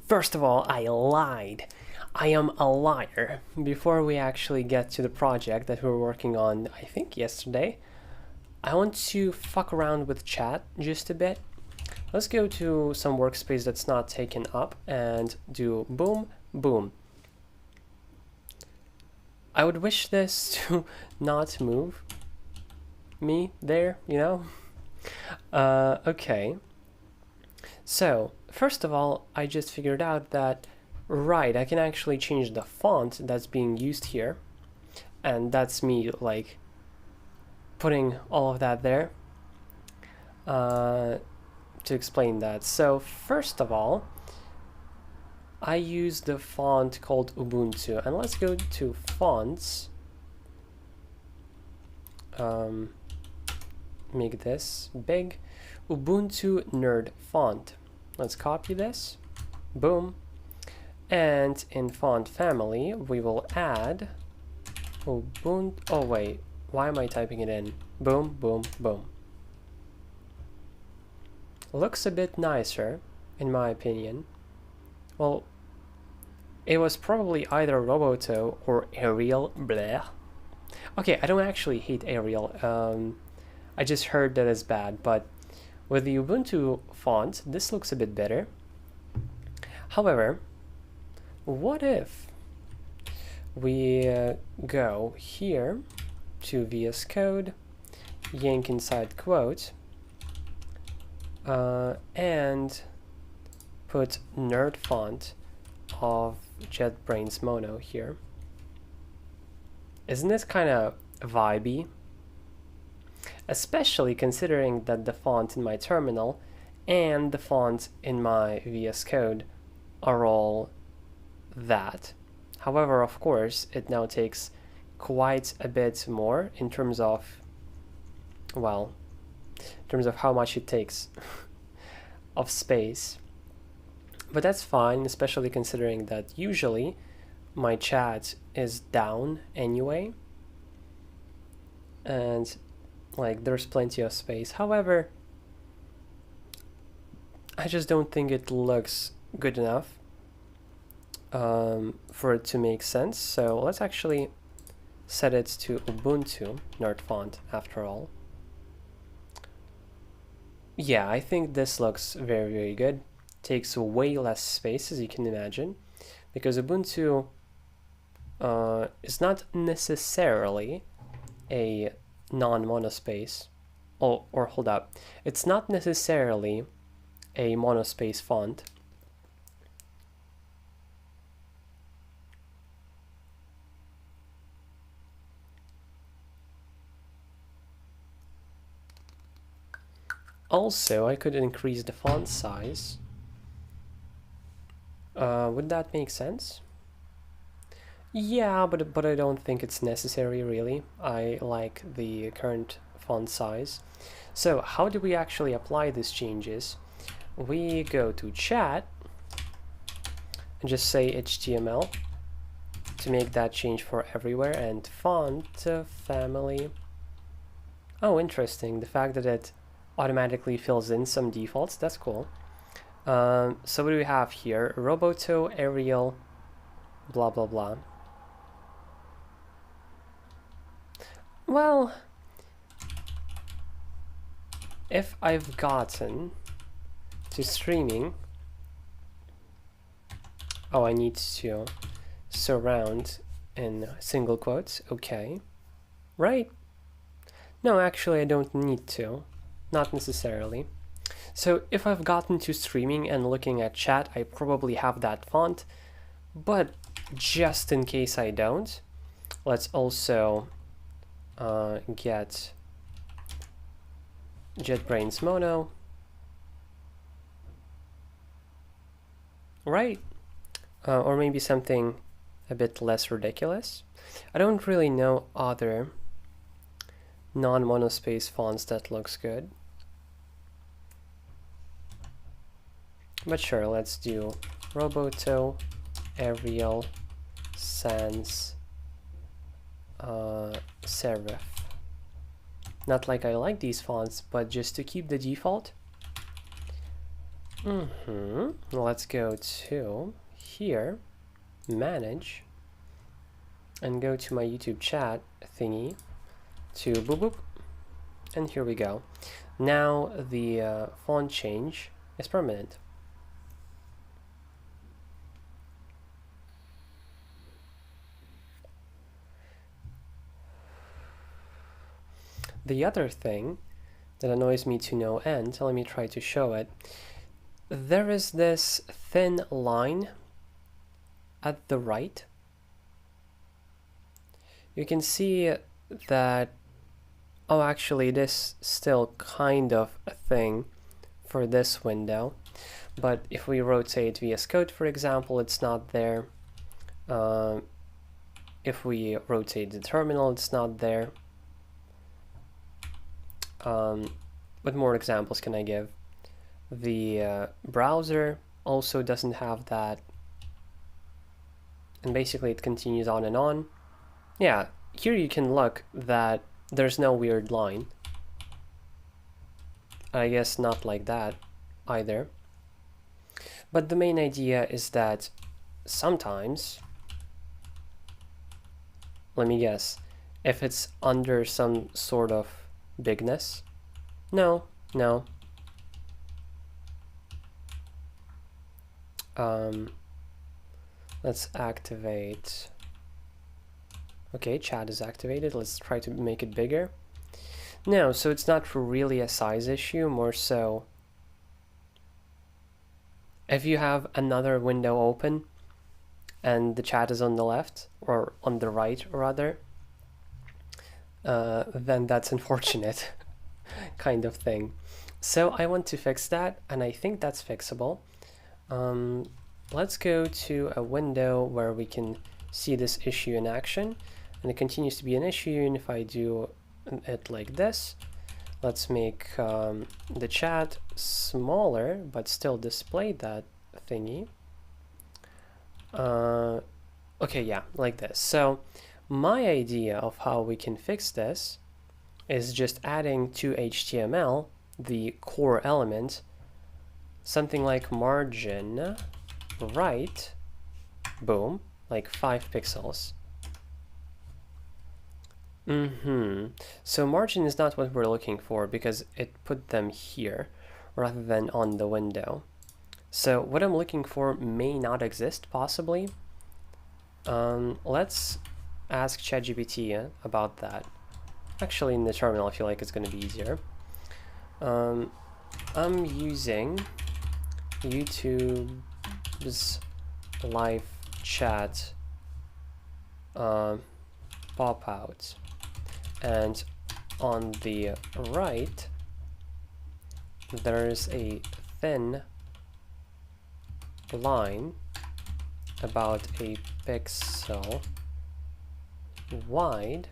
First of all, I lied. I am a liar. Before we actually get to the project that we were working on, I think yesterday, I want to fuck around with chat just a bit. Let's go to some workspace that's not taken up and do boom, boom. I would wish this to not move me there, you know? Okay. So, first of all, I just figured out that, right, I can actually change the font that's being used here. And that's me, like, putting all of that there to explain that. So, first of all, I use the font called Ubuntu. And let's go to fonts. Make this big. Ubuntu Nerd Font. Let's copy this. Boom. And in font family, we will add Ubuntu. Oh, wait. Why am I typing it in? Boom, boom, boom. Looks a bit nicer, in my opinion. Well, it was probably either Roboto or Arial. Bleh. Okay, I don't actually hate Arial. I just heard that it's bad, but with the Ubuntu font, this looks a bit better. However, what if we go here to VS Code, yank inside quote, and put nerd font of JetBrains Mono here. Isn't this kind of vibey? Especially considering that the font in my terminal and the font in my VS Code are all that. However, of course, it now takes quite a bit more in terms of, well, in terms of how much it takes of space. But that's fine, especially considering that usually my chat is down anyway. And like there's plenty of space. However, I just don't think it looks good enough for it to make sense. So let's actually set it to Ubuntu Nerd Font after all. Yeah, I think this looks very, very good. Takes way less space, as you can imagine, because Ubuntu is not necessarily a non-monospace. Or hold up, it's not necessarily a monospace font. Also, I could increase the font size. Would that make sense? Yeah, but I don't think it's necessary, really. I like the current font size. So how do we actually apply these changes? We go to chat and just say HTML to make that change for everywhere, and font family. Oh, interesting. The fact that it automatically fills in some defaults, that's cool. So what do we have here? Roboto, Arial, blah, blah, blah. Well, if I've gotten to streaming, oh, I need to surround in single quotes, okay, right? No, actually I don't need to, not necessarily. So if I've gotten to streaming and looking at chat, I probably have that font, but just in case I don't, let's also get JetBrains Mono, right? Or maybe something a bit less ridiculous. I don't really know other non-monospace fonts that looks good. But sure, let's do Roboto, Arial, Sans, Serif. Not like I like these fonts, but just to keep the default. Let's go to here, manage, and go to my YouTube chat thingy to boop boop, and here we go. Now the font change is permanent. The other thing that annoys me to no end, let me try to show it. There is this thin line at the right. You can see that, oh, actually it is still kind of a thing for this window, but if we rotate VS Code, for example, it's not there. If we rotate the terminal, it's not there. What more examples can I give? The browser also doesn't have that, and basically it continues on and on. Yeah, here you can look that there's no weird line. I guess not like that either. But the main idea is that sometimes, let me guess, if it's under some sort of bigness, no. Let's activate. Okay, chat is activated. Let's try to make it bigger. No, so it's not really a size issue, more so if you have another window open and the chat is on the left, or on the right rather, then that's unfortunate kind of thing. So I want to fix that, and I think that's fixable. Let's go to a window where we can see this issue in action, and it continues to be an issue. And if I do it like this, let's make the chat smaller but still display that thingy. Okay, yeah, like this. So my idea of how we can fix this is just adding to HTML the core element, something like margin right, boom, like 5 pixels. So margin is not what we're looking for because it put them here rather than on the window. So what I'm looking for may not exist, possibly. Let's ask ChatGPT about that. Actually, in the terminal, I feel like it's going to be easier. I'm using YouTube's live chat pop-out, and on the right there's a thin line about a pixel wide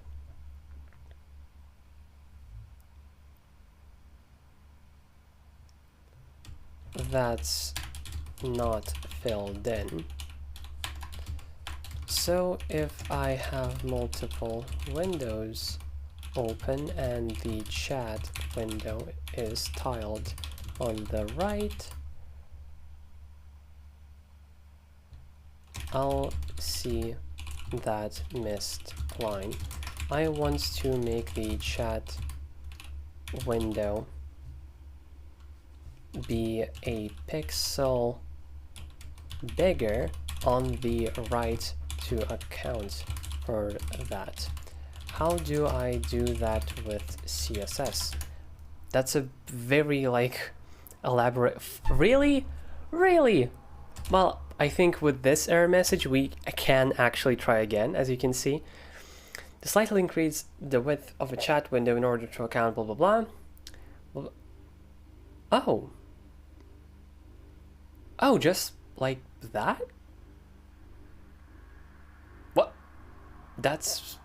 that's not filled in. So if I have multiple windows open and the chat window is tiled on the right, I'll see that missed line. I want to make the chat window be a pixel bigger on the right to account for that. How do I do that with CSS? That's a very elaborate. Really? Well, I think with this error message we can actually try again. As you can see, to slightly increase the width of a chat window in order to account blah blah blah. Well, oh, just like that? What? That's...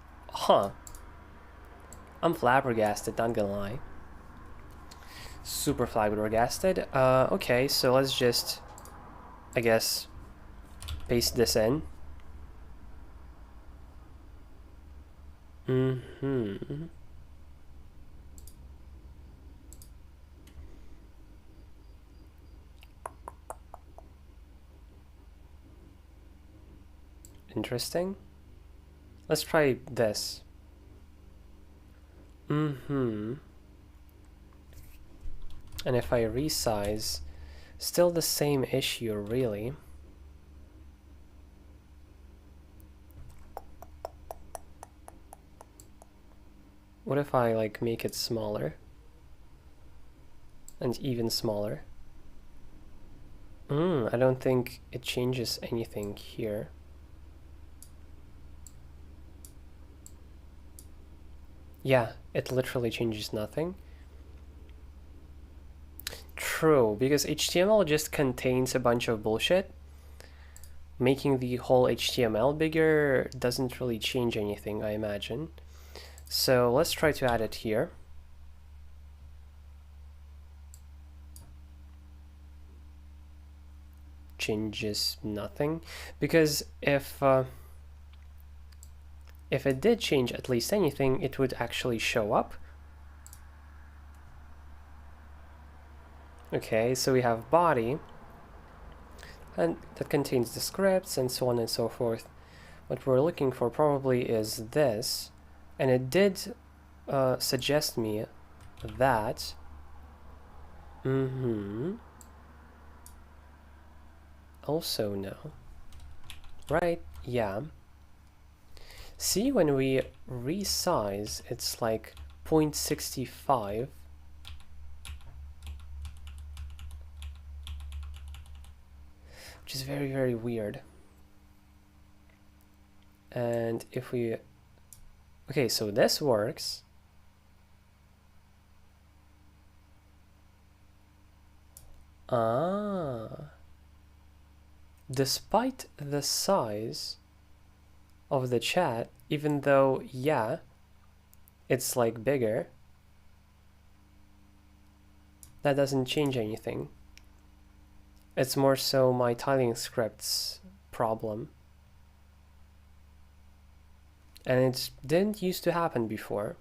I'm flabbergasted, not gonna lie. Super flabbergasted. Okay, so let's just, I guess, paste this in. interesting. Let's try this. And if I resize, still the same issue, really. What if I like make it smaller? And even smaller? I don't think it changes anything here. Yeah, it literally changes nothing. True, because HTML just contains a bunch of bullshit. Making the whole HTML bigger doesn't really change anything, I imagine. So let's try to add it here. Changes nothing, because if it did change at least anything, it would actually show up. Okay, so we have body, and that contains the scripts and so on and so forth. What we're looking for probably is this, and it did suggest me that. Also no. Right, yeah. See, when we resize, it's like 0.65. Which is very, very weird. And if we... Okay, so this works. Despite the size of the chat, even though, yeah, it's like bigger, that doesn't change anything. It's more so my tiling script's problem. And it didn't used to happen before.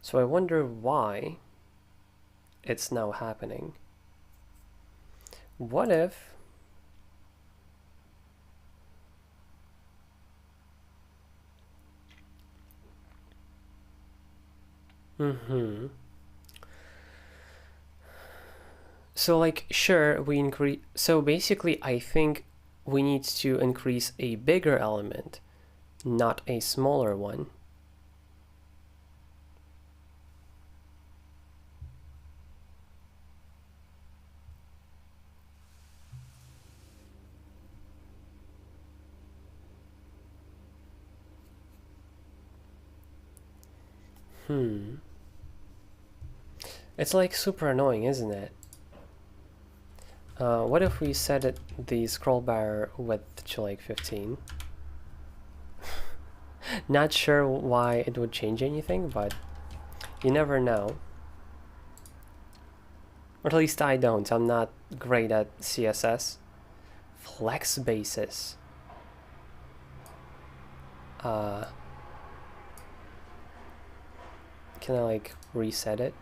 So I wonder why it's now happening. What if So like, sure, we increase, so basically I think we need to increase a bigger element, not a smaller one. It's like super annoying, isn't it? What if we set it, the scroll bar width to like 15? Not sure why it would change anything, but you never know. Or at least I don't. I'm not great at CSS. Flex basis. Can I like reset it?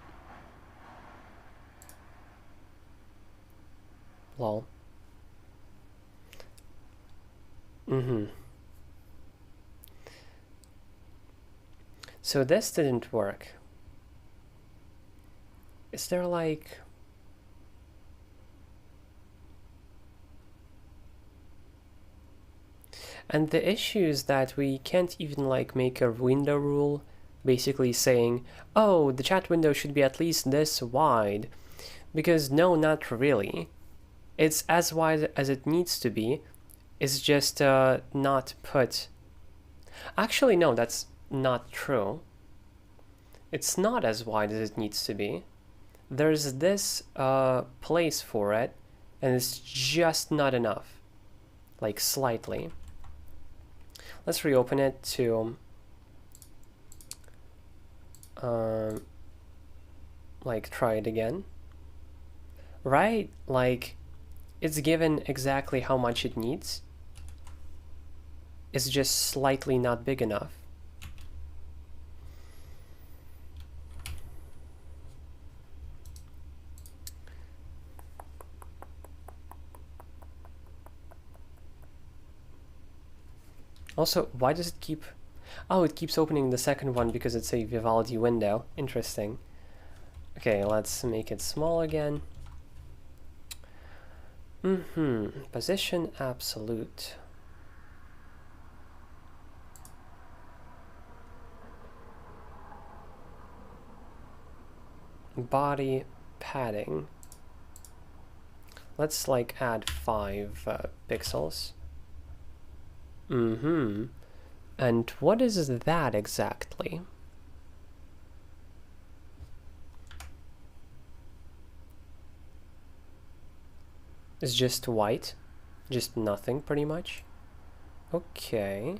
Lol. So this didn't work. Is there like... And the issue is that we can't even like make a window rule, basically saying, oh, the chat window should be at least this wide. Because no, not really. It's as wide as it needs to be. It's just not put... Actually, no, that's not true. It's not as wide as it needs to be. There's this place for it, and it's just not enough. Like, slightly. Let's reopen it to... like, try it again. Right? Like, it's given exactly how much it needs. It's just slightly not big enough. Also, why does it keep... Oh, it keeps opening the second one because it's a Vivaldi window. Interesting. Okay, let's make it small again. Position absolute. Body padding. Let's like add 5 pixels. And what is that exactly? It's just white, just nothing pretty much. Okay.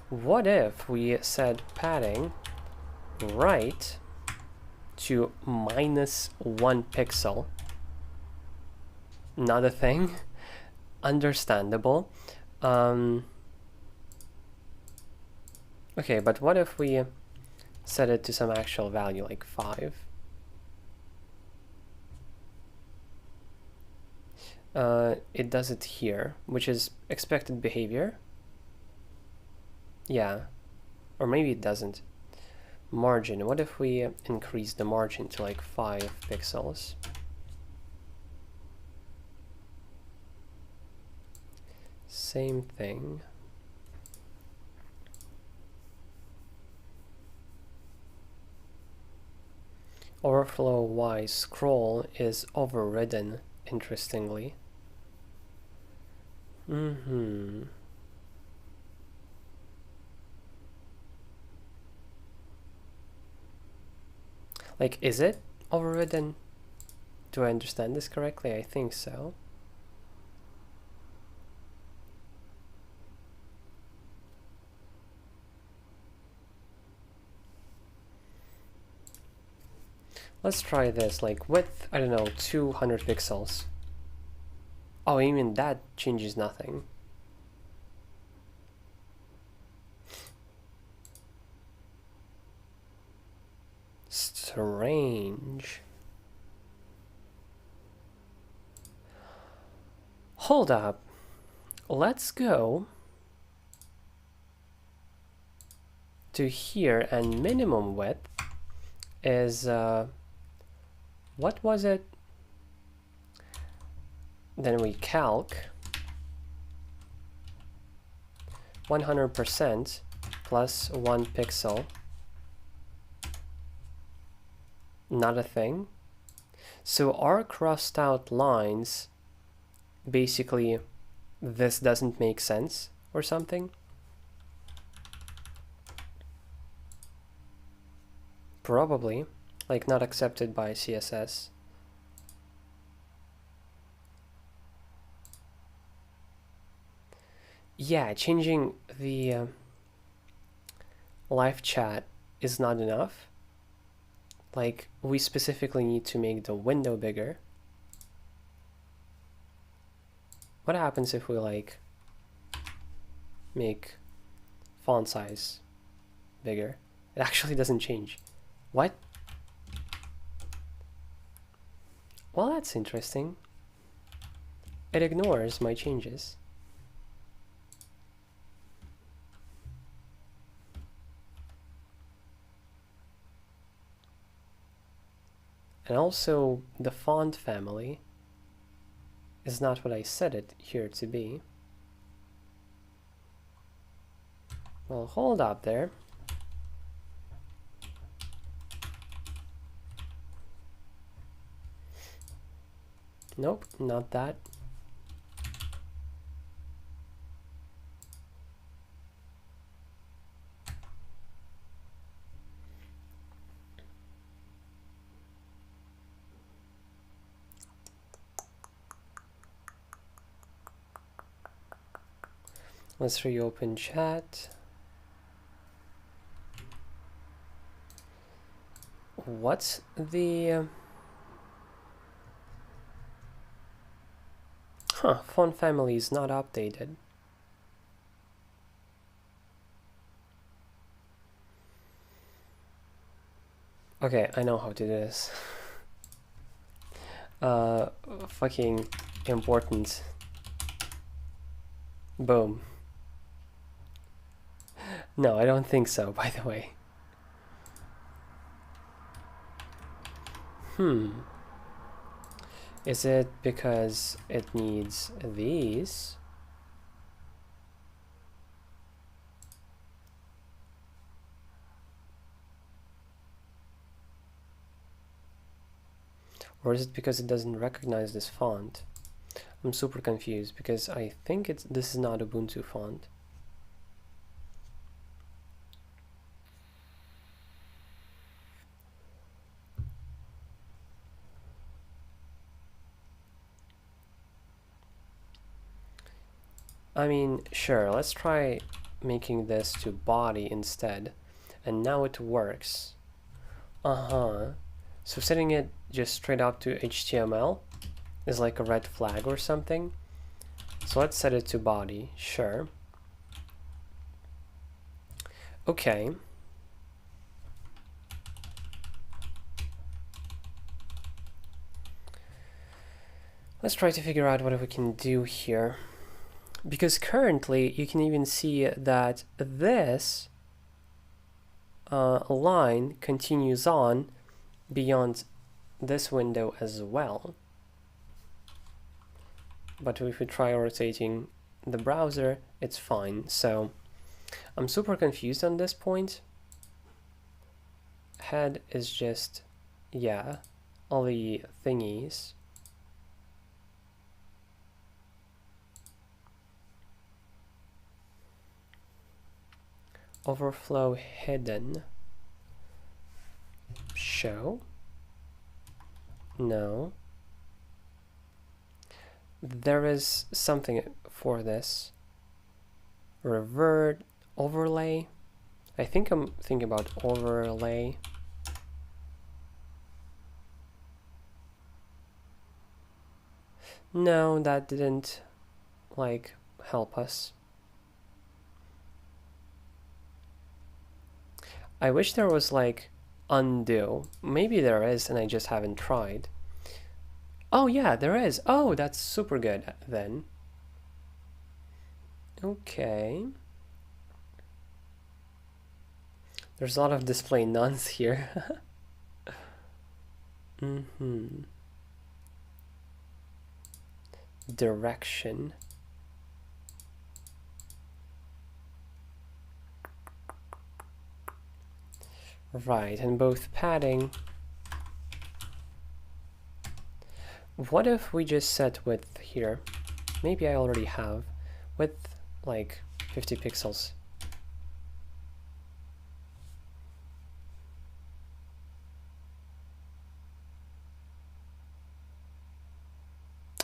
What if we set padding right to -1 pixel? Not a thing. Understandable. Okay, but what if we set it to some actual value, like 5? It does it here, which is expected behavior. Yeah, or maybe it doesn't. Margin, what if we increase the margin to like 5 pixels? Same thing. Overflow Y scroll is overridden, interestingly. Like, is it overridden? Do I understand this correctly? I think so. Let's try this, like width, I don't know, 200 pixels. Oh, even that changes nothing. Strange. Hold up. Let's go to here, and minimum width is what was it? Then we calc 100% plus 1 pixel. Not a thing. So our crossed out lines, basically this doesn't make sense or something. Probably, like not accepted by CSS. Yeah, changing the live chat is not enough. Like, we specifically need to make the window bigger. What happens if we like make font size bigger? It actually doesn't change. What? Well, that's interesting. It ignores my changes. And also, the font family is not what I set it here to be. Well, hold up there. Nope, not that. Let's reopen chat. What's the... font family is not updated. Okay, I know how to do this. Fucking important. Boom. No, I don't think so, by the way. Is it because it needs these? Or is it because it doesn't recognize this font? I'm super confused because I think this is not Ubuntu font. I mean, sure, let's try making this to body instead. And now it works. So setting it just straight up to HTML is like a red flag or something. So let's set it to body, sure. Okay. Let's try to figure out what we can do here. Because currently you can even see that this line continues on beyond this window as well. But if we try rotating the browser, it's fine. So I'm super confused on this point. Head is just, yeah, all the thingies. Overflow hidden. Show. No. There is something for this. Revert, overlay. I think I'm thinking about overlay. No, that didn't like help us. I wish there was like undo. Maybe there is and I just haven't tried. Oh yeah, there is. Oh, that's super good then. Okay. There's a lot of display nones here. Direction. Right, and both padding. What if we just set width here? Maybe I already have width like 50 pixels.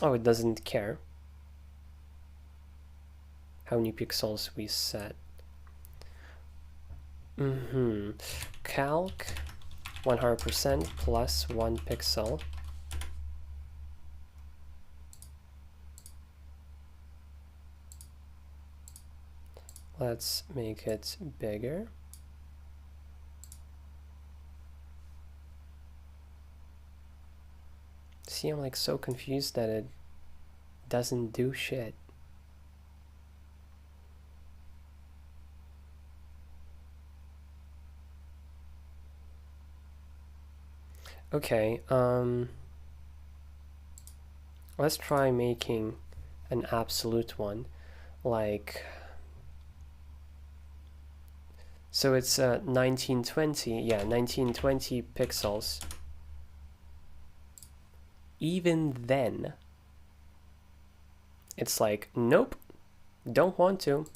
Oh, it doesn't care how many pixels we set. Calc 100% plus 1 pixel. Let's make it bigger. See, I'm like so confused that it doesn't do shit. Okay, let's try making an absolute one, like, so it's 1920, yeah, 1920 pixels. Even then, it's like, nope, don't want to.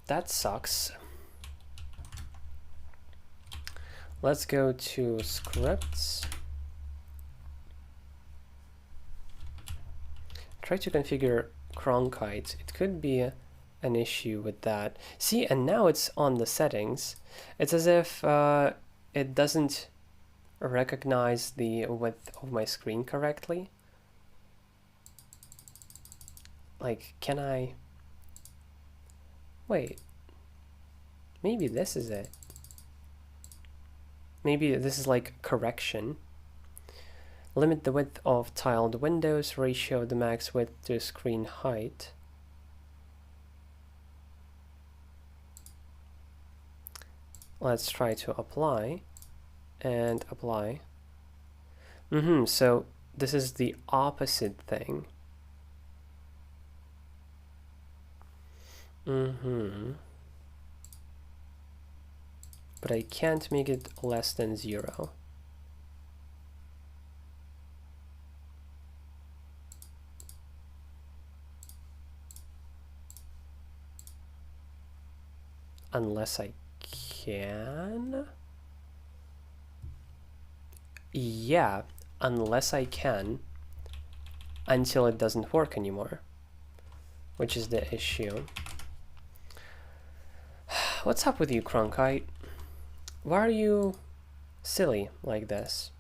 That sucks. Let's go to scripts. Try to configure Cronkite. It could be an issue with that. See, and now it's on the settings. It's as if it doesn't recognize the width of my screen correctly. Like, can I... Wait. Maybe this is it. Maybe this is like correction. Limit the width of tiled windows, ratio the max width to screen height. Let's try to apply and apply. So this is the opposite thing. But I can't make it less than 0. Unless I can? Yeah, unless I can, until it doesn't work anymore, which is the issue. What's up with you, Cronkite? Why are you silly like this?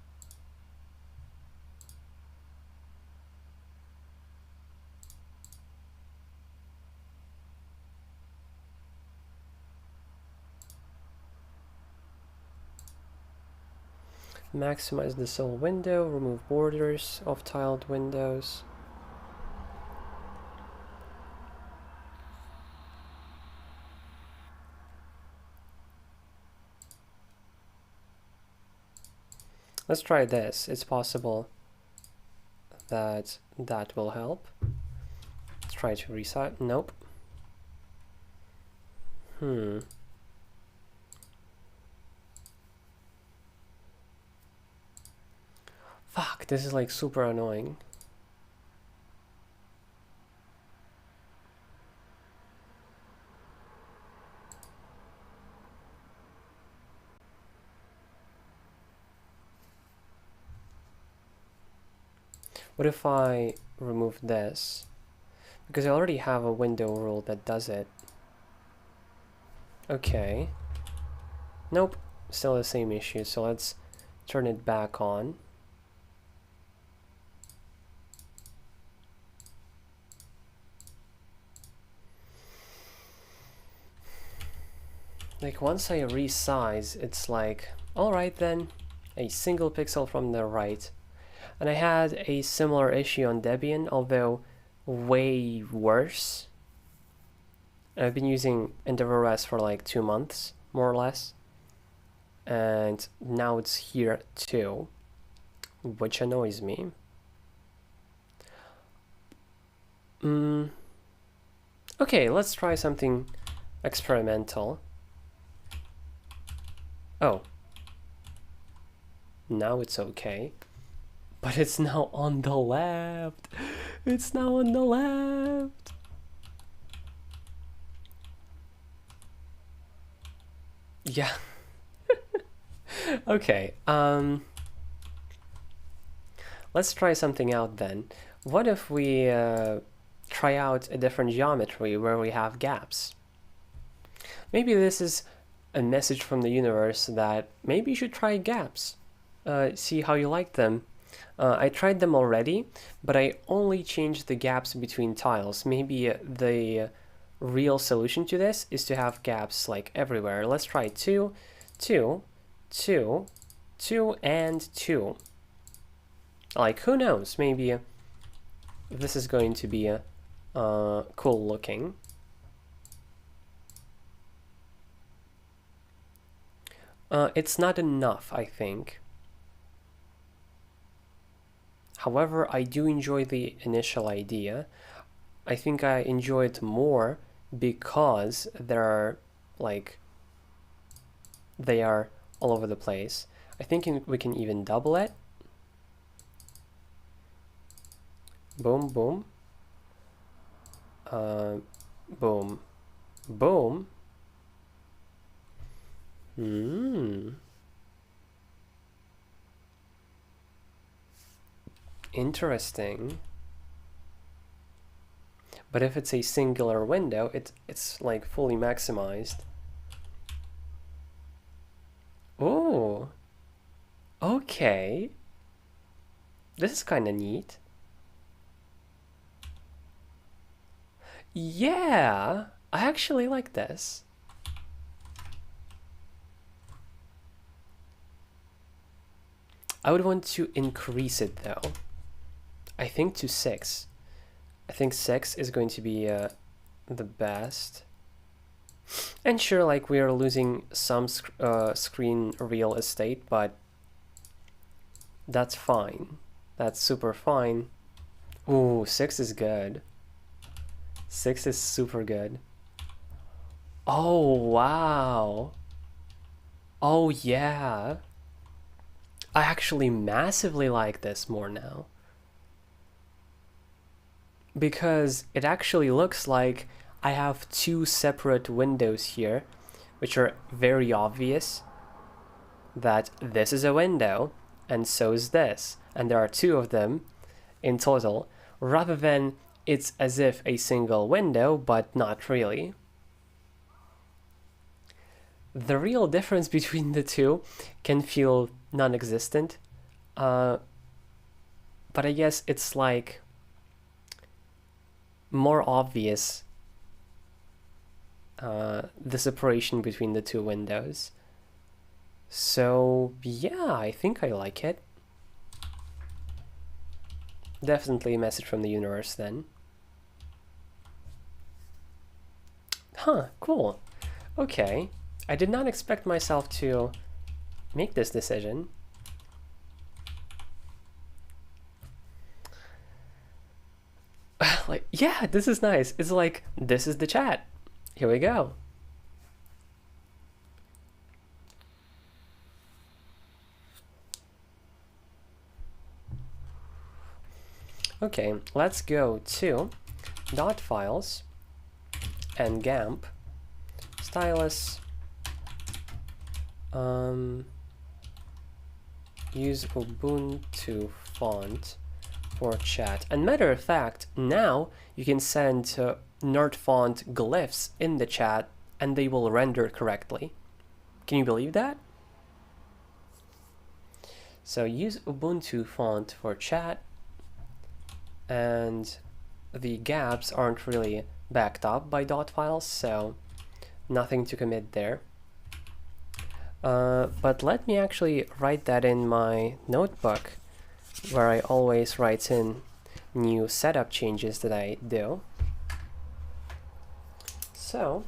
Maximize the sole window, remove borders of tiled windows. Let's try this. It's possible that that will help. Let's try to resize. Nope. Fuck, this is like super annoying. What if I remove this? Because I already have a window rule that does it. Okay. Nope, still the same issue, so let's turn it back on. Like once I resize, it's like, alright then, a single pixel from the right. And I had a similar issue on Debian, although way worse. I've been using EndeavourOS for like 2 months, more or less. And now it's here too, which annoys me. Okay, let's try something experimental. Oh. Now it's okay. But it's now on the left. It's now on the left. Yeah. Okay. Let's try something out then. What if we try out a different geometry where we have gaps? Maybe this is a message from the universe that maybe you should try gaps. See how you like them. I tried them already, but I only changed the gaps between tiles. Maybe the real solution to this is to have gaps like everywhere. Let's try 2, 2, 2, 2, and 2. Like, who knows? Maybe this is going to be cool looking. It's not enough, I think. However, I do enjoy the initial idea. I think I enjoy it more because they are all over the place. I think we can even double it. Boom, boom. Boom, boom. Interesting. But if it's a singular window, it's like fully maximized. Oh, okay. This is kind of neat. Yeah, I actually like this. I would want to increase it though. I think to 6. I think 6 is going to be the best. And sure, like we are losing some screen real estate, but that's fine. That's super fine. Ooh, 6 is good. 6 is super good. Oh, wow. Oh, yeah. I actually massively like this more now. Because it actually looks like I have 2 separate windows here, which are very obvious that this is a window, and so is this. And there are 2 of them in total, rather than it's as if a single window, but not really. The real difference between the two can feel non-existent, but I guess it's like more obvious, the separation between the 2 windows. So yeah, I think I like it. Definitely a message from the universe then. Huh, cool. Okay. I did not expect myself to make this decision. Like, yeah, this is nice. It's like, this is the chat. Here we go. Okay, let's go to dot files and GAMP stylus. Use Ubuntu font for chat. And matter of fact, now you can send nerd font glyphs in the chat and they will render correctly. Can you believe that? So use Ubuntu font for chat, and the gaps aren't really backed up by dot files, so nothing to commit there. But let me actually write that in my notebook, where I always write in new setup changes that I do. So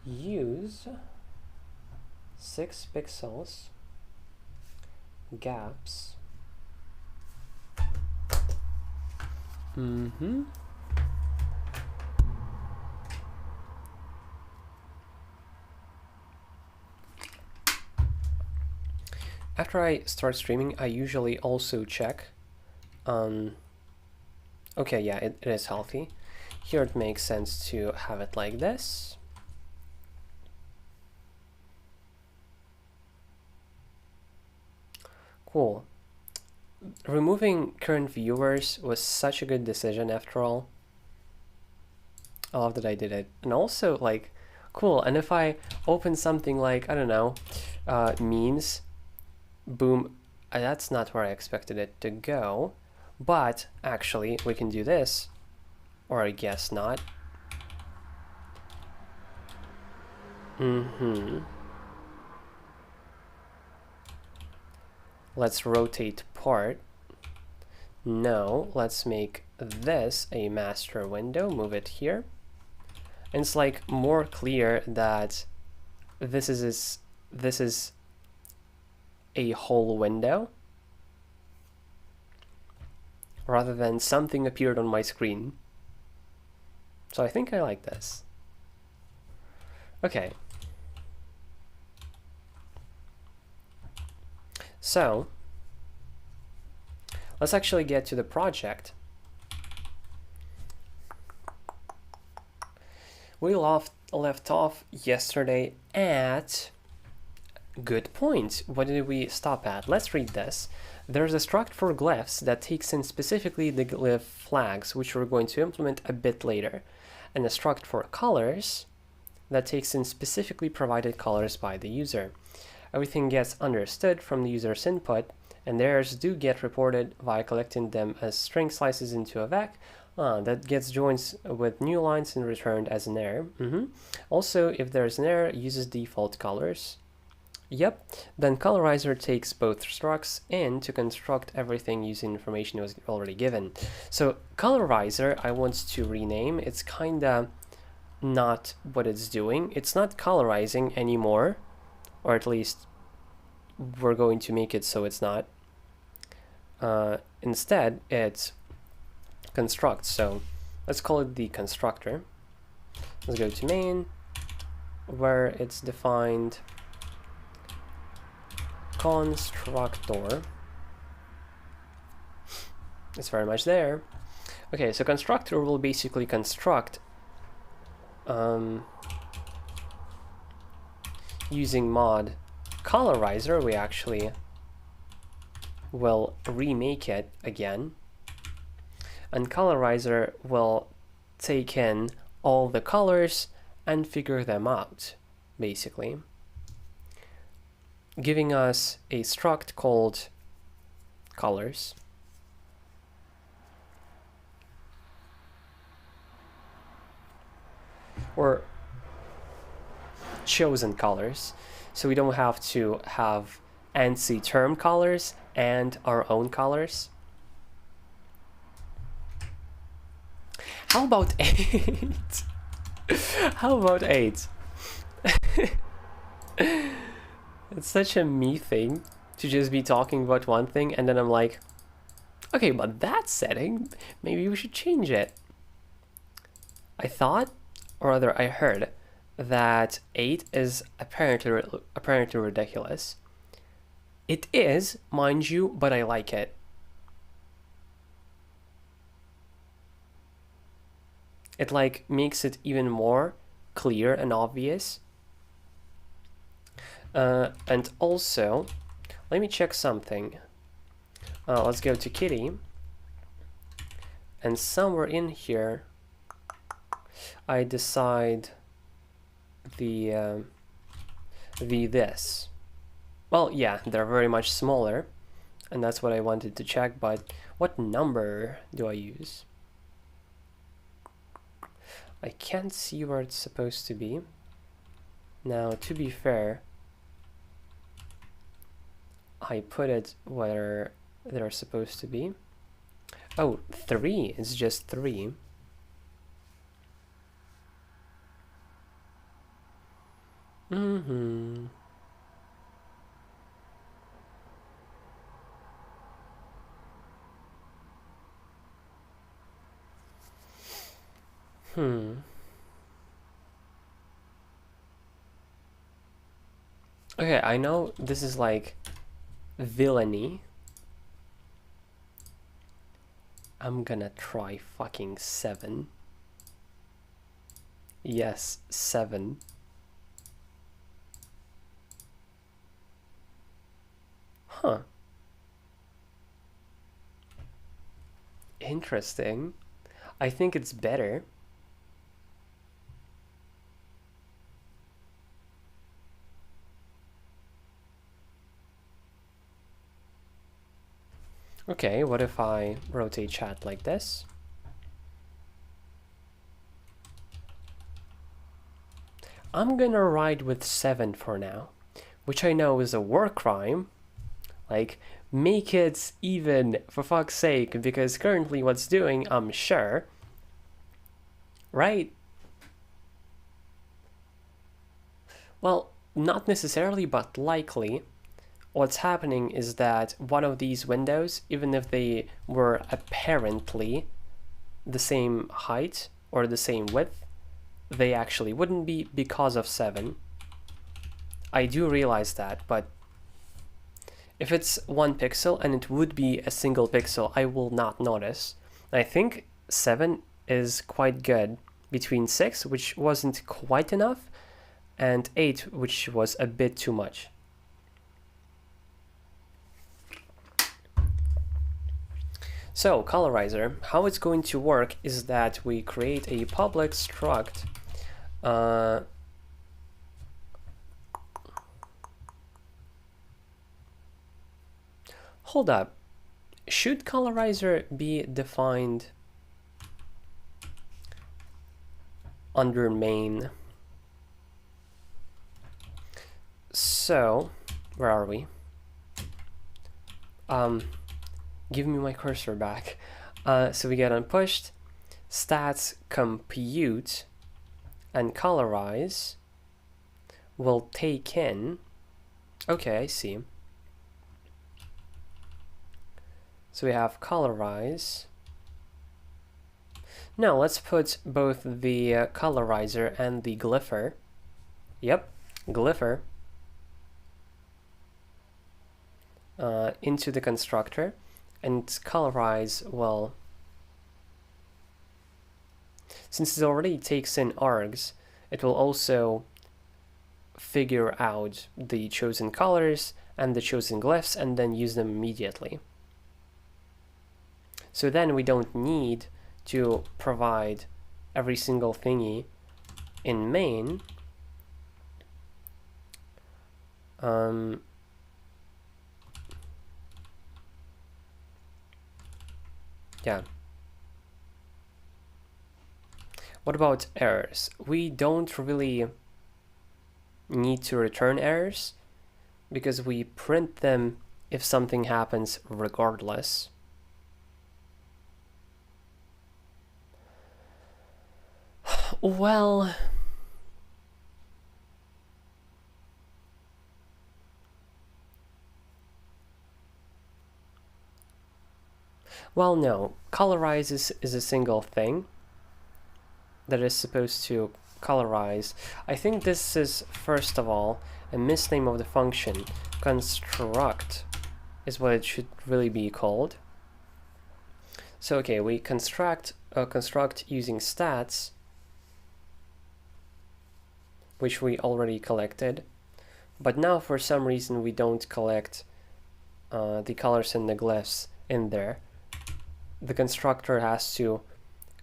use 6 pixels gaps. After I start streaming, I usually also check. Okay, yeah, it is healthy. Here it makes sense to have it like this. Cool. Removing current viewers was such a good decision after all. I love that I did it. And also, like, cool. And if I open something like, I don't know, memes, boom, that's not where I expected it to go. But actually, we can do this, or I guess not. Let's rotate part. No, let's make this a master window, move it here. And it's like more clear that this is a whole window rather than something appeared on my screen. So I think I like this. Okay. So let's actually get to the project. We left off yesterday at good point. What did we stop at? Let's read this. There's a struct for glyphs that takes in specifically the glyph flags, which we're going to implement a bit later, and a struct for colors that takes in specifically provided colors by the user. Everything gets understood from the user's input, and errors do get reported via collecting them as string slices into a vec that gets joined with new lines and returned as an error. Also, if there's an error, it uses default colors. Yep, then Colorizer takes both structs in to construct everything using information that was already given. So Colorizer, I want to rename. It's kinda not what it's doing. It's not colorizing anymore, or at least we're going to make it so it's not. Instead, it constructs. So let's call it the constructor. Let's go to main, where it's defined constructor. It's very much there. Okay, so constructor will basically construct using mod Colorizer. We actually will remake it again, and Colorizer will take in all the colors and figure them out, basically, giving us a struct called colors. Or chosen colors, so we don't have to have ANSI term colors and our own colors. How about 8? How about 8? It's such a me thing to just be talking about one thing and then I'm like, okay, but that setting, maybe we should change it. I thought, or rather I heard, that 8 is apparently ridiculous. It is, mind you, but I like it. It like makes it even more clear and obvious. And also, let me check something. Let's go to Kitty. And somewhere in here, I decide the this. Well, yeah, they're very much smaller, and that's what I wanted to check, but what number do I use? I can't see where it's supposed to be. Now, to be fair, I put it where they're supposed to be. Oh, 3, it's just 3. Mm-hmm. Okay, I know this is like villainy. I'm gonna try fucking 7. Yes, 7. Huh. Interesting. I think it's better. Okay, what if I rotate chat like this? I'm gonna ride with 7 for now, which I know is a war crime. Like, make it even, for fuck's sake, because currently what's doing, I'm sure, right? Well, not necessarily, but likely. What's happening is that one of these windows, even if they were apparently the same height or the same width, they actually wouldn't be because of 7. I do realize that, but if it's 1 pixel and it would be a single pixel, I will not notice. I think 7 is quite good, between 6, which wasn't quite enough, and 8, which was a bit too much. So, Colorizer, how it's going to work is that we create a public struct. Hold up. Should Colorizer be defined under main? So, where are we? Give me my cursor back. So we get unpushed, stats compute, and colorize will take in, okay, I see. So we have colorize. Now let's put both the colorizer and the glypher. Yep, glypher into the constructor, and colorize, well, since it already takes in args, it will also figure out the chosen colors and the chosen glyphs and then use them immediately. So then we don't need to provide every single thingy in main. Yeah. What about errors? We don't really need to return errors because we print them if something happens regardless. Well, no. Colorize is a single thing that is supposed to colorize. I think this is, first of all, a misname of the function. Construct is what it should really be called. So okay, we construct using stats, which we already collected, but now for some reason we don't collect the colors and the glyphs in there. The constructor has to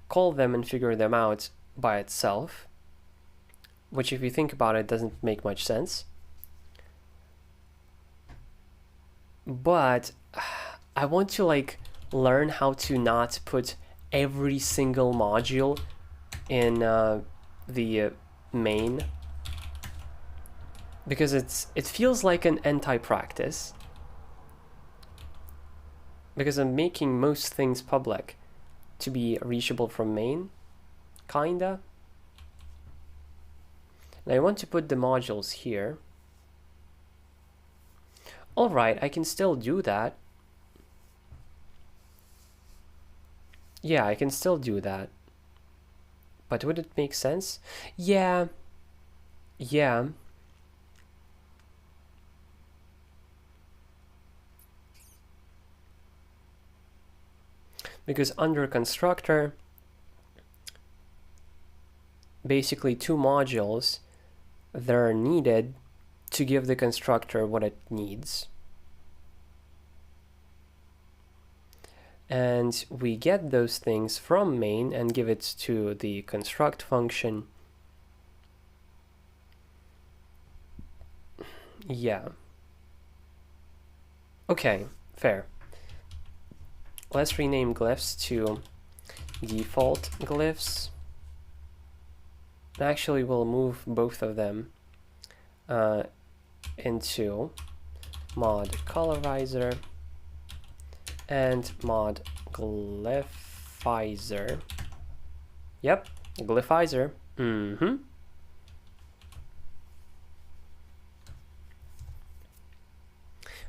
call them and figure them out by itself, which, if you think about it, doesn't make much sense. But I want to like learn how to not put every single module in the main, because it feels like an anti-practice, because I'm making most things public to be reachable from main, kinda. And I want to put the modules here. Alright, I can still do that. Yeah, I can still do that. But would it make sense? Yeah. Yeah. Because under constructor, basically two modules that are needed to give the constructor what it needs. And we get those things from main and give it to the construct function. Yeah. Okay, fair. Let's rename glyphs to default glyphs. Actually, we'll move both of them into mod colorizer and mod glyphizer. Yep, glyphizer.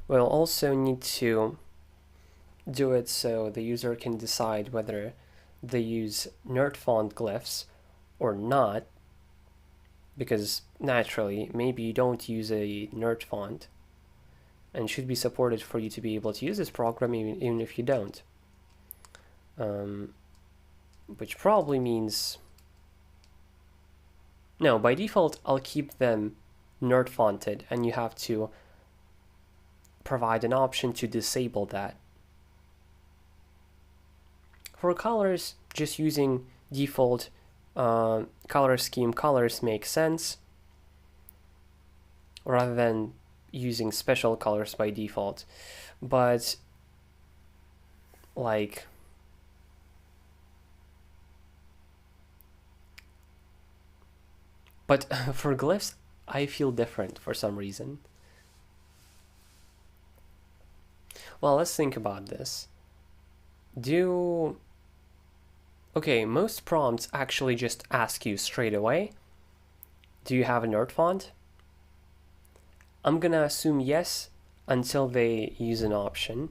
We'll also need to do it so the user can decide whether they use nerd font glyphs or not, because naturally maybe you don't use a nerd font and should be supported for you to be able to use this program even if you don't, which probably means no, by default I'll keep them nerd fonted and you have to provide an option to disable that. For colors, just using default color scheme colors makes sense, rather than using special colors by default. But like, for glyphs, I feel different for some reason. Well, let's think about this. Okay, most prompts actually just ask you straight away, Do you have a nerd font? I'm gonna assume yes until they use an option,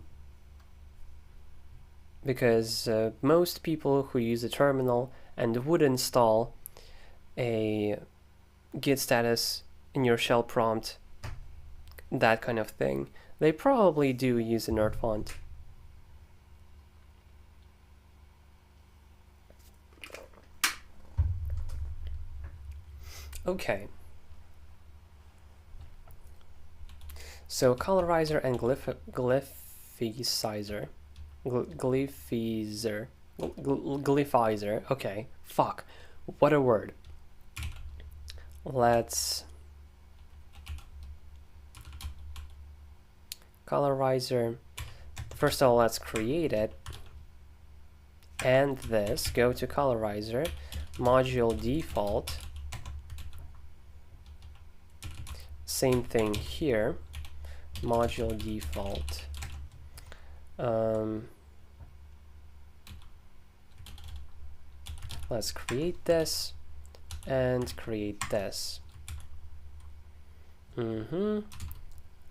because most people who use a terminal and would install a git status in your shell prompt, that kind of thing, they probably do use a nerd font. Okay. So Colorizer and Glyphizer. Okay, fuck, what a word. Let's Colorizer. First of all, let's create it. And this, go to Colorizer, module default. Same thing here. Module default. Let's create this and create this. I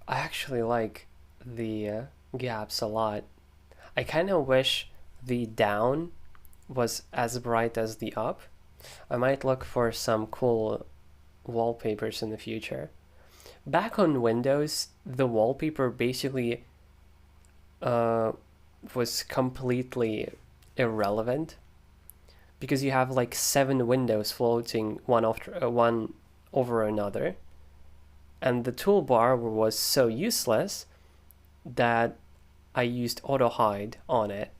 actually like the gaps a lot. I kind of wish the down was as bright as the up. I might look for some cool wallpapers in the future. Back on Windows, the wallpaper basically was completely irrelevant, because you have like 7 windows floating one over another, and the toolbar was so useless that I used auto hide on it.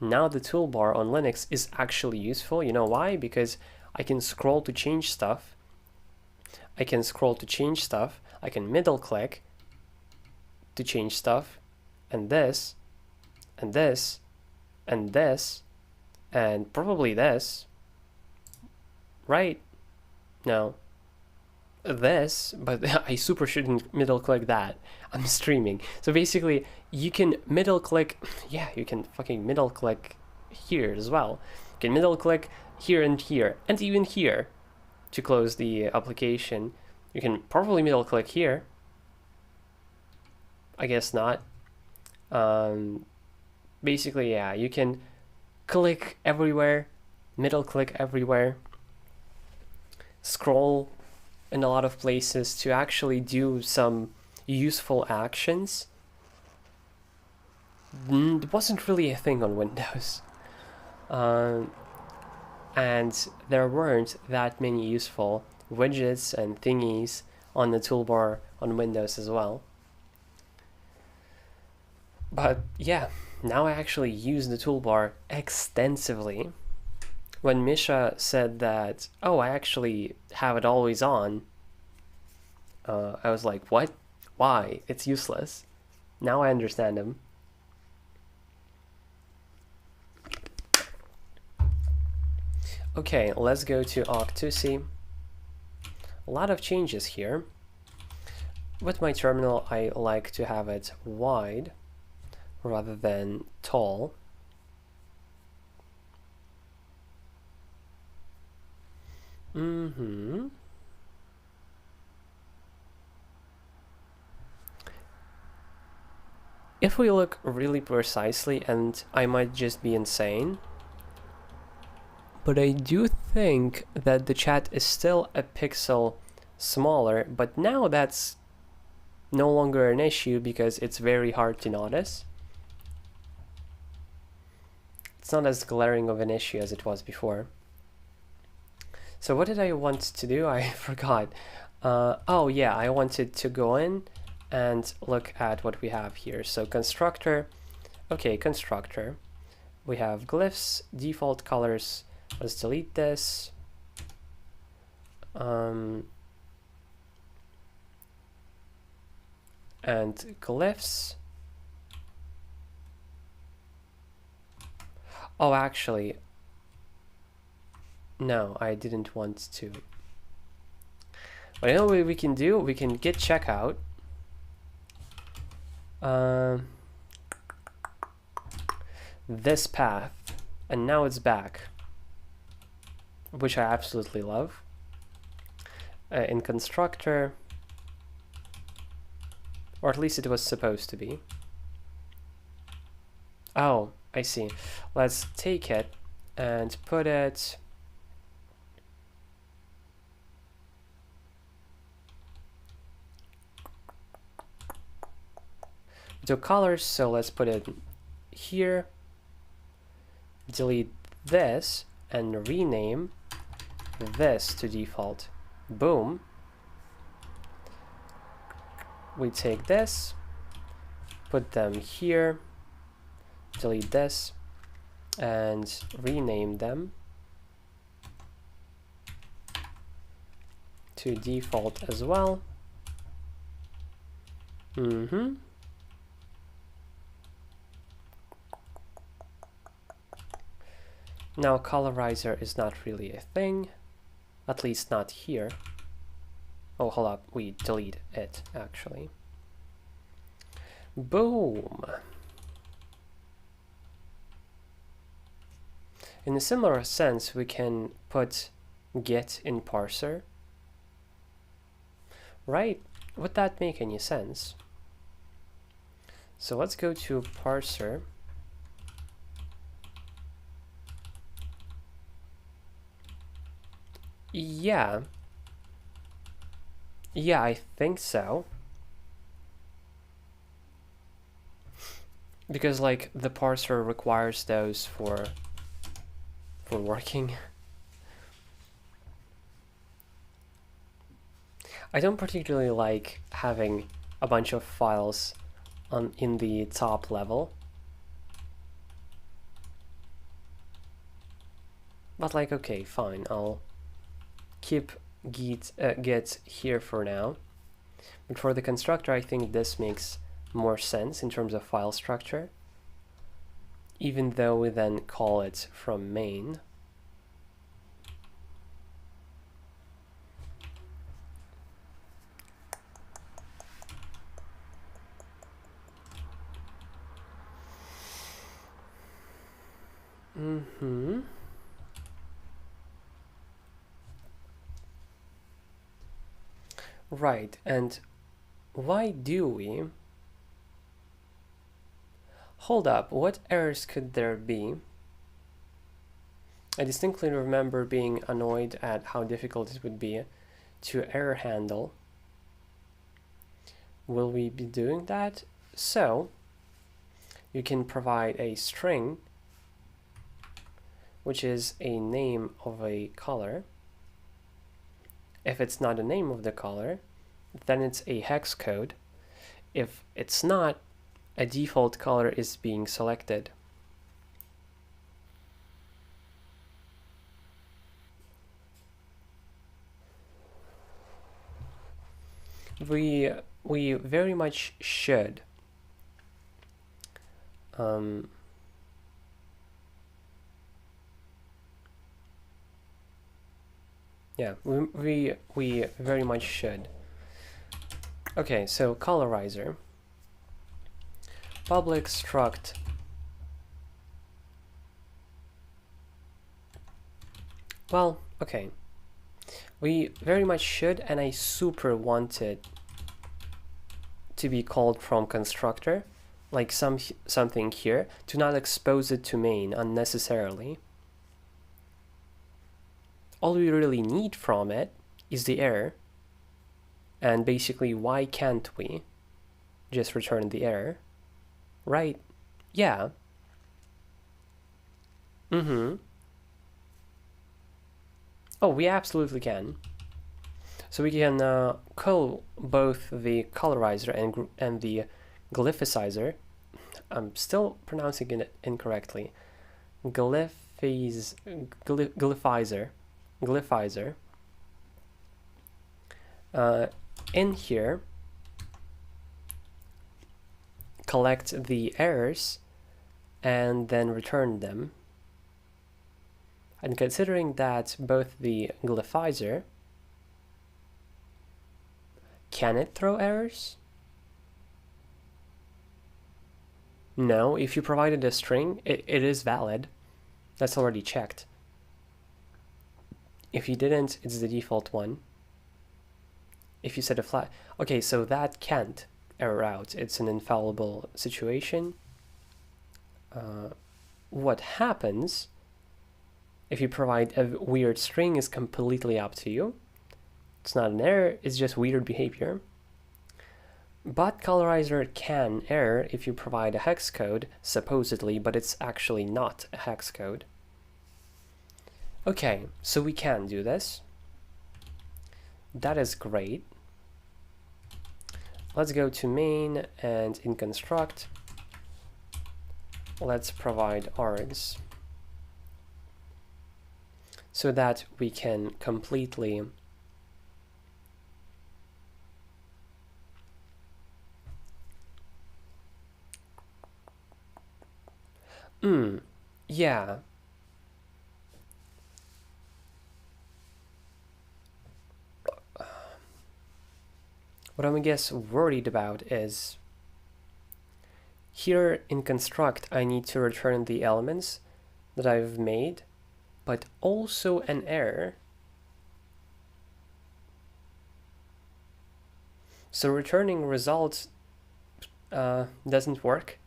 Now the toolbar on Linux is actually useful. You know why? Because I can scroll to change stuff. I can middle click to change stuff, and this, and this, and this, and probably this, right? No, this, but I super shouldn't middle click that. I'm streaming. So basically, you can middle click, yeah, you can fucking middle click here as well. You can middle click here, and even here to close the application. You can probably middle click here. I guess not. Basically, yeah, you can click everywhere, middle click everywhere, scroll in a lot of places to actually do some useful actions. It wasn't really a thing on Windows. And there weren't that many useful widgets and thingies on the toolbar on Windows as well. But yeah, now I actually use the toolbar extensively. When Misha said that, oh, I actually have it always on, I was like, what? Why? It's useless. Now I understand him. Okay, let's go to Octussy. A lot of changes here. With my terminal, I like to have it wide rather than tall. If we look really precisely, and I might just be insane, but I do think that the chat is still a pixel smaller, but now that's no longer an issue because it's very hard to notice. It's not as glaring of an issue as it was before. So what did I want to do? I forgot. Oh yeah, I wanted to go in and look at what we have here. So constructor, okay, constructor. We have glyphs, default colors. Let's delete this. And glyphs. Oh, actually, no, I didn't want to. But you know what we can do? We can git checkout. This path, and now it's back, which I absolutely love. in constructor, or at least it was supposed to be. Oh, I see. Let's take it and put it to colors, so let's put it here, delete this, and rename this to default. Boom. We take this, put them here, delete this, and rename them to default as well. Now Colorizer is not really a thing, at least not here. Oh, hold up, we delete it actually. Boom. In a similar sense, we can put get in parser. Right? Would that make any sense? So let's go to parser. Yeah, I think so. Because like the parser requires those for working. I don't particularly like having a bunch of files in the top level. But like, okay, fine, I'll keep get here for now. But for the constructor, I think this makes more sense in terms of file structure, even though we then call it from main. Right, and why do we? Hold up, what errors could there be? I distinctly remember being annoyed at how difficult it would be to error handle. Will we be doing that? So, you can provide a string, which is a name of a color. If it's not the name of the color, then it's a hex code. If it's not, a default color is being selected. We very much should. Yeah, we very much should. Okay, so Colorizer. Public struct well, okay. We very much should, and I super want it to be called from constructor, like something here, to not expose it to main unnecessarily. All we really need from it is the error, and basically why can't we just return the error, right? Yeah. Oh, we absolutely can. So we can call both the Colorizer and the Glyphisizer. I'm still pronouncing it incorrectly. Glyphizer. In here, collect the errors and then return them. And considering that both the Glyphizer, can it throw errors? No, if you provided a string, it is valid. That's already checked. If you didn't, it's the default one. if you set a flag. Okay, so that can't error out. It's an infallible situation. What happens if you provide a weird string is completely up to you. It's not an error, it's just weird behavior. But Colorizer can error if you provide a hex code, supposedly, but it's actually not a hex code. Okay, so we can do this. That is great. Let's go to main, and in construct, let's provide args so that we can completely yeah. What I'm, I guess, worried about is here in construct, I need to return the elements that I've made, but also an error. So returning results doesn't work,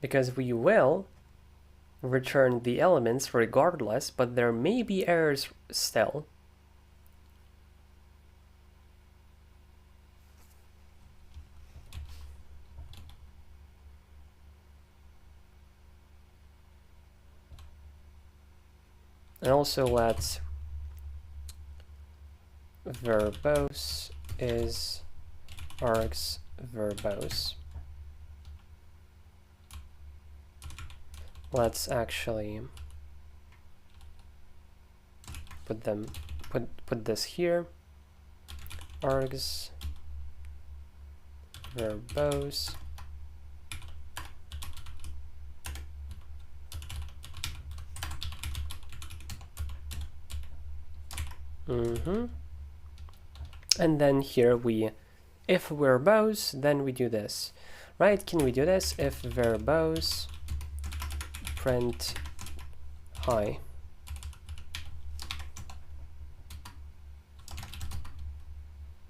because we will return the elements regardless, but there may be errors still. And also let's verbose is args verbose. Let's actually put this here. Args verbose. And then here we, if verbose, then we do this, right? Can we do this? If verbose print hi.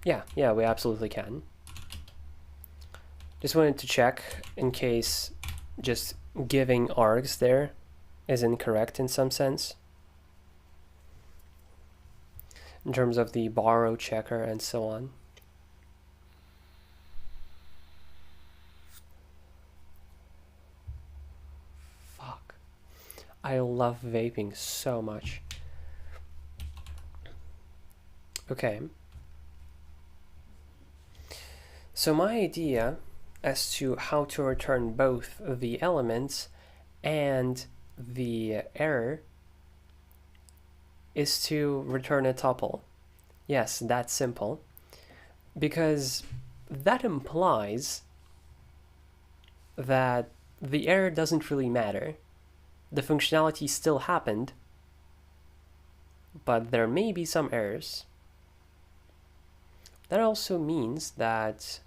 Yeah, we absolutely can. Just wanted to check in case just giving args there is incorrect in some sense, in terms of the borrow checker and so on. Fuck. I love vaping so much. Okay. So my idea as to how to return both the elements and the error is to return a tuple. Yes, that's simple. Because that implies that the error doesn't really matter. The functionality still happened, but there may be some errors. That also means that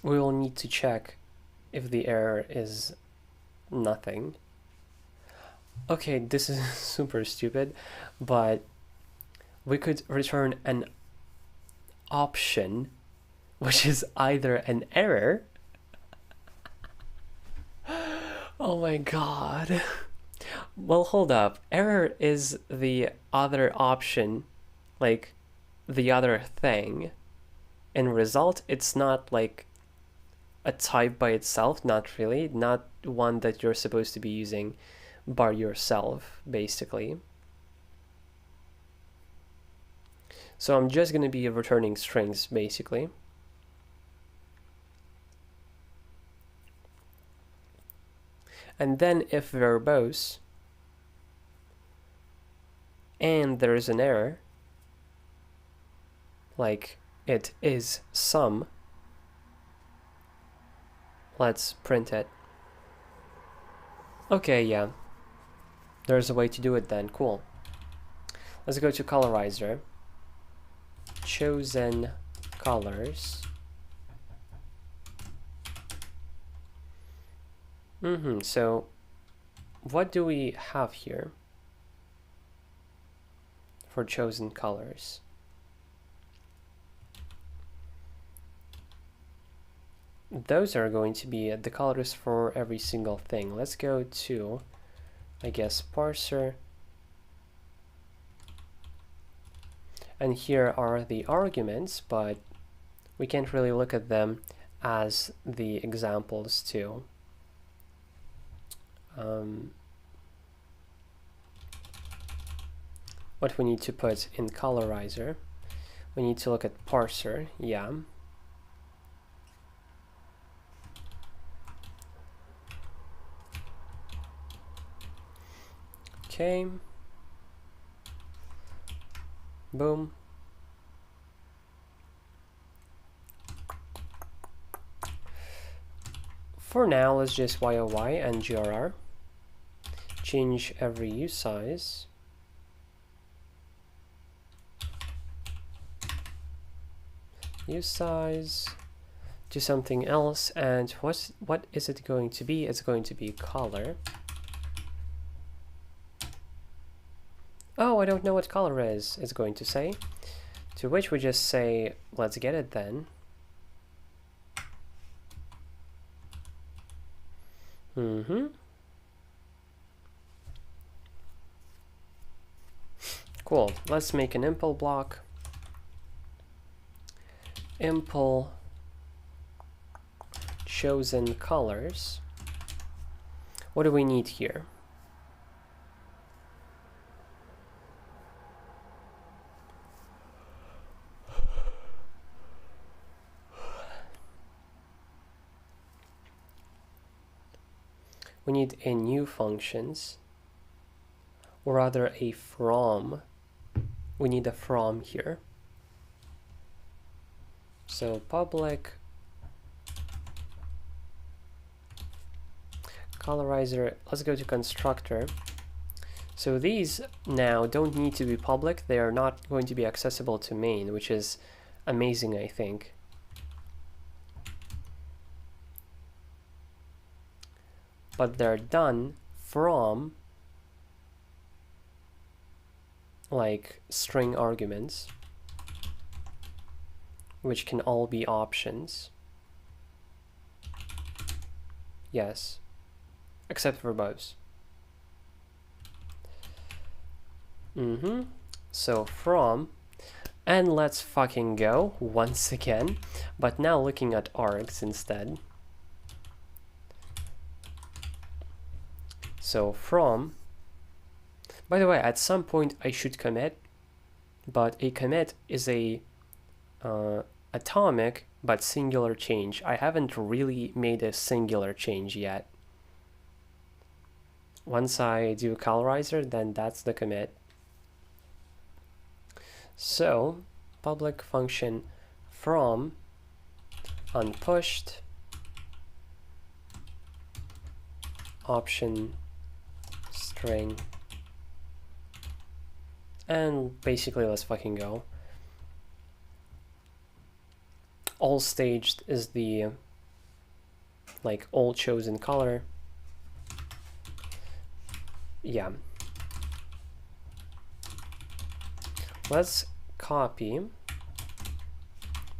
we will need to check if the error is nothing. Okay, this is super stupid, but we could return an option, which is either an error. Oh my god. Well, hold up. Error is the other option, like the other thing. In result, it's not like a type by itself, not really, not one that you're supposed to be using by yourself, basically. So I'm just going to be returning strings, basically. And then if verbose and there is an error, like it is some, let's print it. Okay, yeah. There's a way to do it then, cool. Let's go to Colorizer, chosen colors. So what do we have here for chosen colors? Those are going to be the colors for every single thing. Let's go to, I guess, parser. And here are the arguments, but we can't really look at them as the examples too. What we need to put in Colorizer, we need to look at parser, yeah. Okay. Boom. For now, let's just YOY and GRR. Change every U size. U size to something else, and what is it going to be? It's going to be color. Oh, I don't know what color is, it's going to say. To which we just say, let's get it then. Cool, let's make an impl block. Impl chosen colors. What do we need here? We need a new functions, or rather a from. We need a from here. So public Colorizer, let's go to constructor. So these now don't need to be public, they are not going to be accessible to main, which is amazing, I think. But they're done from like string arguments, which can all be options. Yes, except for verbose. So from, and let's fucking go once again, but now looking at args instead. So from, by the way, at some point I should commit, but a commit is a atomic but singular change. I haven't really made a singular change yet. Once I do Colorizer, then that's the commit. So public function from unpushed option string, and basically let's fucking go. All staged is the like all chosen color. Yeah. Let's copy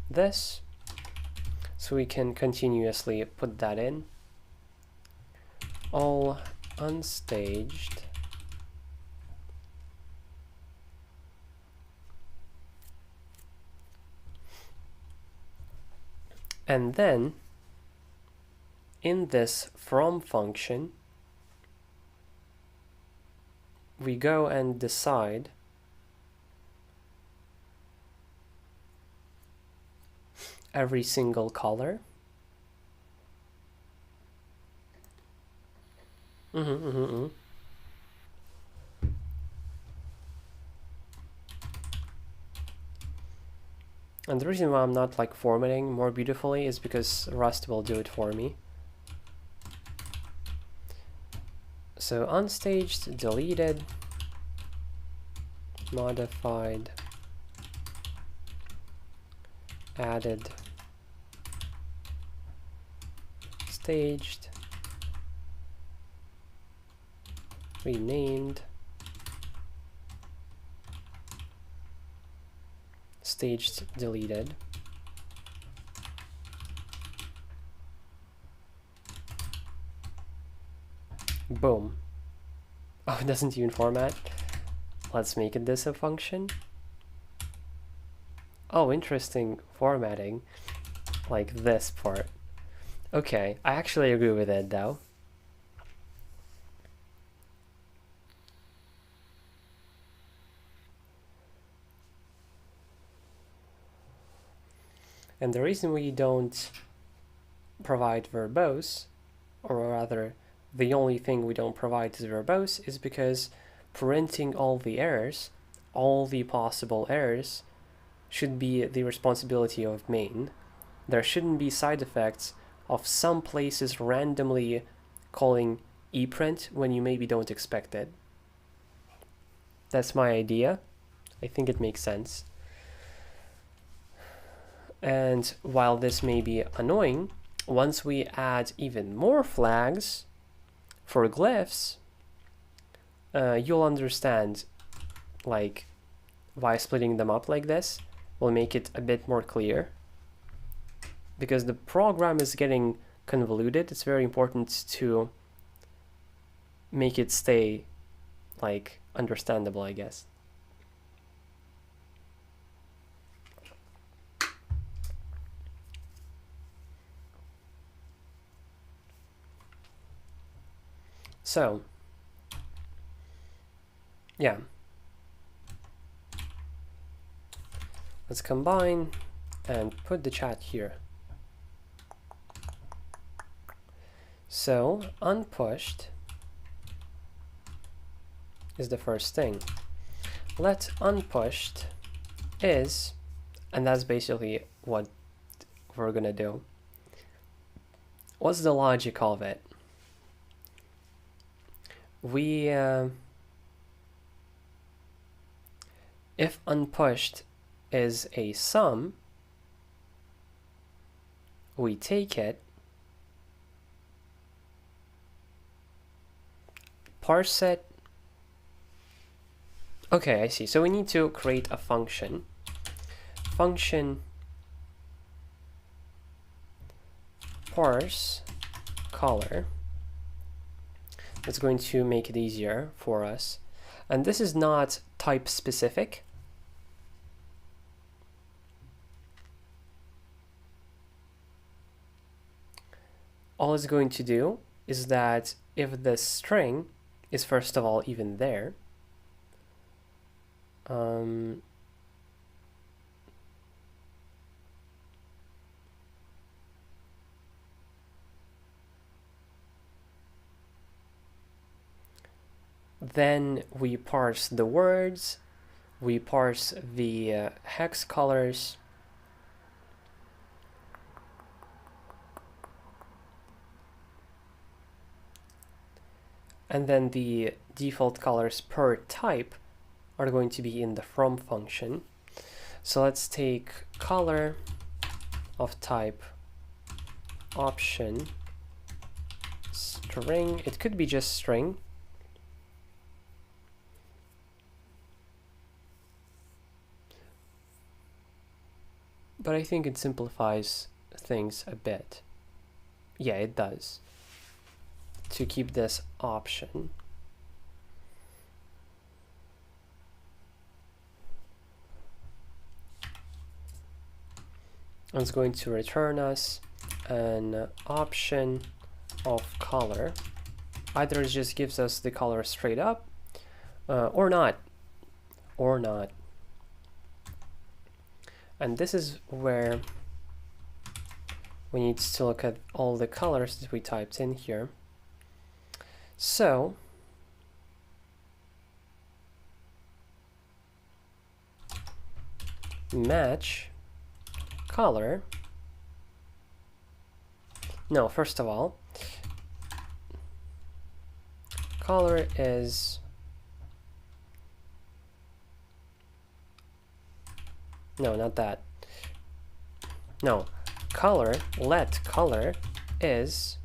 this so we can continuously put that in. All unstaged and then in this from function we go and decide every single color. And the reason why I'm not like formatting more beautifully is because Rust will do it for me. So unstaged, deleted, modified, added, staged, renamed, staged, deleted. Boom. Oh, it doesn't even format. Let's make it this a function. Oh, interesting formatting. Like this part. Okay, I actually agree with it though. And the reason we don't provide verbose, or rather, the only thing we don't provide is verbose, is because printing all the errors, all the possible errors, should be the responsibility of main. There shouldn't be side effects of some places randomly calling ePrint when you maybe don't expect it. That's my idea. I think it makes sense. And while this may be annoying, once we add even more flags for glyphs, you'll understand, like, why splitting them up like this will make it a bit more clear. Because the program is getting convoluted, it's very important to make it stay, like, understandable, I guess. So, yeah. Let's combine and put the chat here. So, unpushed is the first thing. Let unpushed is, and that's basically what we're gonna do. What's the logic of it? We, if unpushed is a sum, we take it, parse it. Okay, I see. So we need to create a function. Function parse color. It's going to make it easier for us. And this is not type specific. All it's going to do is that if the string is first of all even there, then we parse the words, we parse the hex colors, and then the default colors per type are going to be in the from function. So let's take color of type option string. It could be just string. But I think it simplifies things a bit. Yeah, it does. To keep this option. It's going to return us an option of color. Either it just gives us the color straight up, or not. And this is where we need to look at all the colors that we typed in here. So match color. No, first of all, color is No, not that. No, color, let color is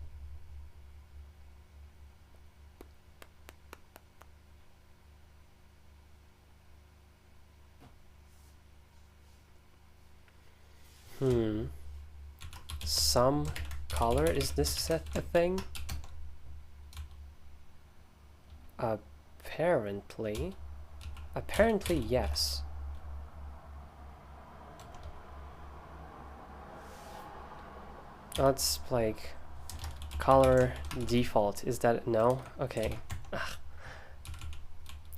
some color. Is this a thing? Apparently yes. Let's like color default. Is that no? Okay. Ugh.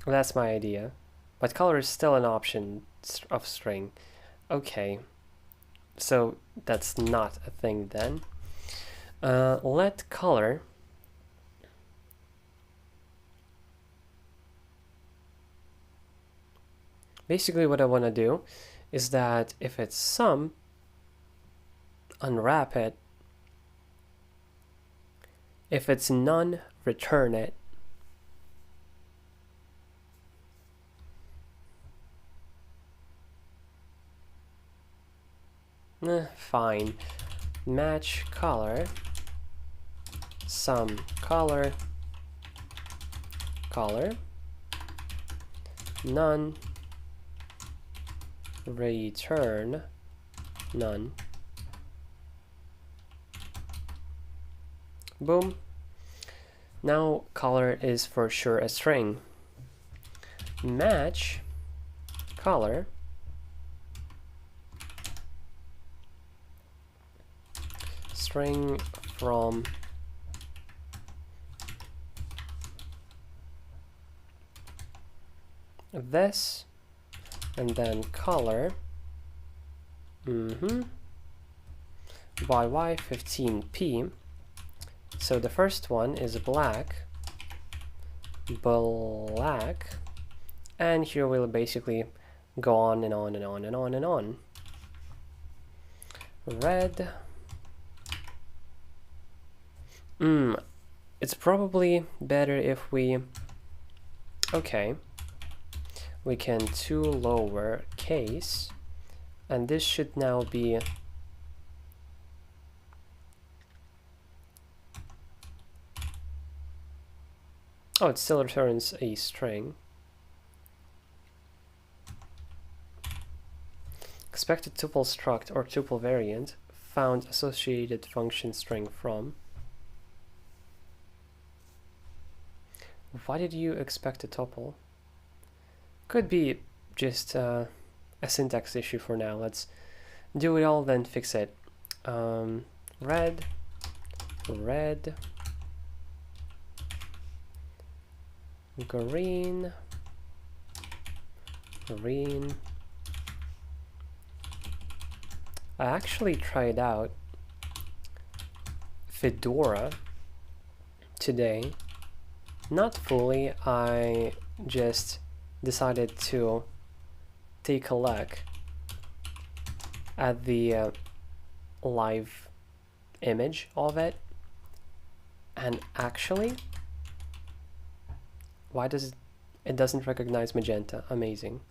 That's my idea. But color is still an option of string. Okay. So that's not a thing then. Let color basically what I want to do is that if it's some, unwrap it. If it's none, return it. Fine. Match color, some color, color, none, return none. Boom. Now color is for sure a string. Match color string from this, and then color YY15P. So the first one is black, and here we'll basically go on and on and on and on and on. Red. It's probably better if we, okay, we can to lower case, and this should now be oh, it still returns a string. Expected tuple struct or tuple variant found associated function string from. Why did you expect a tuple? Could be just a syntax issue for now. Let's do it all, then fix it. Red, green, I actually tried out Fedora today. Not fully, I just decided to take a look at the live image of it, and actually, why does it doesn't recognize magenta? Amazing.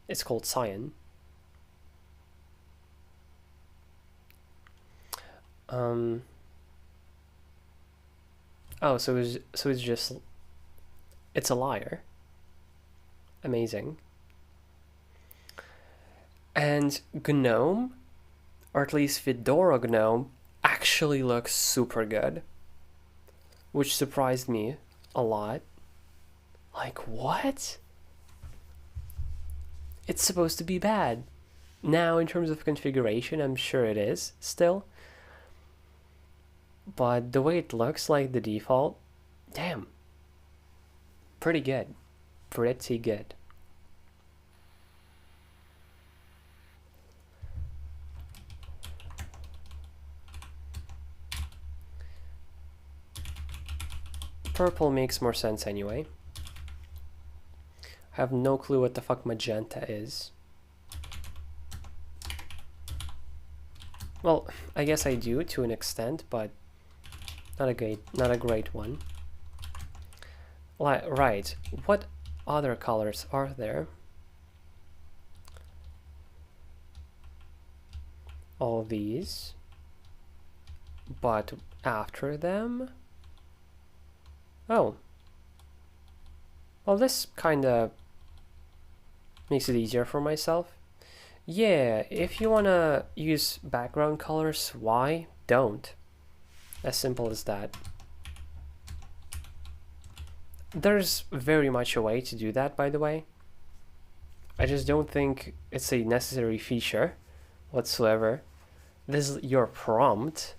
It's called cyan. Oh, so it's just, it's a liar. Amazing. And GNOME, or at least Fedora GNOME, actually looks super good, which surprised me a lot. Like, what? It's supposed to be bad. Now, in terms of configuration, I'm sure it is still. But the way it looks like the default, damn. Pretty good. Pretty good. Purple makes more sense anyway. I have no clue what the fuck magenta is. Well, I guess I do to an extent, but not a great one. Right. What other colors are there? all these, but after them, oh, well, this kind of makes it easier for myself. Yeah, if you want to use background colors, why don't? As simple as that. There's very much a way to do that, by the way. I just don't think it's a necessary feature whatsoever. This is your prompt.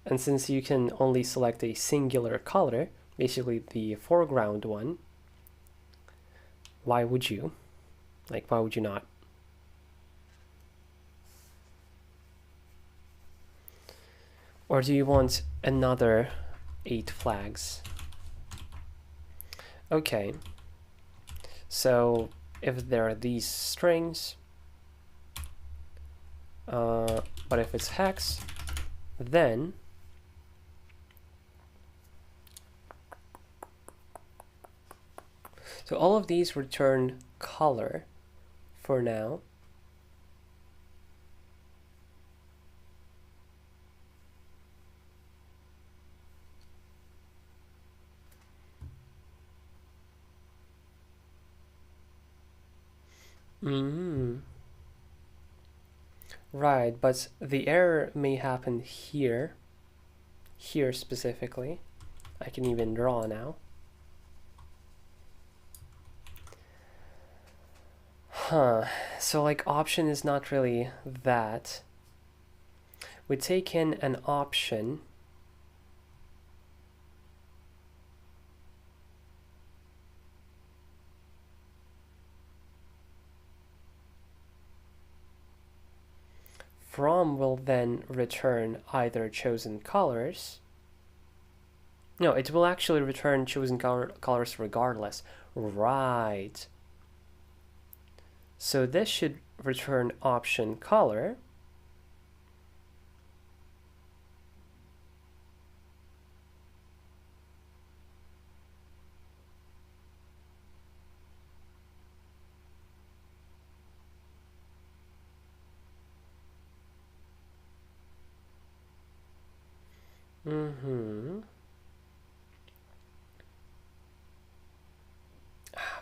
And since you can only select a singular color, basically the foreground one, why would you? Like, why would you not? Or do you want another 8 flags? Okay. So if there are these strings, but if it's hex, then so all of these return color for now. Right, but the error may happen here specifically. I can even draw now. So like option is not really that. We take in an option. From will then return either chosen colors. No, it will actually return chosen colors regardless. Right. So this should return option color.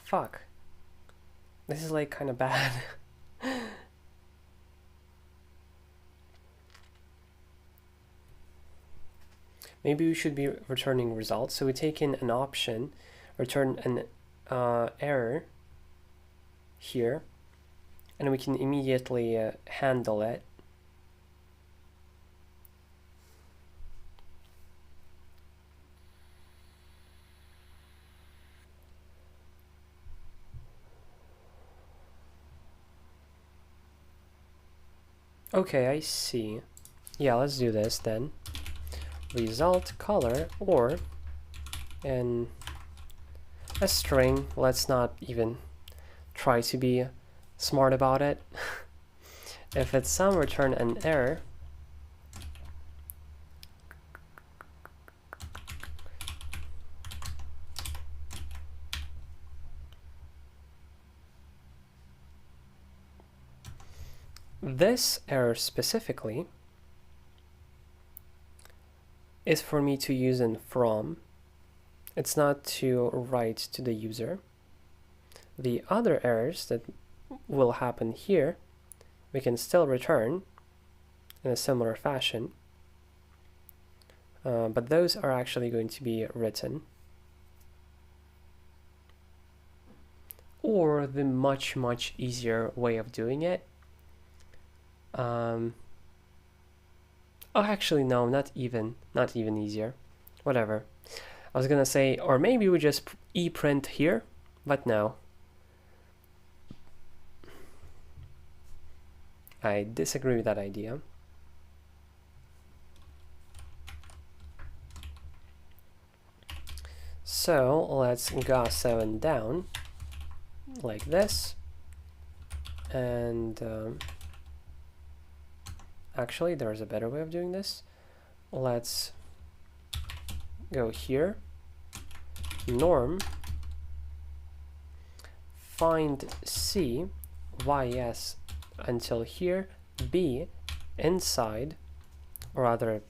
Fuck. This is like kind of bad. Maybe we should be returning results. So we take in an option, return an error here, and we can immediately handle it. Okay, I see. Yeah, let's do this then. Result color or in a string. Let's not even try to be smart about it. If it's some, return an error. This error specifically is for me to use in from. It's not to write to the user. The other errors that will happen here, we can still return in a similar fashion, but those are actually going to be written. Or the much easier way of doing it. Oh, actually, no, not even easier. Whatever. I was gonna say, or maybe we just eprint here, but no. I disagree with that idea. So let's GA7 down like this, and actually there's a better way of doing this. Let's go here, norm, find C, YS until here, B, inside, or rather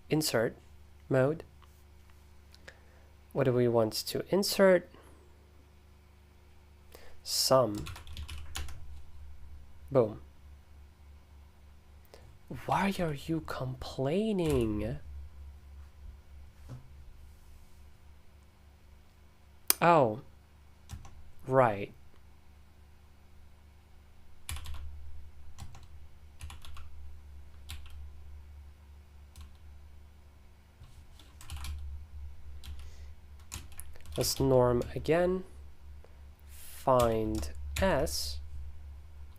insert mode. What do we want to insert? Sum. Boom. Why are you complaining? Oh, right. Let's norm again. Find S.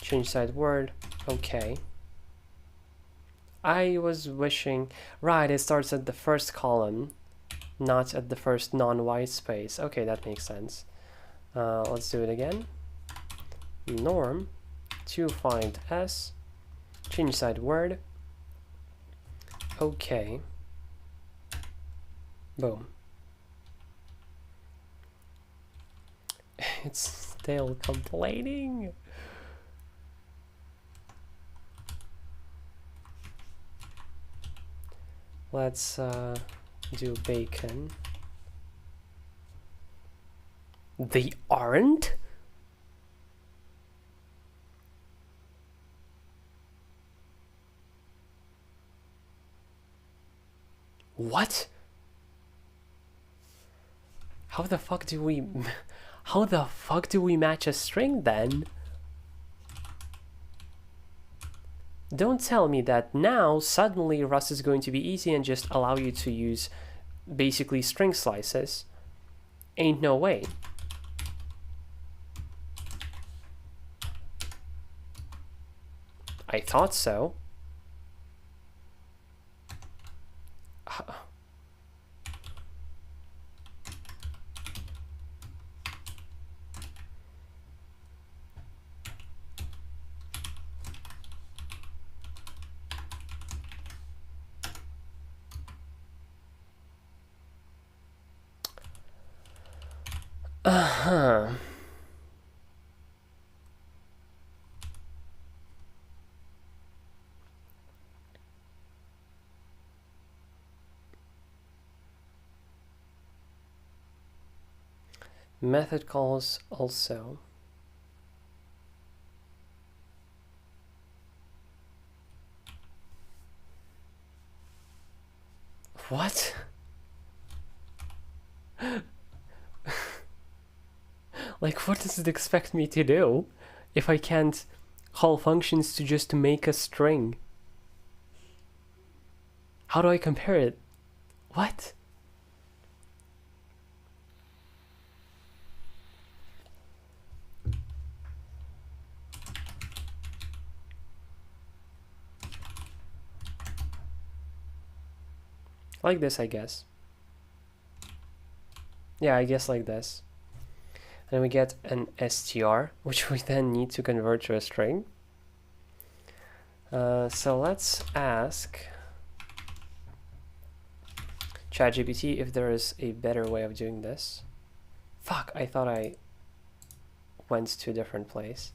Change side word. Okay. I was wishing... Right, it starts at the first column, not at the first non-white space. Okay, that makes sense. Let's do it again. Norm to find S. Change side word. Okay. Boom. It's still complaining. Let's do bacon. They aren't? What? How the fuck do we match a string then? Don't tell me that now suddenly Rust is going to be easy and just allow you to use basically string slices. Ain't no way. I thought so. Uh-huh. Method calls also. What? Like, what does it expect me to do if I can't call functions to just make a string? How do I compare it? What? Like this, I guess. Yeah, I guess like this. And we get an str, which we then need to convert to a string. So let's ask ChatGPT if there is a better way of doing this. Fuck, I thought I went to a different place.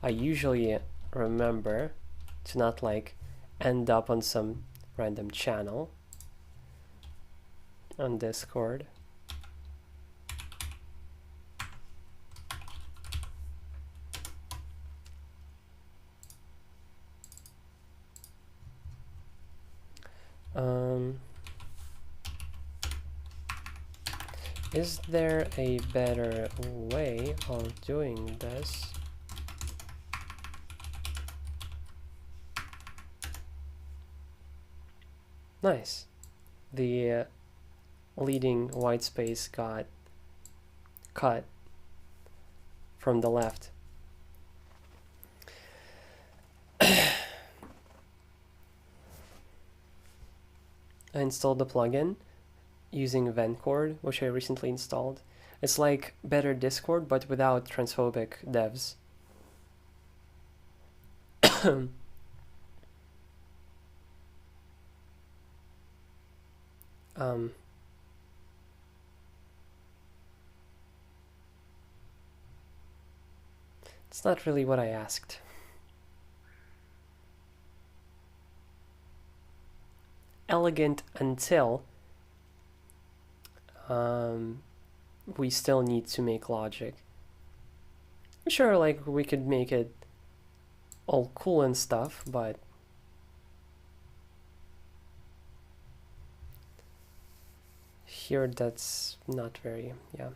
I usually remember to not like end up on some random channel on Discord. Is there a better way of doing this? Nice. The leading white space got cut from the left. I installed the plugin using Vencord, which I recently installed. It's like better Discord, but without transphobic devs. It's not really what I asked. elegant until we still need to make logic. Sure, like we could make it all cool and stuff, but here that's not very, yeah.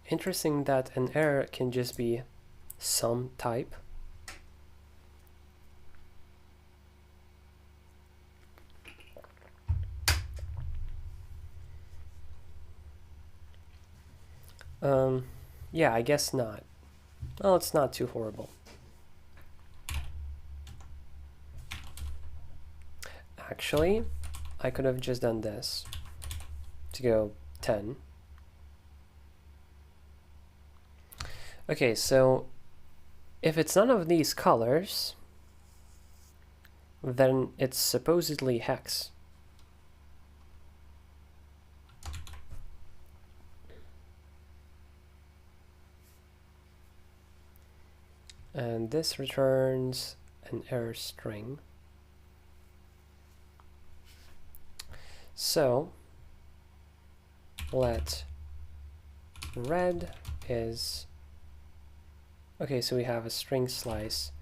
Interesting that an error can just be some type. Yeah, I guess not. Well, it's not too horrible. Actually, I could have just done this to go 10. Okay, so if it's none of these colors, then it's supposedly hex. And this returns an error string. So let red is, okay, so we have a string slice.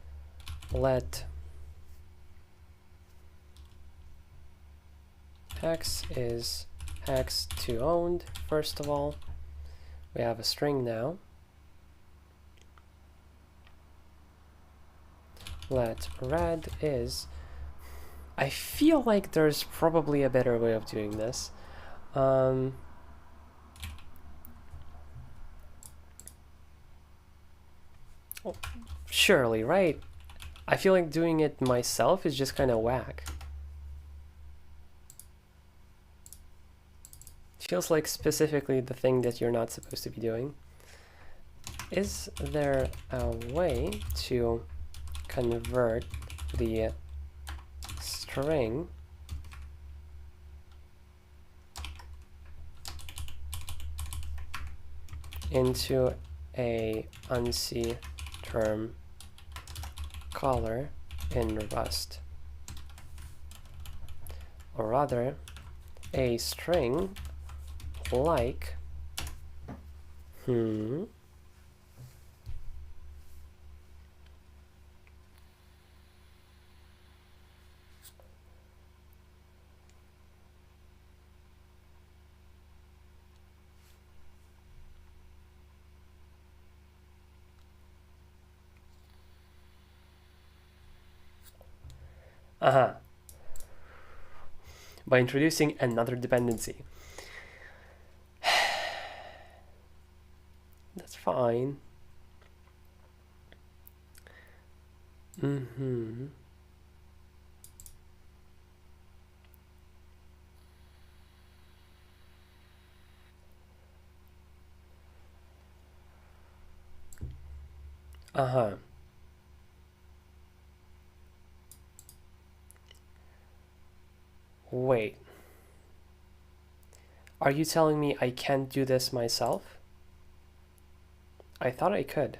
Let hex is hex to owned. First of all, we have a string now. Let red is, I feel like there's probably a better way of doing this. Surely, right? I feel like doing it myself is just kind of whack. Feels like specifically the thing that you're not supposed to be doing. Is there a way to convert the string into a ANSI term color in Rust, or rather a string like by introducing another dependency. That's fine. Wait. Are you telling me I can't do this myself? I thought I could.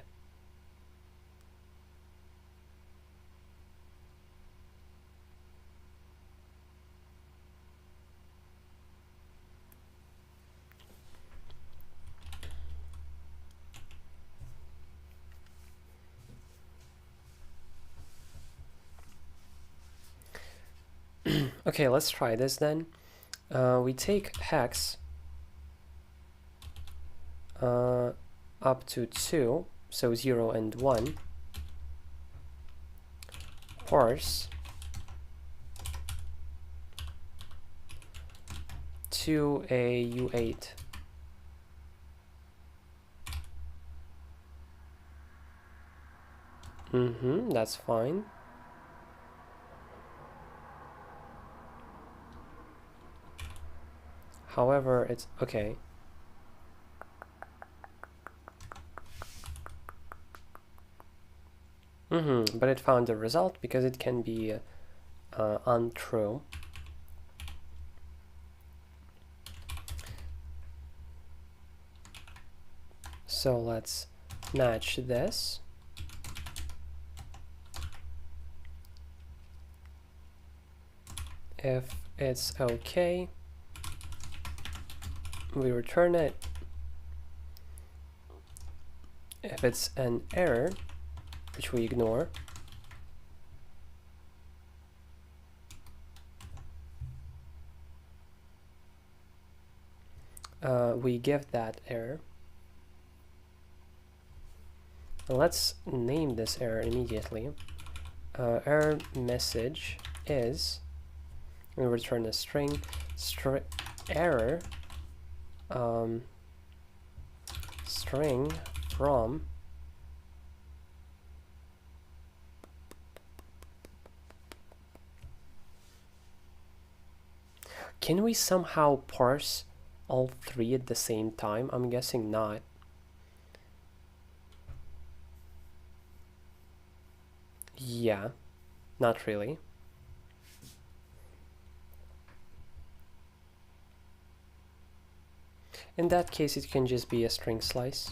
Okay, let's try this then. We take hex up to 2, so 0 and 1, parse to a U8. That's fine. However, it's okay. But it found the result because it can be untrue. So let's match this. If it's okay, we return it. If it's an error, which we ignore, we give that error. And let's name this error immediately. Error message is, we return a string, error string from Can we somehow parse all three at the same time? I'm guessing not. Yeah, not really. In that case, it can just be a string slice.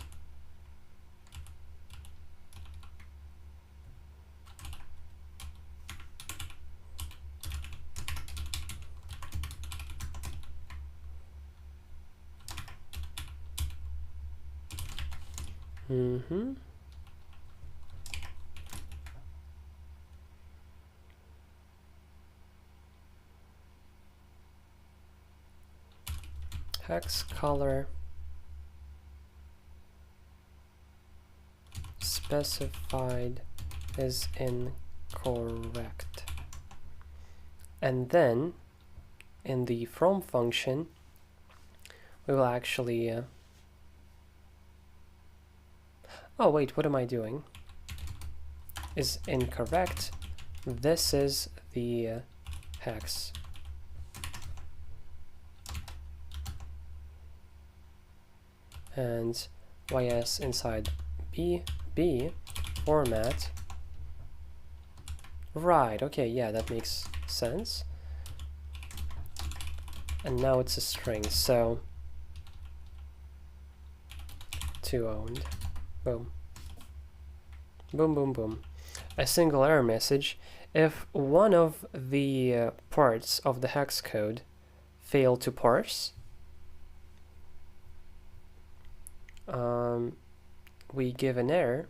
Hex color specified is incorrect. And then in the from function, we will actually oh wait, what am I doing? Is incorrect. This is the hex. And ys inside b format. Right, okay, yeah, that makes sense. And now it's a string, so to owned. Boom. Boom, boom, boom. A single error message. If one of the parts of the hex code fail to parse, we give an error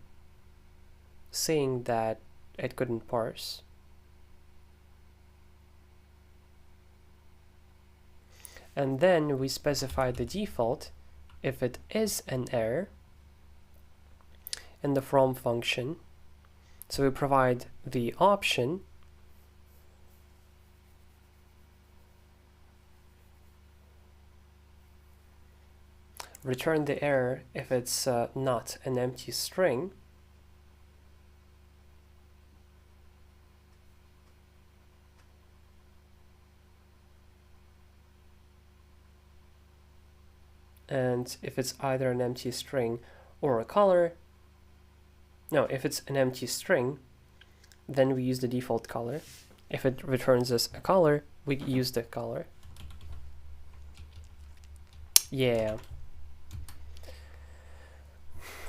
saying that it couldn't parse. And then we specify the default if it is an error in the from function. So we provide the option return the error if it's not an empty string. And if it's either an empty string or a color, no, if it's an empty string, then we use the default color. If it returns us a color, we use the color. Yeah.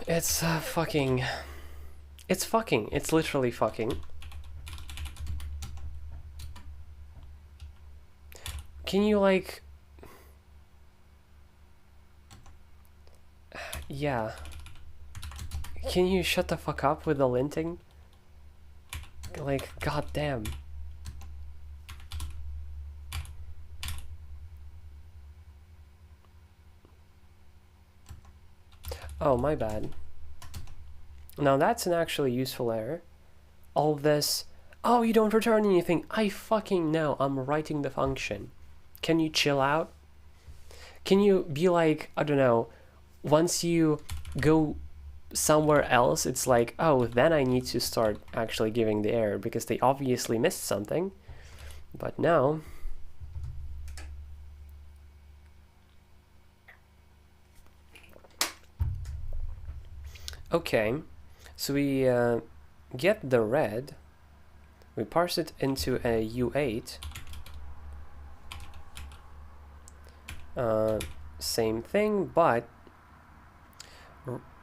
It's fucking. It's fucking. It's literally fucking. Can you, like. Yeah. Can you shut the fuck up with the linting? Like, goddamn. Oh, my bad. Now that's an actually useful error. All this, oh, you don't return anything. I fucking know, I'm writing the function. Can you chill out? Can you be like, I don't know, once you go somewhere else, it's like, oh, then I need to start actually giving the error because they obviously missed something. But no. Okay, so we get the red, we parse it into a U8. Same thing, but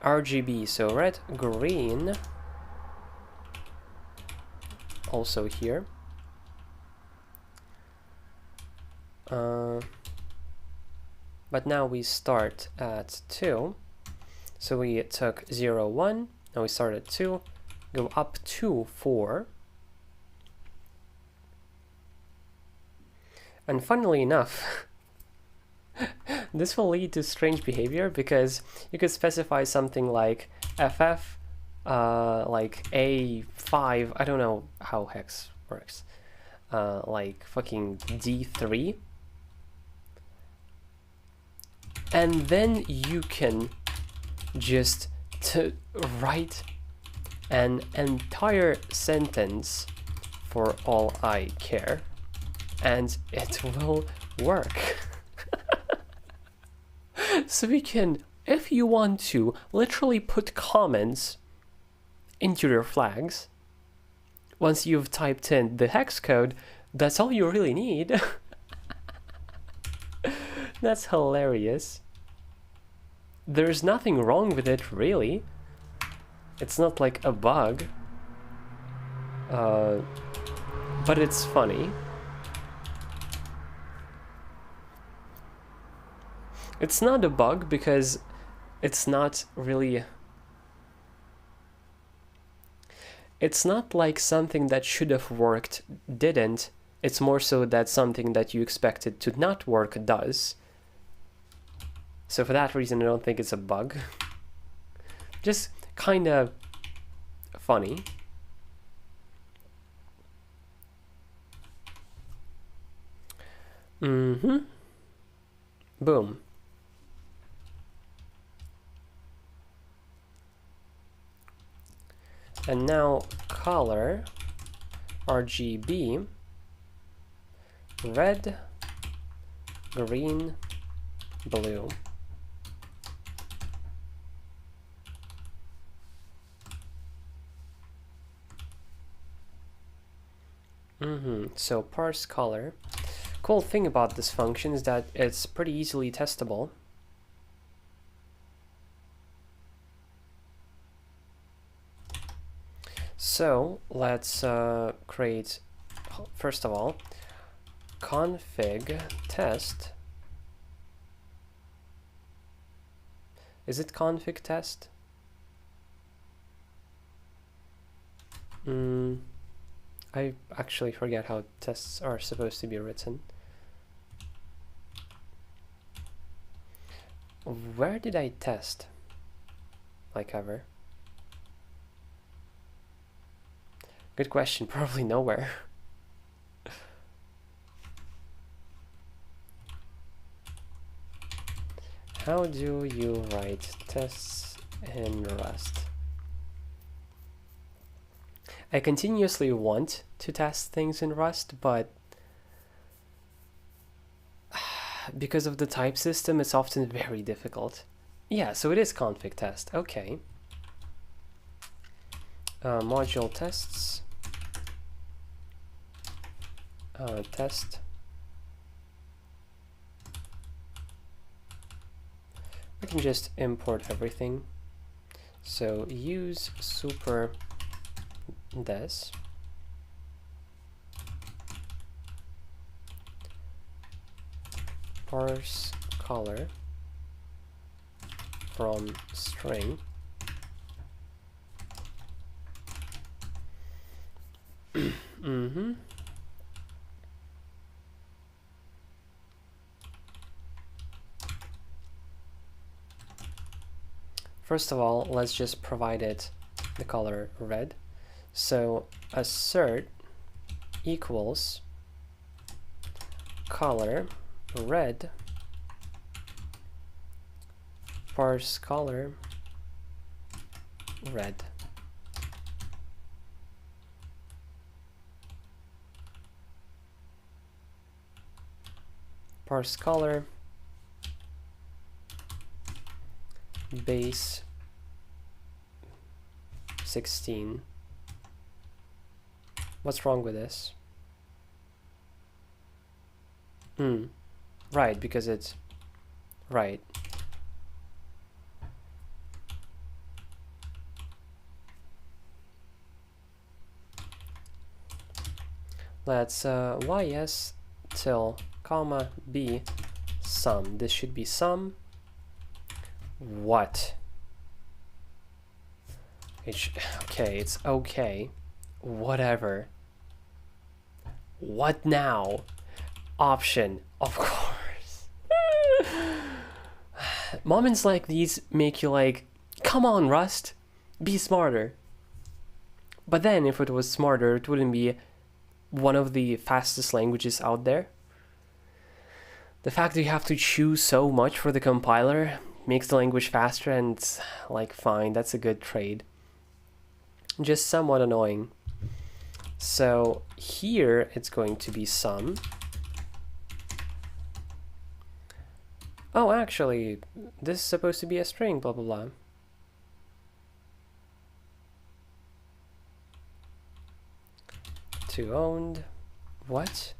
RGB, so red, green, also here. But now we start at 2. So we took 0, 1, now we start at 2, go up to 4. And funnily enough, this will lead to strange behavior because you could specify something like FF, like A5, I don't know how hex works, like fucking D3. And then you can just write an entire sentence for all I care, and it will work. So we can, if you want to, literally put comments into your flags. Once you've typed in the hex code, that's all you really need. That's hilarious. There's nothing wrong with it, really. It's not like a bug. But it's funny. It's not a bug because it's not really... It's not like something that should have worked didn't. It's more so that something that you expected to not work does. So for that reason, I don't think it's a bug. Just kind of funny. Boom. And now color RGB, red, green, blue. So parse color. Cool thing about this function is that it's pretty easily testable. So let's create, first of all, config test. Is it config test? I actually forget how tests are supposed to be written. Where did I test? Like ever? Good question, probably nowhere. How do you write tests in Rust? I continuously want to test things in Rust, but because of the type system, it's often very difficult. Yeah, so it is config test. Okay. Module tests. Test. We can just import everything. So use super des. Parse color from string. First of all, let's just provide it the color red. So assert equals color red parse color red. Parse color base 16. What's wrong with this? Right, because it's right. Let's ys till comma b sum. This should be sum. What? Okay, it's okay. Whatever. What now? Option, of course. Moments like these make you like, come on, Rust, be smarter. But then if it was smarter, it wouldn't be one of the fastest languages out there. The fact that you have to choose so much for the compiler makes the language faster, and like, fine, that's a good trade. Just somewhat annoying. So here it's going to be sum. Oh, actually, this is supposed to be a string, blah, blah, blah. To owned. What?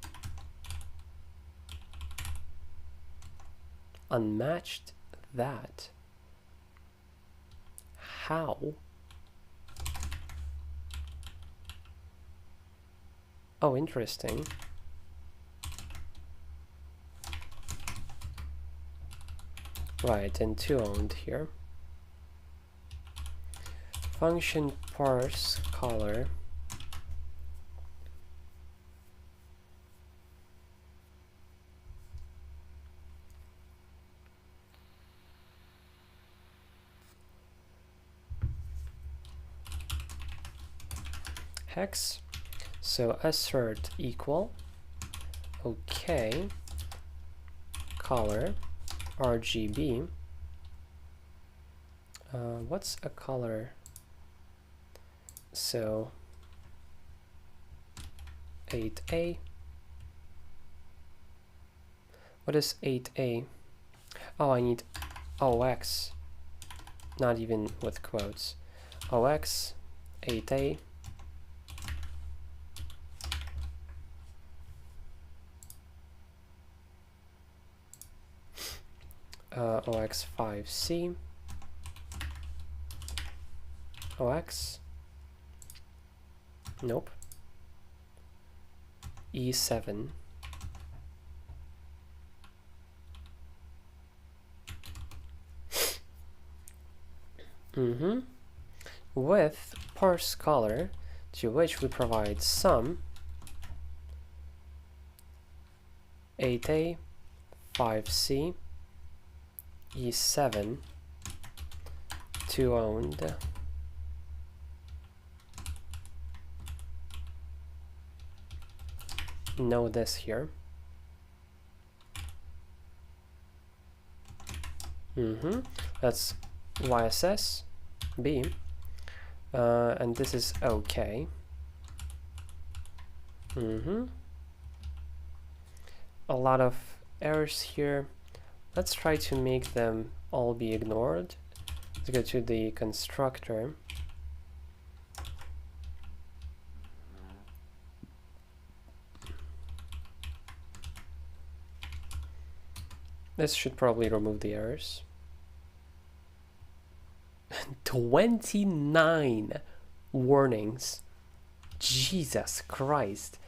Unmatched that. How? Oh, interesting. Right, and to owned here. Function parse color. Hex. So assert equal, okay, color, RGB. What's a color? So 8A. What is 8A? Oh, I need OX, not even with quotes. OX, 8A. OX5C, OX, nope, E7, with parse color, to which we provide sum 8A, 5C, E7, to owned, know this here. That's YSS B, and this is okay. A lot of errors here. Let's try to make them all be ignored. Let's go to the constructor. This should probably remove the errors. 29 warnings. Jesus Christ.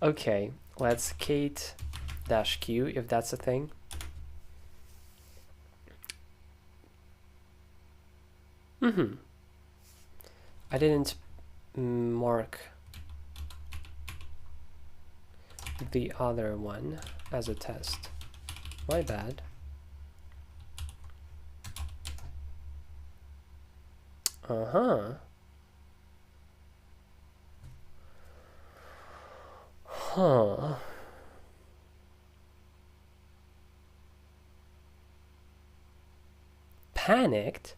Okay, let's Kate-Q if that's a thing. I didn't mark the other one as a test. My bad. Panicked?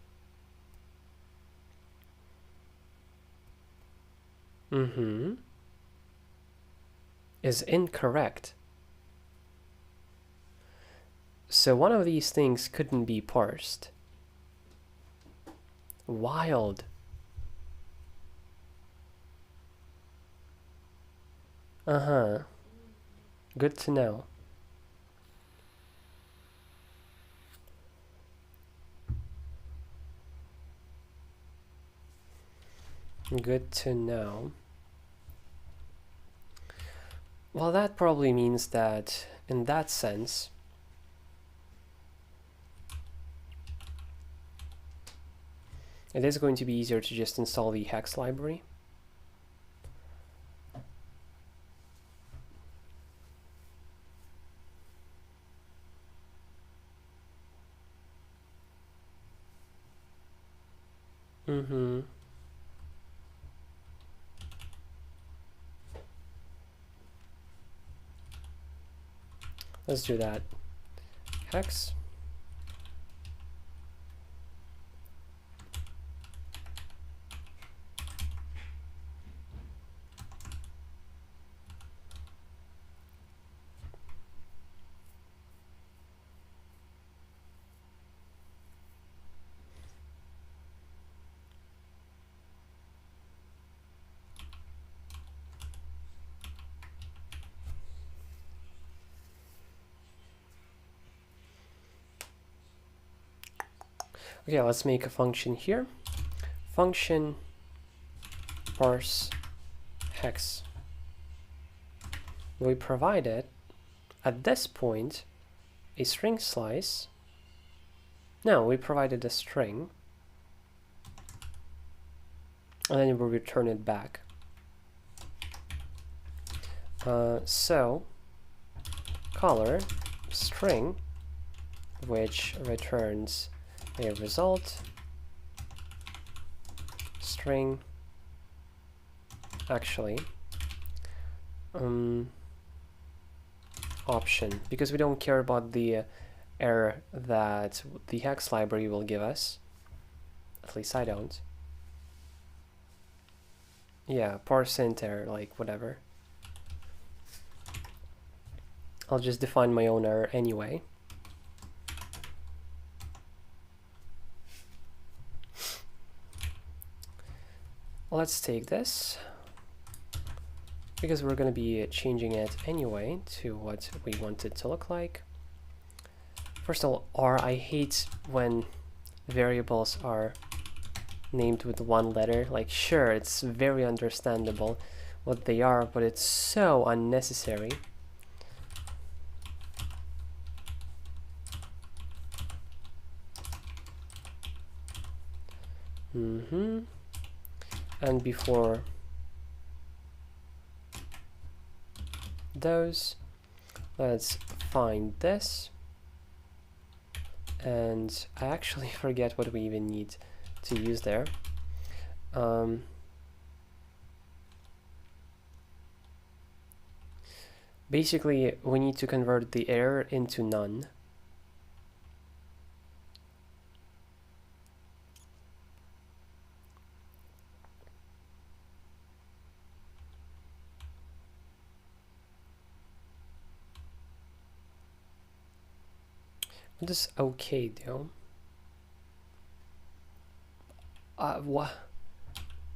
Is incorrect. So one of these things couldn't be parsed. Wild. Good to know. Good to know. Well, that probably means that in that sense, it is going to be easier to just install the hex library. Let's do that. Hex. Okay, let's make a function here. Function parse hex. We provided at this point a string slice. No, we provided a string, and then we'll return it back. So color string, which returns a result string, actually option, because we don't care about the error that the hex library will give us. At least I don't. Yeah, parse int error, like whatever. I'll just define my own error anyway. Let's take this, because we're going to be changing it anyway to what we want it to look like. First of all, I hate when variables are named with one letter. Like, sure, it's very understandable what they are, but it's so unnecessary. And before those, let's find this. And I actually forget what we even need to use there. Basically, we need to convert the error into none. What does OK do? What?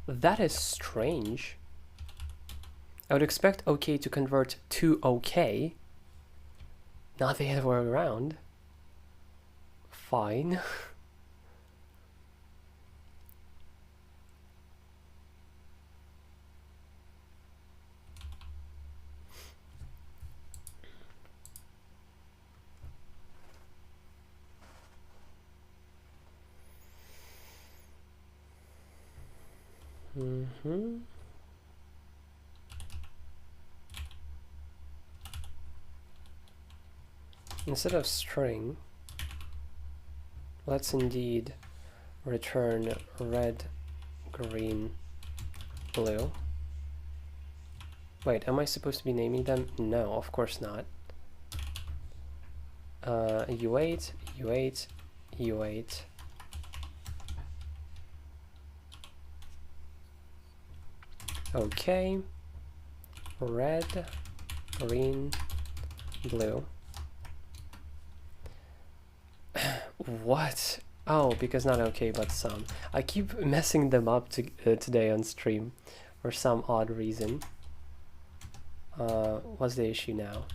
That is strange. I would expect OK to convert to OK, not the other way around. Fine. Instead of string, let's indeed return red, green, blue. Wait, am I supposed to be naming them? No, of course not. U8, U8, U8. Okay, red, green, blue. What? Oh, because not okay, but some. I keep messing them up today on stream for some odd reason. What's the issue now?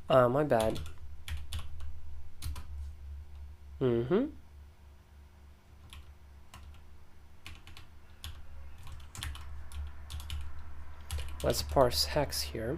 My bad. Let's parse hex here.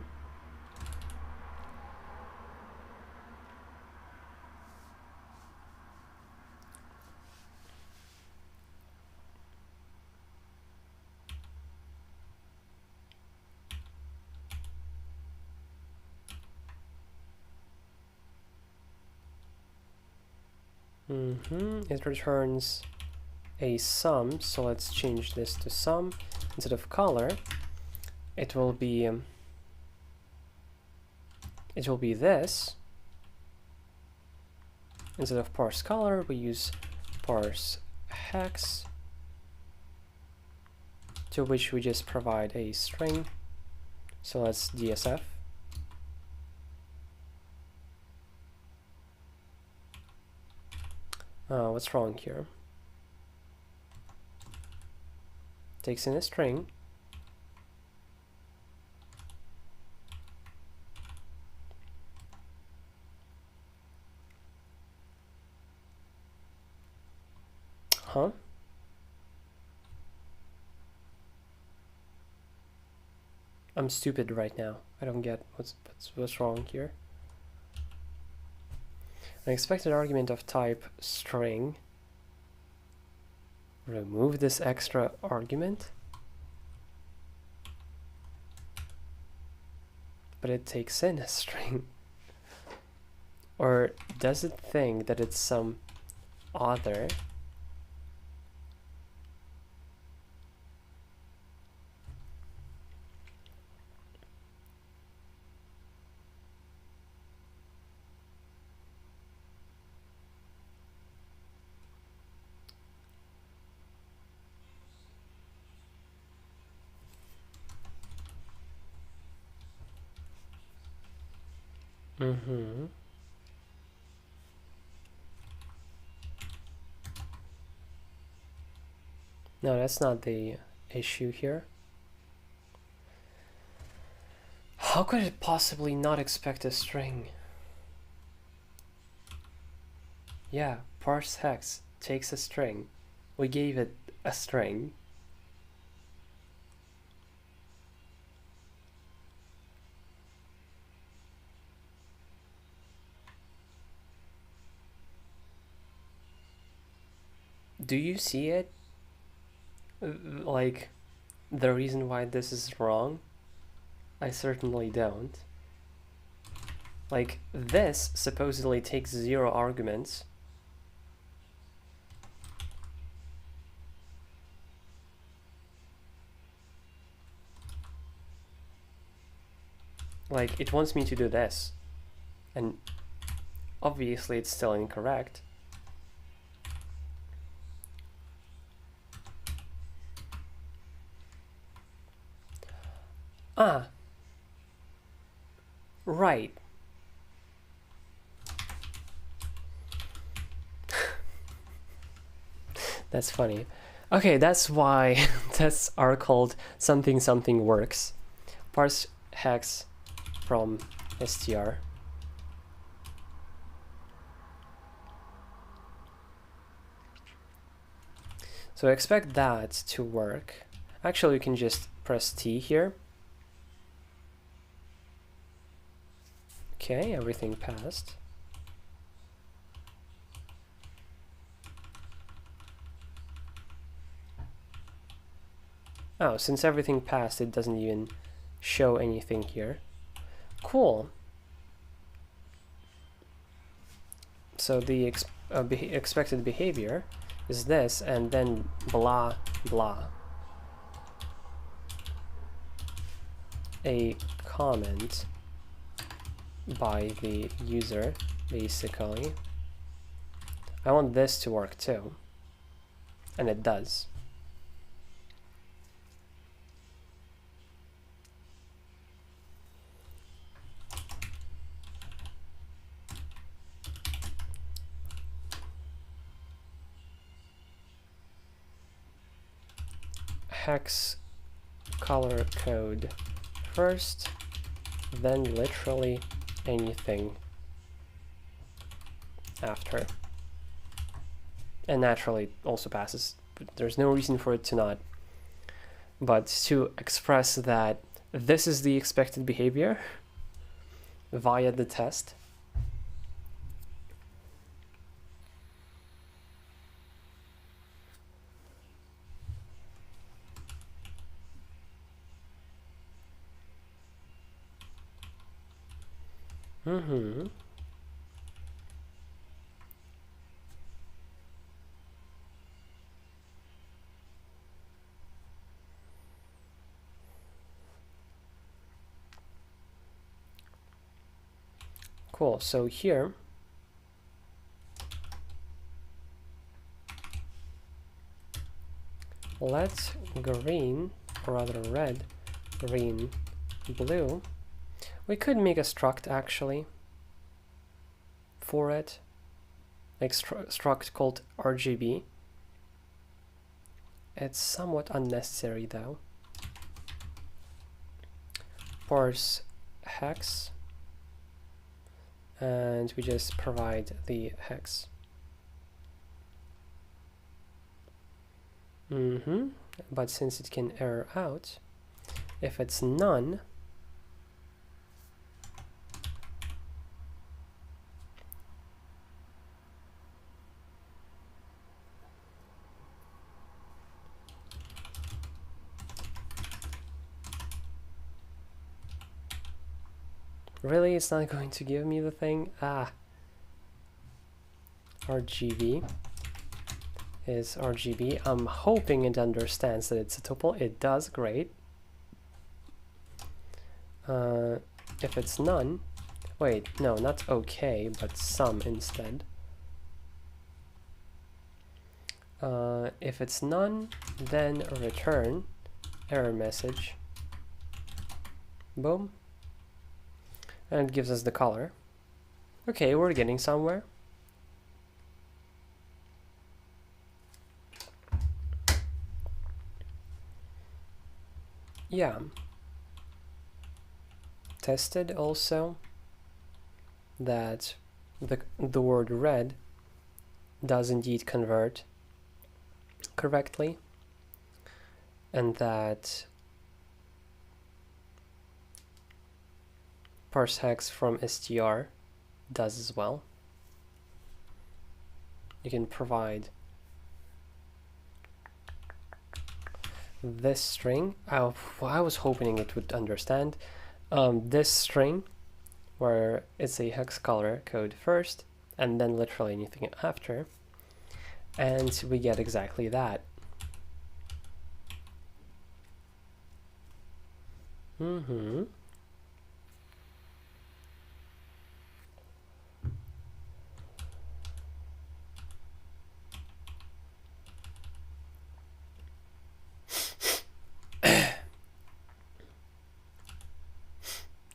It returns a sum, so let's change this to sum. Instead of color, it will be this. Instead of parse color, we use parse hex, to which we just provide a string. So let's DSF. What's wrong here? Takes in a string. Huh? I'm stupid right now. I don't get what's wrong here. An expected argument of type string. Remove this extra argument. But it takes in a string. Or does it think that it's some other? No, that's not the issue here. How could it possibly not expect a string? Yeah, parse hex takes a string. We gave it a string. Do you see it? Like, the reason why this is wrong? I certainly don't. Like, this supposedly takes 0 arguments. Like, it wants me to do this. And obviously it's still incorrect. Ah. Right. That's funny. Okay, that's why tests are called something something works. Parse hex from str. So expect that to work. Actually, you can just press T here. Okay, everything passed. Oh, since everything passed, it doesn't even show anything here. Cool. So the expected behavior is this, and then blah, blah. A comment by the user, basically. I want this to work too, and it does. Hex color code first, then literally anything after. And naturally also passes. There's no reason for it to not. But to express that this is the expected behavior via the test. Cool, so here let's green, or rather red, green, blue. We could make a struct actually for it, like struct called RGB. It's somewhat unnecessary though. Parse hex, and we just provide the hex. But since it can error out, if it's none, really, it's not going to give me the thing? RGB is RGB. I'm hoping it understands that it's a tuple. It does, great. If it's none, wait, no, not okay, but some instead. If it's none, then return error message. Boom. And it gives us the color. Okay, we're getting somewhere. Yeah. Tested also that the word red does indeed convert correctly, and that parse hex from str does as well. You can provide this string. I was hoping it would understand this string, where it's a hex color code first and then literally anything after, and we get exactly that.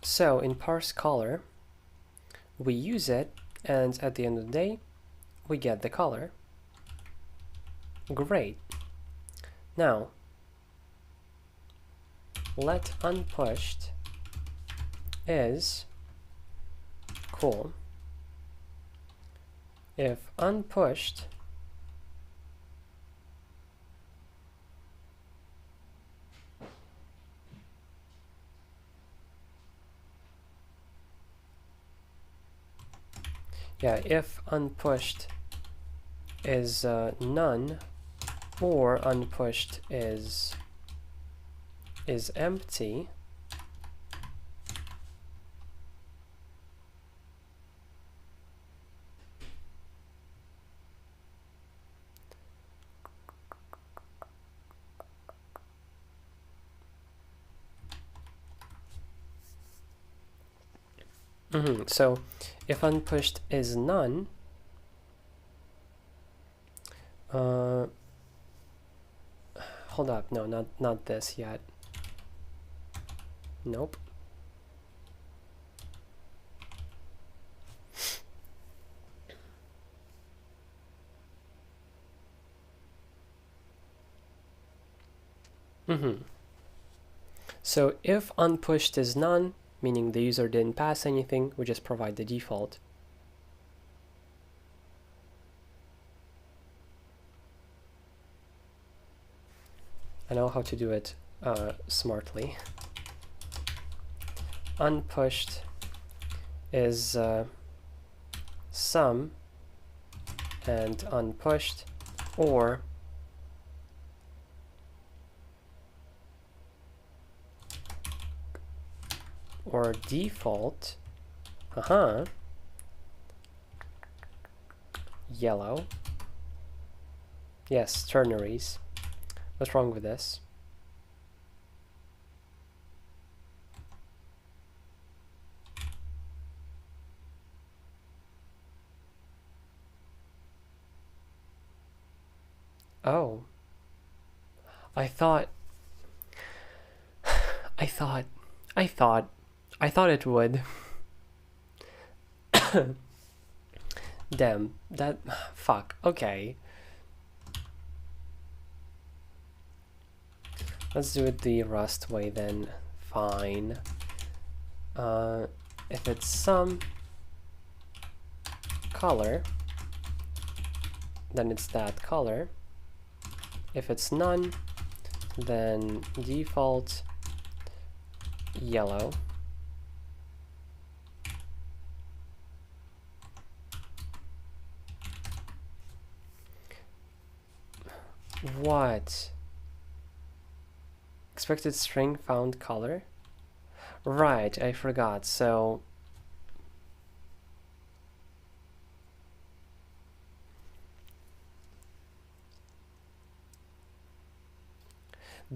So in parse color, we use it, and at the end of the day, we get the color. Great. Now, let unpushed is cool. If unpushed if unpushed is none, or unpushed is empty, so if unpushed is none, hold up, no, not this yet. Nope. So if unpushed is none, meaning the user didn't pass anything, we just provide the default. I know how to do it smartly. unpushed is sum and unpushed, or default yellow. Yes, ternaries. What's wrong with this? Oh, I thought it would. Damn, that, fuck, okay. Let's do it the Rust way then, fine. If it's some color, then it's that color. If it's none, then default yellow. What? Expected string found color? Right, I forgot. So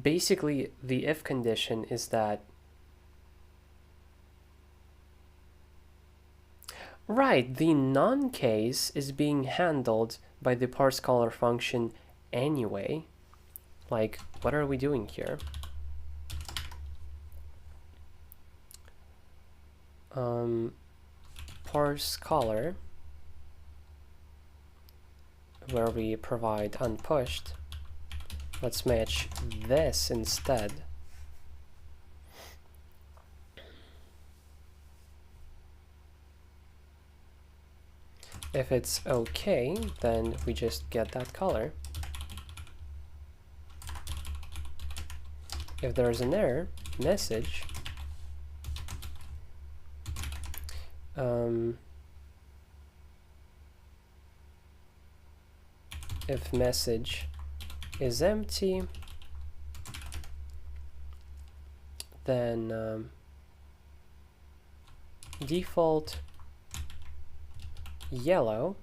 basically the if condition is that, right, the none case is being handled by the parseColor function anyway. Like, what are we doing here? parseColor, where we provide unpushed. Let's match this instead. If it's okay, then we just get that color. If there's an error, message. If message is empty, then default yellow,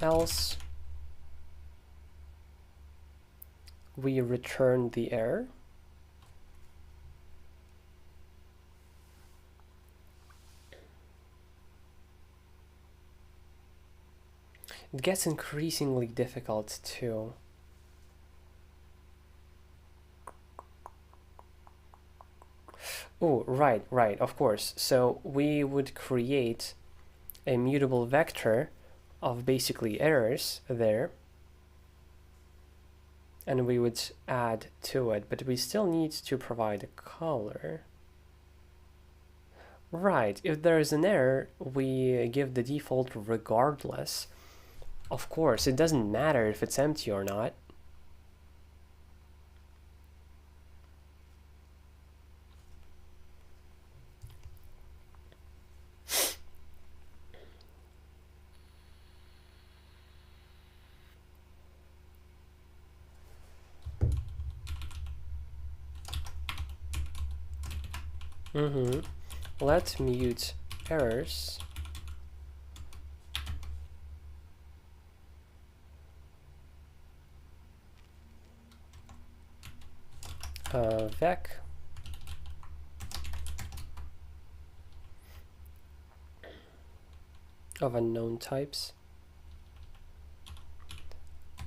else we return the error. It gets increasingly difficult too. Oh, right, of course. So we would create a mutable vector of basically errors there, and we would add to it, but we still need to provide a color. Right, if there is an error, we give the default regardless. Of course, it doesn't matter if it's empty or not. Let's mute errors. Vec of unknown types.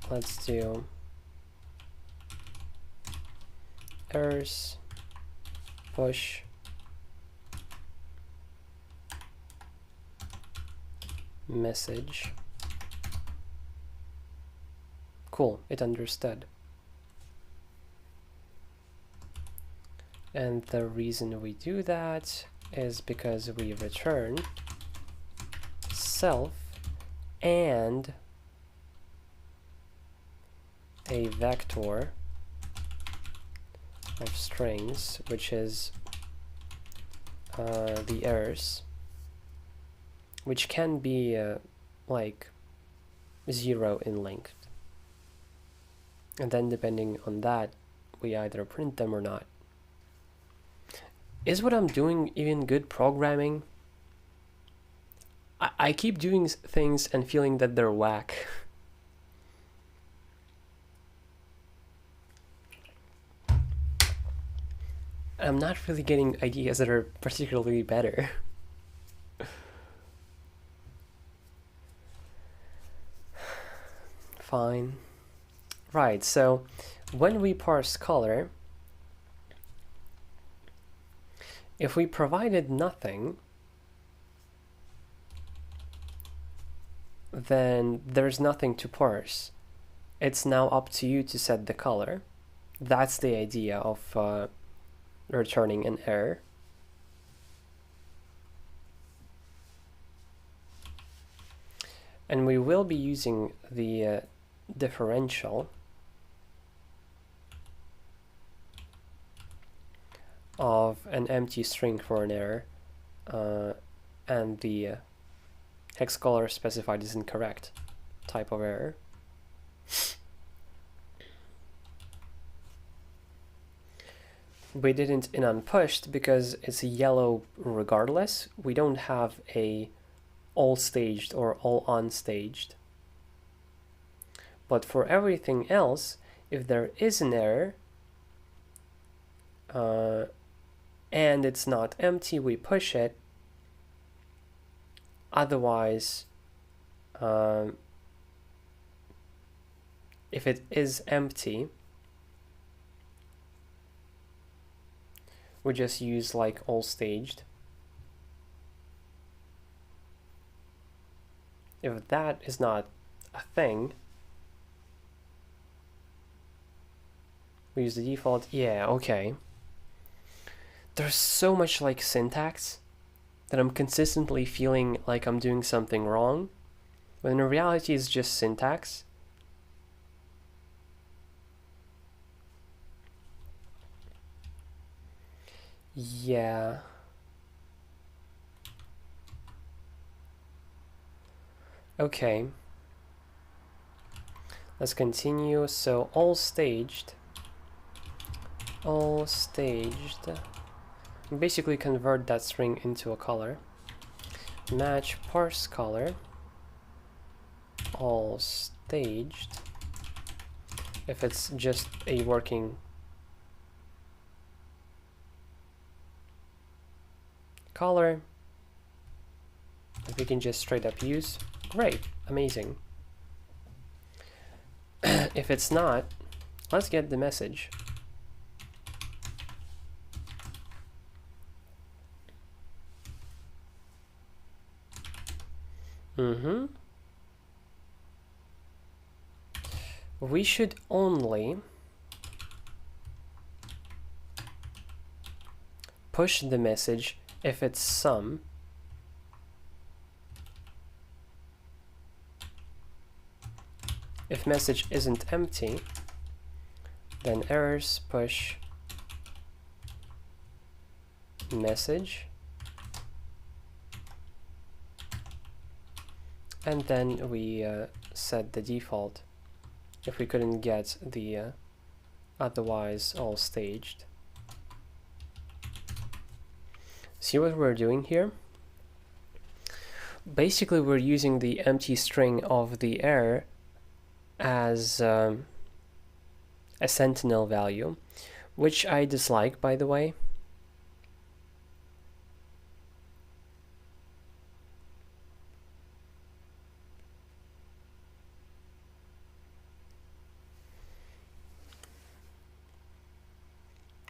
Let's do errors push message. Cool, it understood. And the reason we do that is because we return self and a vector of strings, which is the errors, which can be like 0 in length. And then depending on that, we either print them or not. Is what I'm doing even good programming? I keep doing things and feeling that they're whack. I'm not really getting ideas that are particularly better. Fine. Right, so when we parse color, if we provided nothing, then there's nothing to parse. It's now up to you to set the color. That's the idea of returning an error. And we will be using the differential of an empty string for an error, and the hex color specified is incorrect type of error. We didn't in unpushed because it's yellow regardless. We don't have a all staged or all unstaged. But for everything else, if there is an error and it's not empty, we push it. Otherwise, if it is empty, we just use like all staged. If that is not a thing, we use the default. Yeah, okay. There's so much like syntax that I'm consistently feeling like I'm doing something wrong, when in reality it's just syntax. Yeah. Okay. Let's continue. So all staged. All staged. Basically convert that string into a color. Match parse color. All staged. If it's just a working color, if we can just straight up use, great, amazing. If it's not, let's get the message. We should only push the message if it's some. If message isn't empty, then errors push message, and then we set the default if we couldn't get the otherwise all staged. See what we're doing here? Basically, we're using the empty string of the error as a sentinel value, which I dislike, by the way.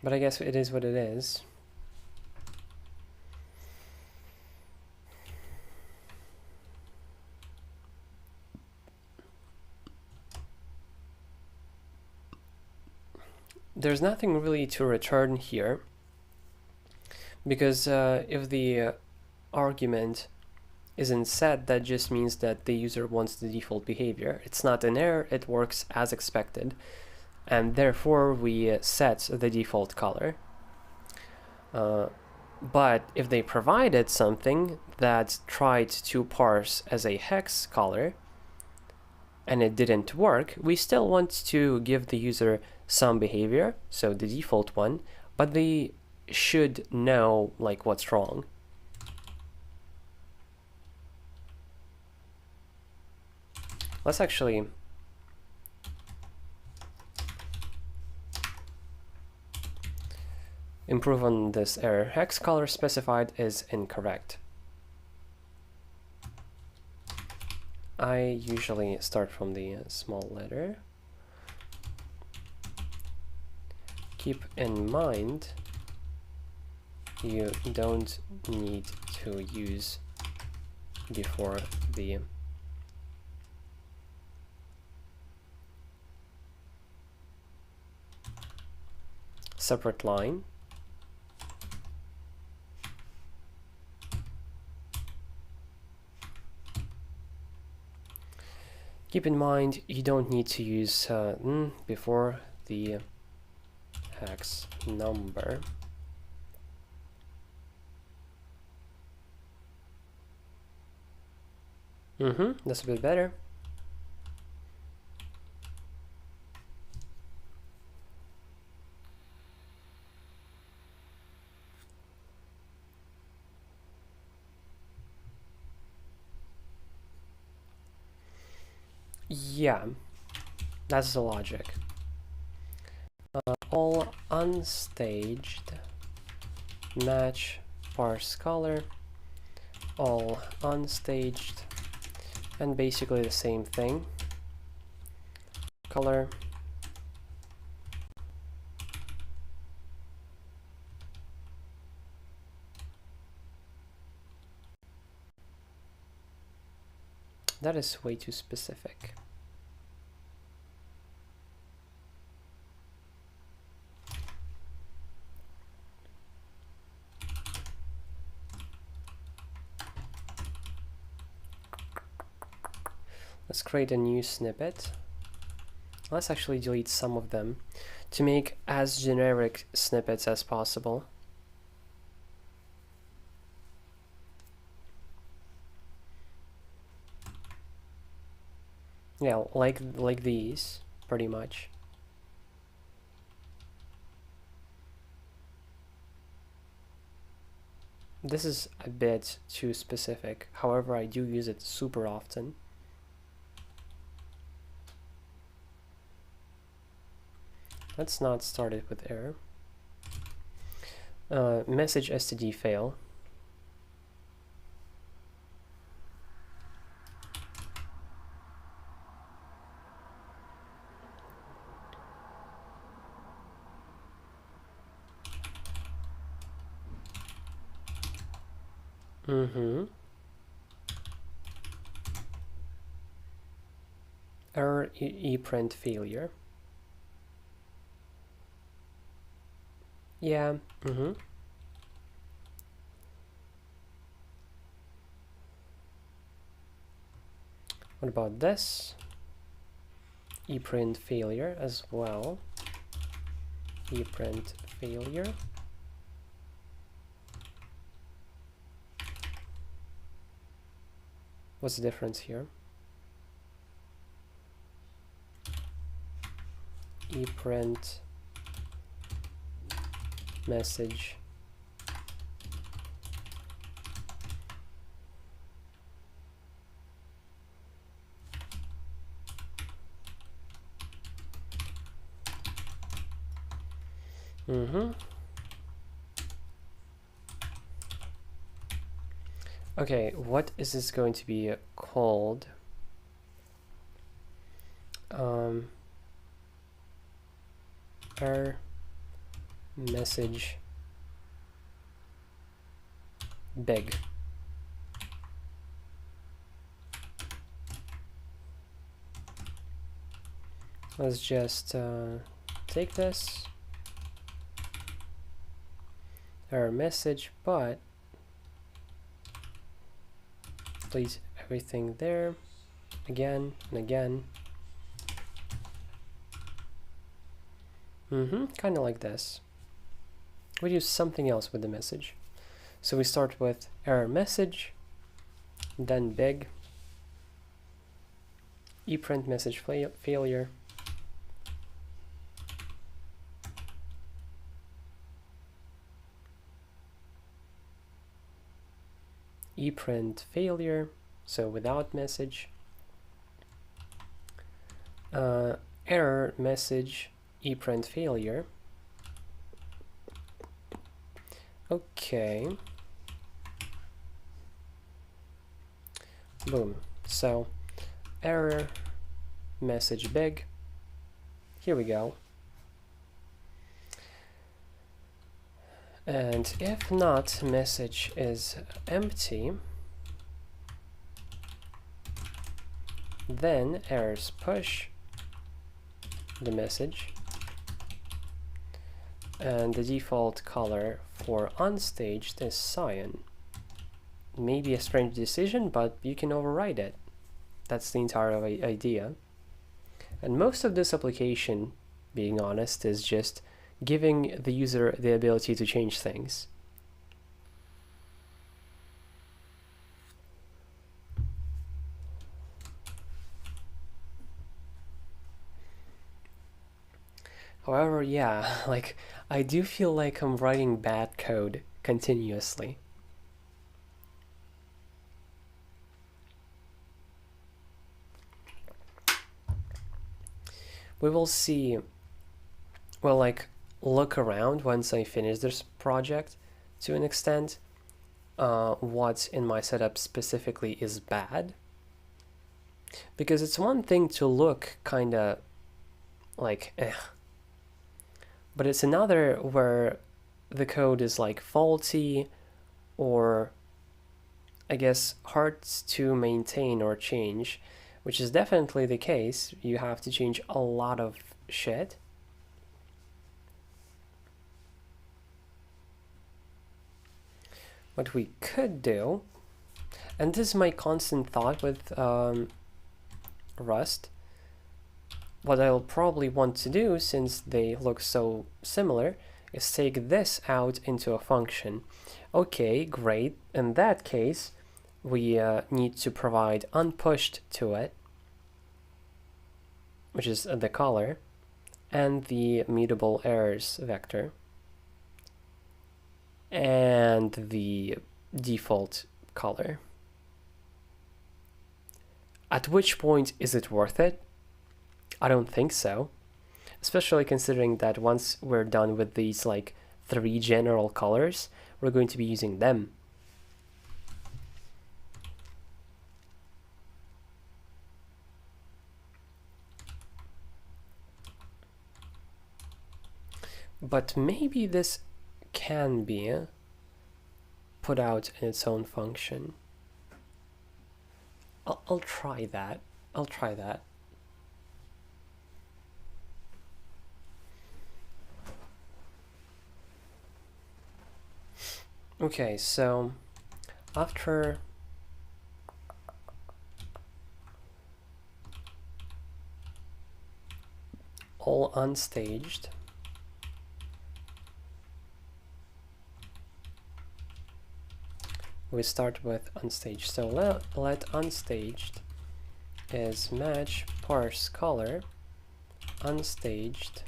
But I guess it is what it is. There's nothing really to return here, because if the argument isn't set, that just means that the user wants the default behavior. It's not an error, it works as expected, and therefore we set the default color. But if they provided something that tried to parse as a hex color and it didn't work, we still want to give the user some behavior, so the default one, but they should know like what's wrong. Let's actually improve on this error. Hex color specified is incorrect. I usually start from the small letter. Keep in mind, you don't need to use before the separate line. Keep in mind, you don't need to use before the hex number. That's a bit better. Yeah, that's the logic. All unstaged match parse color, all unstaged, and basically the same thing. Color. That is way too specific. Let's create a new snippet. Let's actually delete some of them to make as generic snippets as possible. Yeah, like these, pretty much. This is a bit too specific. However, I do use it super often. Let's not start it with error. Message std fail. Error ePrint failure. Yeah. What about this? ePrint failure as well. ePrint failure. What's the difference here? ePrint message Okay, what is this going to be called? Our message big. Let's just take this, our message, but place everything there again and again. Kind of like this. We do something else with the message. So we start with error message, then big, ePrint message failure, ePrint failure, so without message, error message, ePrint failure. Okay. Boom. So error message big. Here we go. And if not message is empty, then errors push the message, and the default color for unstaged is cyan. Maybe a strange decision, but you can override it. That's the entire idea. And most of this application, being honest, is just giving the user the ability to change things. However, yeah, like, I do feel like I'm writing bad code continuously. We will see, well, like, look around once I finish this project to an extent, what in my setup specifically is bad. Because it's one thing to look kind of like, but it's another where the code is like faulty, or I guess hard to maintain or change, which is definitely the case. You have to change a lot of shit. What we could do, and this is my constant thought with Rust, what I'll probably want to do, since they look so similar, is take this out into a function. Okay, great. In that case, we need to provide unpushed to it, which is the color, and the mutable errors vector, and the default color. At which point is it worth it? I don't think so, especially considering that once we're done with these like 3 general colors, we're going to be using them. But maybe this can be put out in its own function. I'll try that. I'll try that. Okay, so after all unstaged, we start with unstaged. So let unstaged is match parse color unstaged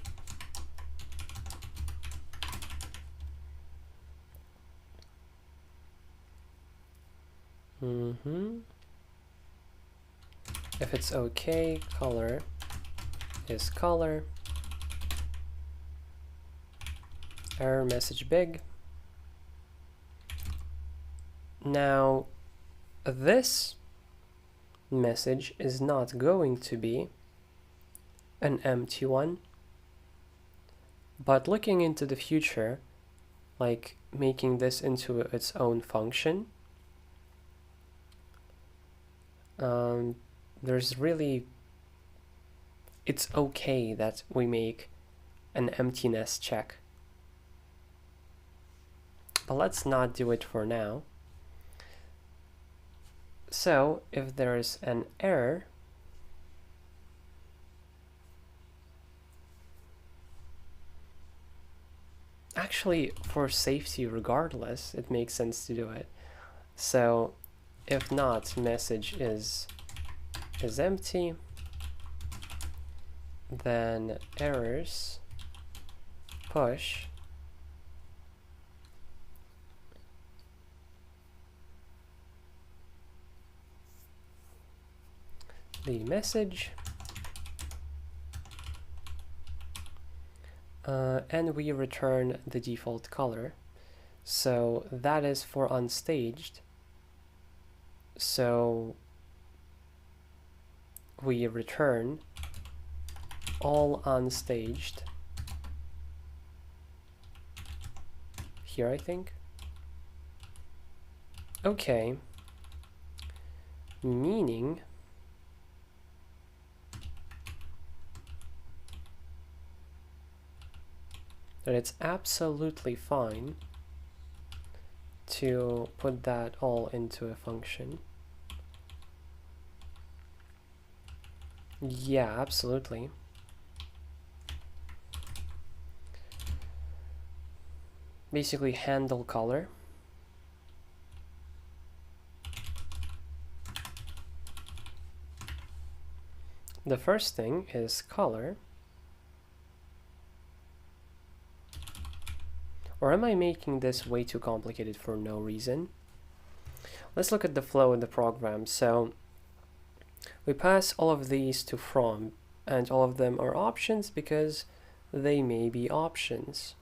If it's okay, color is color, error message big. Now this message is not going to be an empty one, but looking into the future, like making this into its own function, there's really, it's okay that we make an emptiness check. But let's not do it for now. So if there's an error, actually, for safety regardless, it makes sense to do it. So if not, message is empty, then errors push the message, and we return the default color. So that is for unstaged. So we return all unstaged here, I think. Okay, meaning that it's absolutely fine to put that all into a function. Yeah, absolutely. Basically handle color. The first thing is color. Or am I making this way too complicated for no reason? Let's look at the flow in the program. So we pass all of these to from, and all of them are options because they may be options.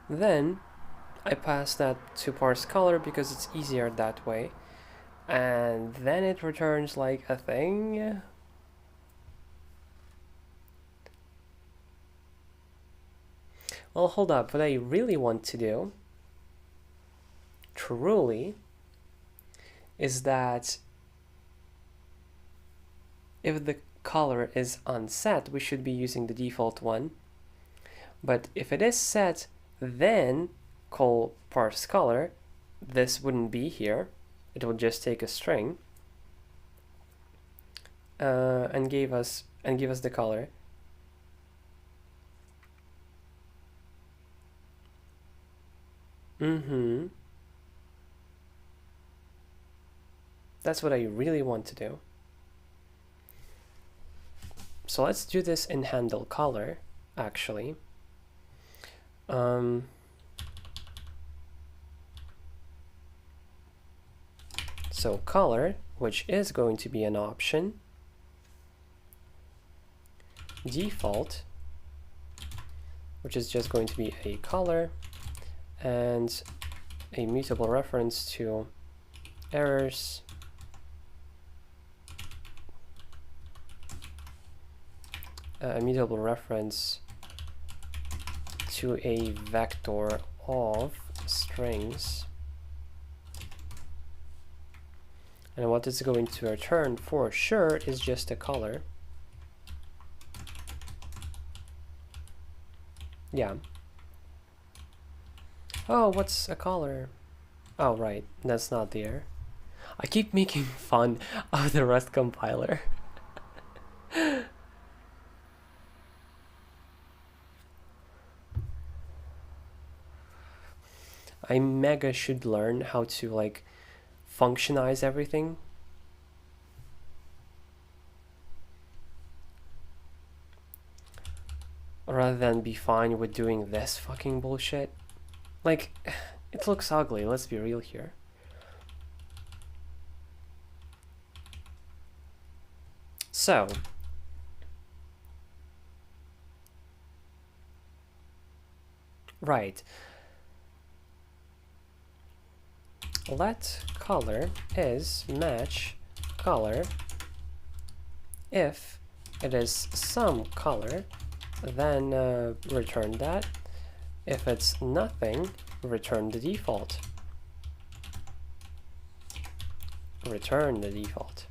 Then I pass that to parse color because it's easier that way. And then it returns like a thing. Well, hold up. What I really want to do, truly, is that if the color is unset, we should be using the default one. But if it is set, then call parse color. This wouldn't be here. It would just take a string and give us the color. That's what I really want to do. So let's do this in handle color, actually. So color, which is going to be an option, default, which is just going to be a color, and a mutable reference to errors, a mutable reference to a vector of strings. And what it's going to return for sure is just a color. Yeah. Oh, what's a color? Oh, right, that's not there. I keep making fun of the Rust compiler. I mega should learn how to like functionize everything. Rather than be fine with doing this fucking bullshit. Like, it looks ugly, let's be real here. So, right. Let color is match color. If it is some color, then return that. If it's nothing, return the default. Return the default.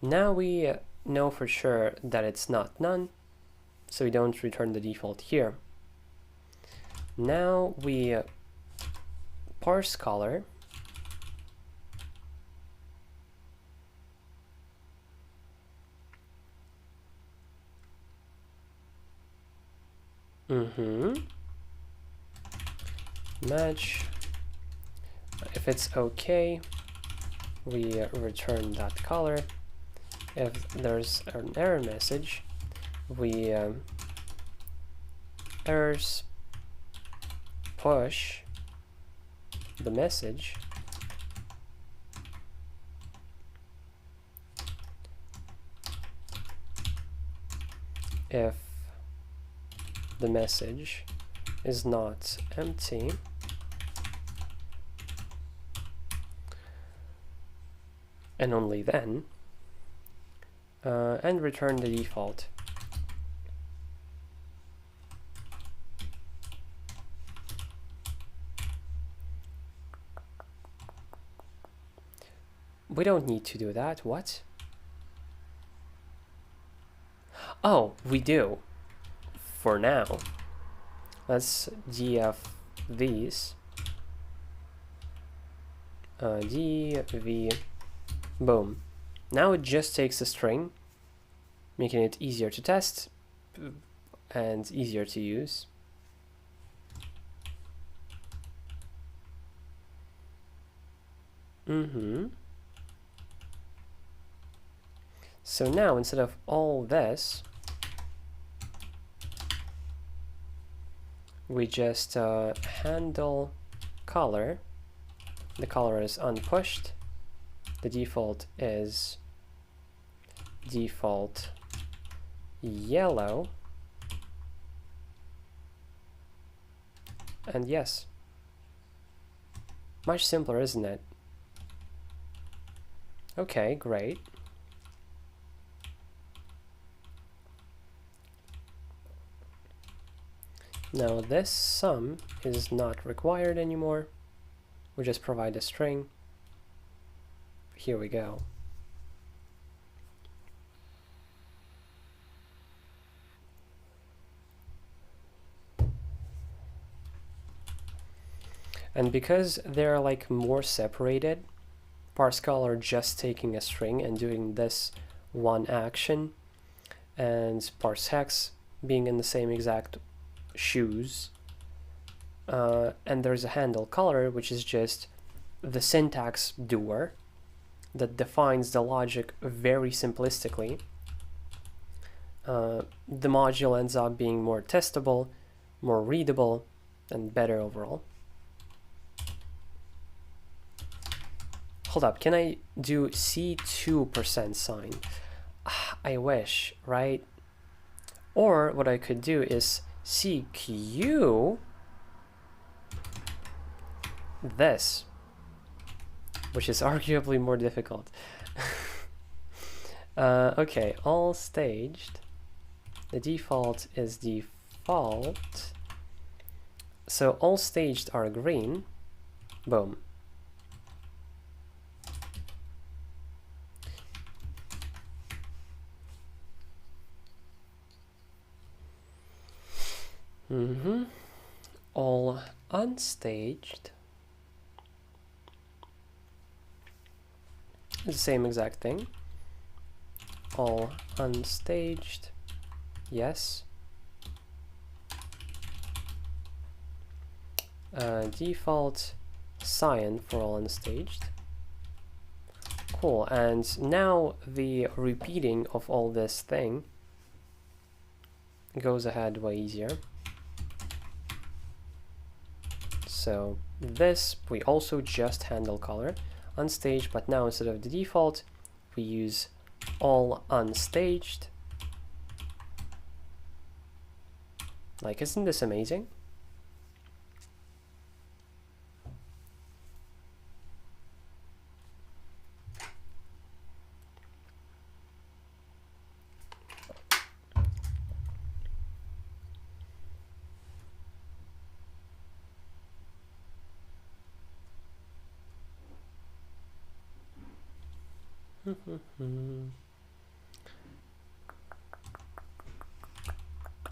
Now we know for sure that it's not none, so we don't return the default here. Now we parse color. Match. If it's okay, we return that color. If there's an error message, we errors push the message if the message is not empty, and only then, and return the default. We don't need to do that. What? Oh, we do. For now. Let's df these. dv. Boom. Now it just takes a string, making it easier to test and easier to use. So now, instead of all this, we just handle color. The color is unpushed. The default is default yellow. And yes. Much simpler, isn't it? Okay, great. Now this sum is not required anymore. We just provide a string. Here we go. And because they're like more separated, parse color just taking a string and doing this one action, and parse hex being in the same exact shoes, and there's a handle color, which is just the syntax doer that defines the logic very simplistically. The module ends up being more testable, more readable, and better overall. Hold up, can I do C2% sign? I wish, right? Or what I could do is CQ this, which is arguably more difficult. Okay, all staged. The default is default. So all staged are green. Boom. All unstaged is the same exact thing. All unstaged, yes. Default cyan for all unstaged. Cool, and now the repeating of all this thing goes ahead way easier. So this, we also just handle color, unstaged, but now instead of the default, we use all unstaged. Like, isn't this amazing?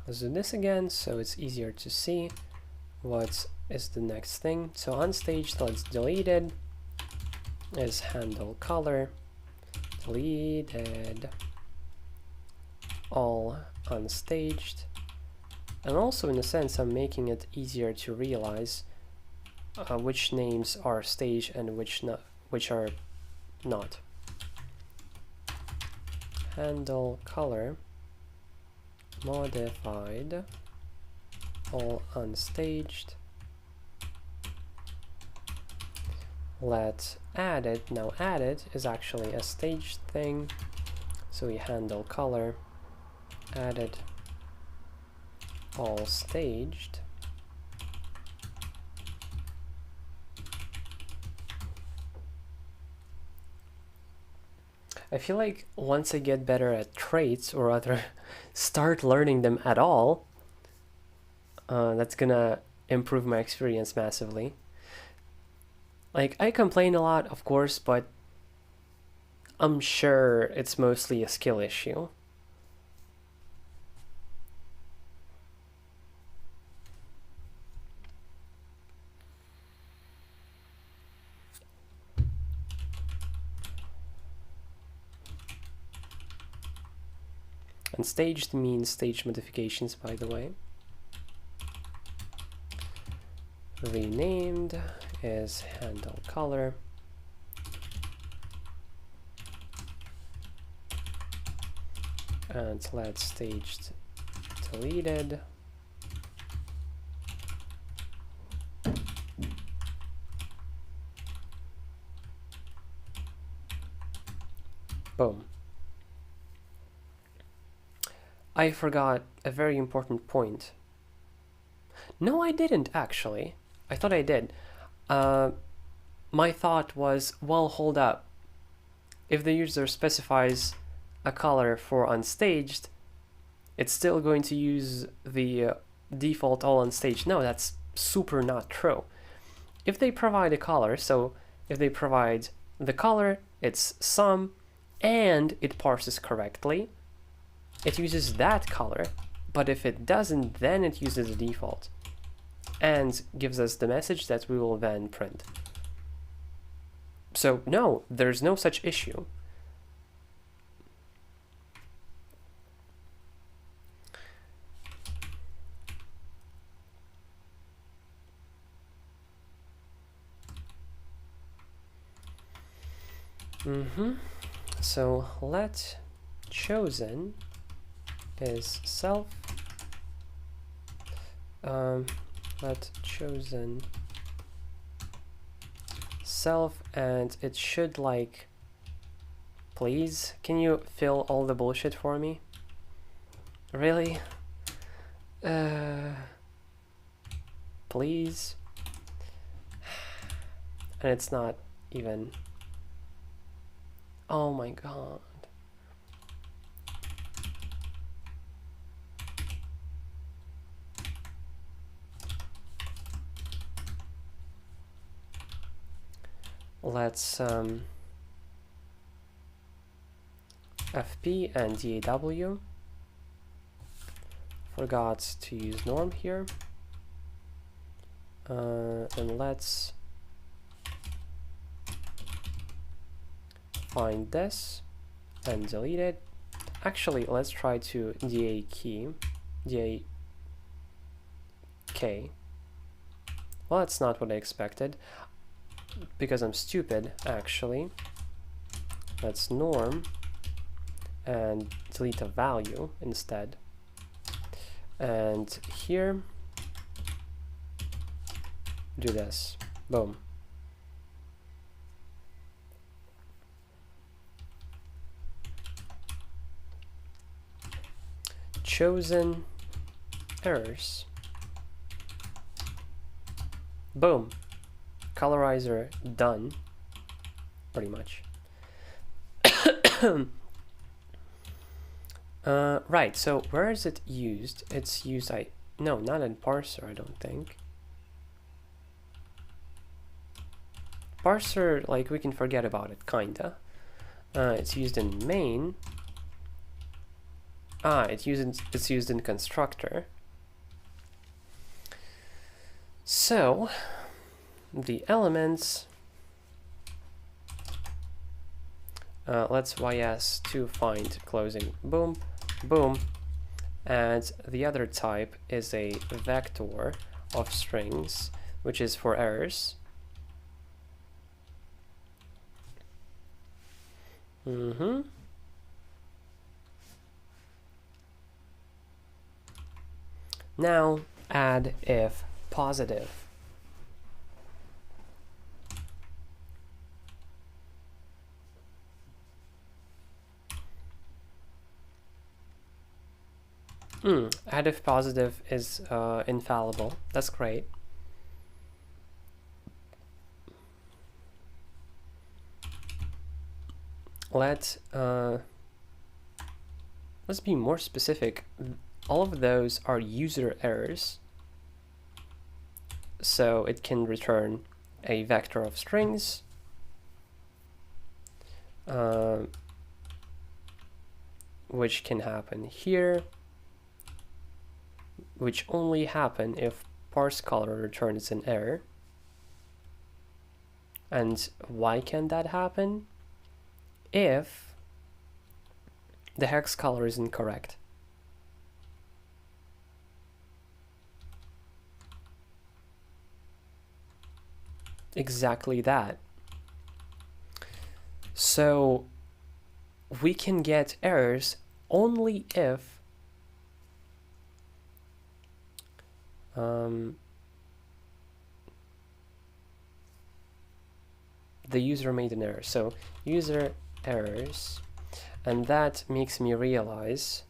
Let's do this again so it's easier to see what is the next thing. So unstaged, let's delete it, is handle color, deleted, all unstaged, And also, in a sense, I'm making it easier to realize which names are staged and which are not. Handle color modified all unstaged. Let added. Now added is actually a staged thing, so we handle color added all staged. I feel like once I get better at traits, or rather start learning them at all, that's gonna improve my experience massively. Like, I complain a lot, of course, but I'm sure it's mostly a skill issue. And staged means stage modifications, by the way. Renamed is handle color. And let staged deleted. Boom. I forgot a very important point. No, I didn't actually. I thought I did. My thought was, well, hold up. If the user specifies a color for unstaged, it's still going to use the default all unstaged. No, that's super not true. If they provide a color, so if they provide the color, it's some, and it parses correctly, it uses that color. But if it doesn't, then it uses the default and gives us the message that we will then print. So no, there's no such issue. So let chosen is self. Let chosen self, and it should, like, please, can you fill all the bullshit for me? Really? Please? And it's not even. Oh my god. Let's FP and DAW. Forgot to use norm here. And let's find this and delete it. Actually, let's try to DA K. Well, that's not what I expected, because I'm stupid, actually. Let's norm and delete a value instead. And here, do this. Boom. Chosen errors. Boom. Colorizer done, pretty much. Right, so where is it used? It's used, no, not in parser, I don't think. Parser, like, we can forget about it, kinda. It's used in main. It's used in constructor. So the elements, let's ys to find closing, boom, boom, and the other type is a vector of strings, which is for errors. Now add if positive. Add if positive is infallible. That's great. Let's be more specific. All of those are user errors, so it can return a vector of strings, which can happen here, which only happen if parse color returns an error. And why can that happen? If the hex color is incorrect. Exactly that. So we can get errors only if the user made an error. So user errors, and that makes me realize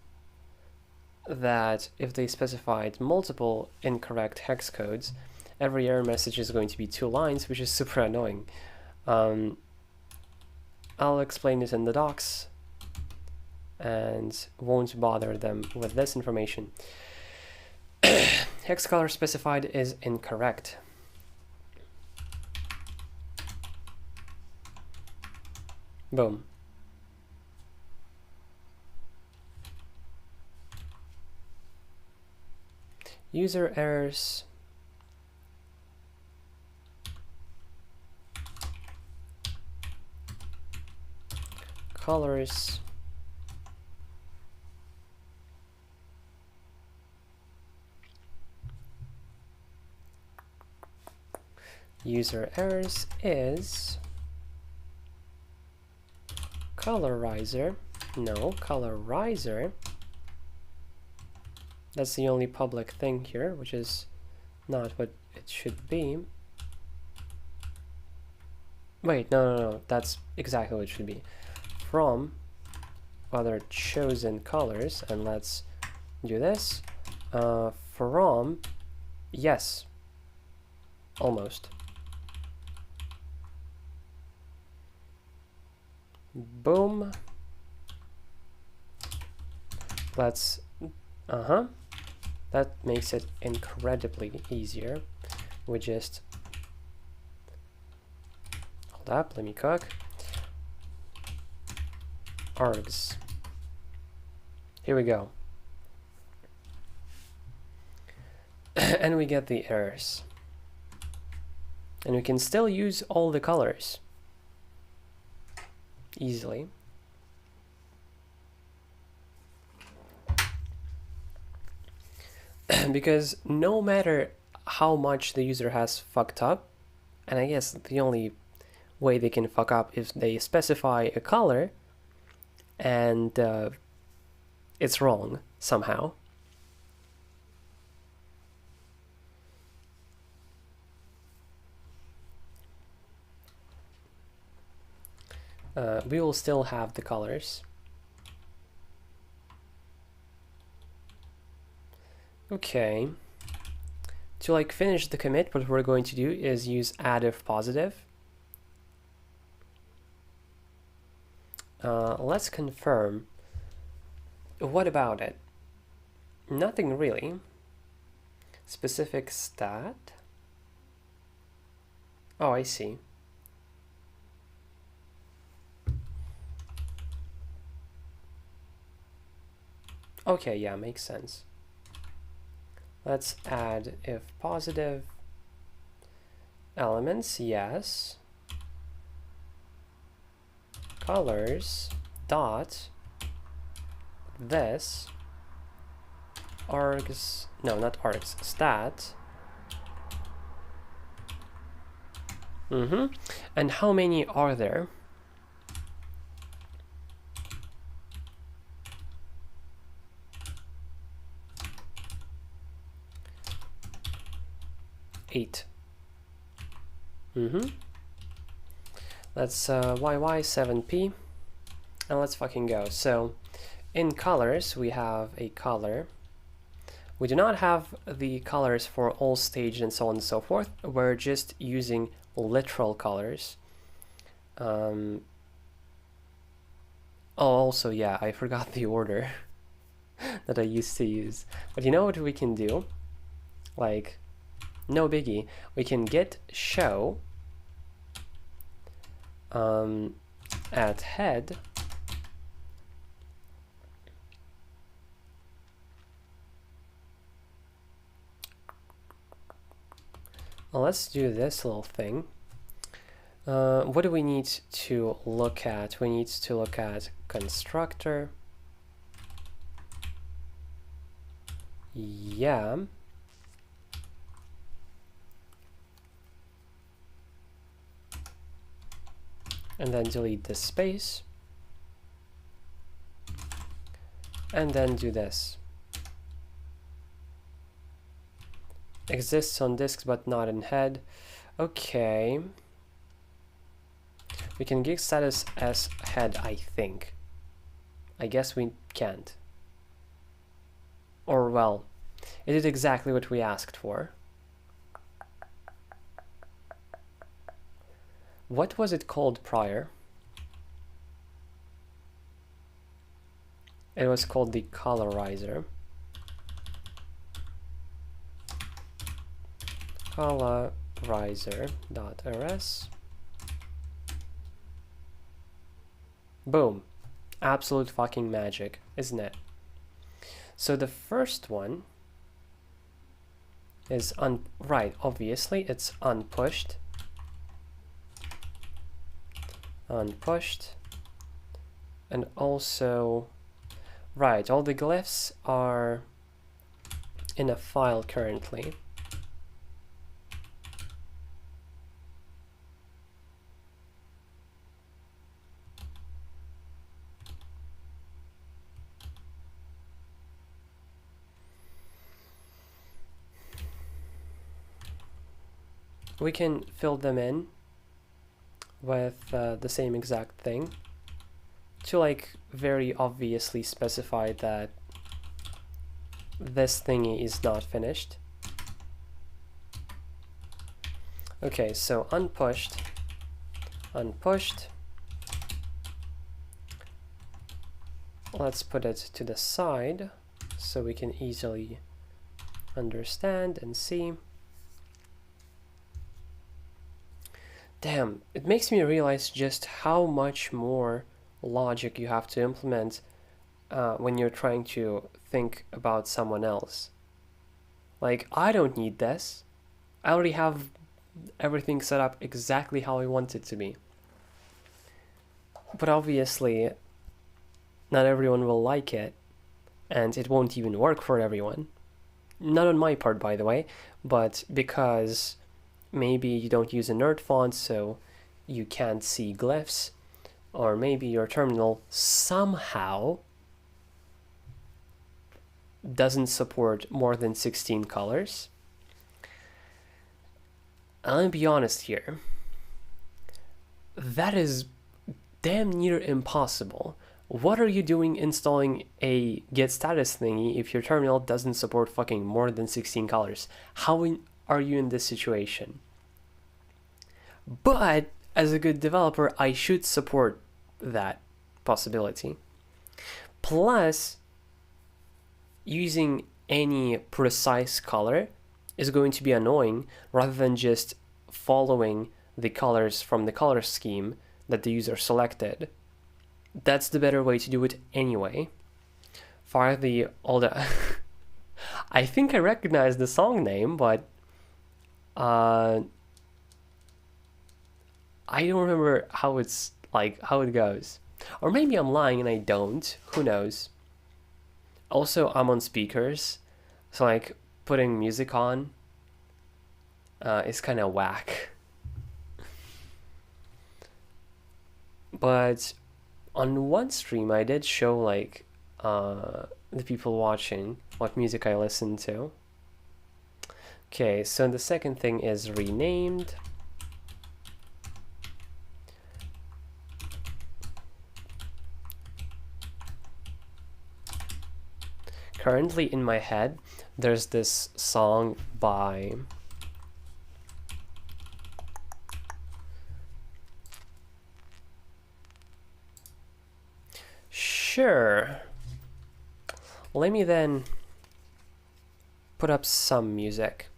that if they specified multiple incorrect hex codes, every error message is going to be 2 lines, which is super annoying. I'll explain it in the docs and won't bother them with this information. Hex color specified is incorrect. Boom. User errors. Colors. User errors is Colorizer. No, Colorizer. That's the only public thing here, which is not what it should be. Wait, no, that's exactly what it should be. From other chosen colors, and let's do this. From, yes, almost. Boom. Let's, that makes it incredibly easier. We just, hold up, let me cook. Args. Here we go. And we get the errors. And we can still use all the colors easily. Because no matter how much the user has fucked up, and I guess the only way they can fuck up is they specify a color and it's wrong somehow. We will still have the colors. Okay. To like finish the commit, what we're going to do is use add if positive. Let's confirm. What about it? Nothing really. Specific stat. Oh, I see. Okay, yeah, makes sense. Let's add if positive elements, yes. Colors dot this args, no, not args, stat. And how many are there? Eight. Let's YY7P, and let's fucking go. So in colors, we have a color. We do not have the colors for all stage and so on and so forth. We're just using literal colors. Oh, also, yeah, I forgot the order that I used to use. But you know what we can do? Like, no biggie. We can get show at head. Well, let's do this little thing. What do we need to look at? We need to look at constructor. Yeah. And then delete this space. And then do this. Exists on disks but not in head. Okay. We can get status as head, I think. I guess we can't. Or, well, it did exactly what we asked for. What was it called prior? It was called the Colorizer. Colorizer.rs. Boom. Absolute fucking magic, isn't it? So the first one is right, obviously it's unpushed. Unpushed. And also, right, all the glyphs are in a file currently. We can fill them in with the same exact thing to like very obviously specify that this thingy is not finished. Okay, so unpushed, unpushed. Let's put it to the side so we can easily understand and see. Damn, it makes me realize just how much more logic you have to implement when you're trying to think about someone else. Like, I don't need this. I already have everything set up exactly how I want it to be. But obviously, not everyone will like it, and it won't even work for everyone. Not on my part, by the way, but because maybe you don't use a nerd font, so you can't see glyphs, or maybe your terminal somehow doesn't support more than 16 colors. I'll be honest here, that is damn near impossible. What are you doing installing a get status thingy if your terminal doesn't support fucking more than 16 colors? How are you in this situation? But as a good developer, I should support that possibility. Plus, using any precise color is going to be annoying rather than just following the colors from the color scheme that the user selected. That's the better way to do it anyway. For the I think I recognize the song name, but I don't remember how it's like how it goes. Or maybe I'm lying and I don't. Who knows? Also, I'm on speakers, So like putting music on is kind of whack. But on one stream I did show like the people watching what music I listen to. Okay, so the second thing is renamed. Currently in my head, there's this song by Sure. Let me then put up some music.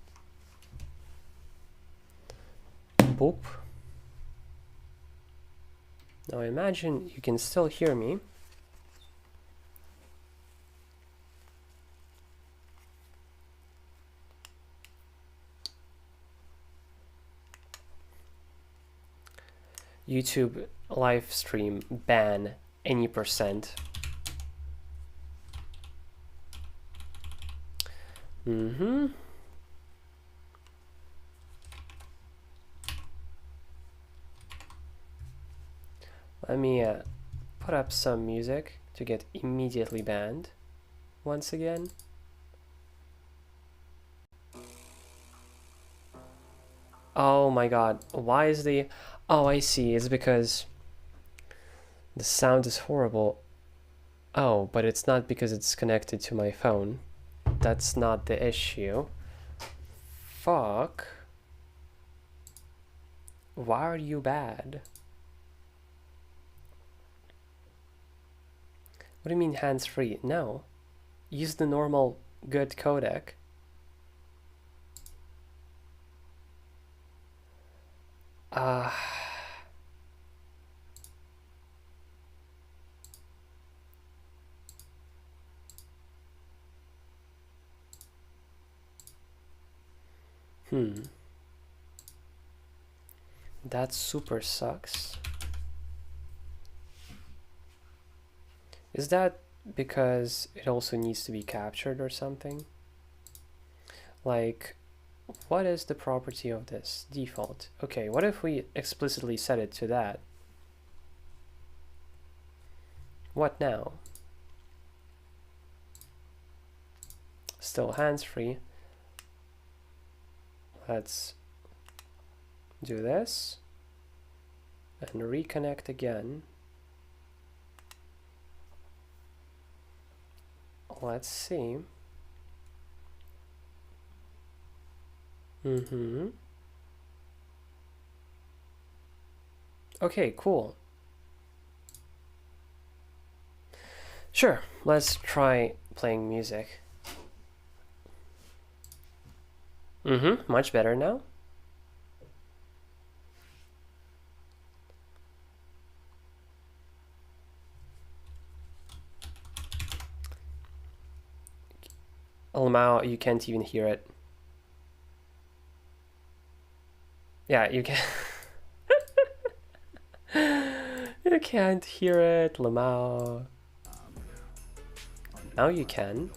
Boop. Now I imagine you can still hear me. YouTube live stream ban any percent. Let me put up some music to get immediately banned once again. Oh my god, why is the... Oh, I see, it's because the sound is horrible. Oh, but it's not because it's connected to my phone. That's not the issue. Fuck. Why are you bad? What do you mean hands-free? No. Use the normal good codec. That super sucks. Is that because it also needs to be captured or something? Like, what is the property of this? Default. Okay, what if we explicitly set it to that? What now? Still hands-free. Let's do this and reconnect again. Let's see. Okay, cool. Sure, let's try playing music. Much better now. Lamau, you can't even hear it. Yeah, you can. You can't hear it, Lamau. Now you can.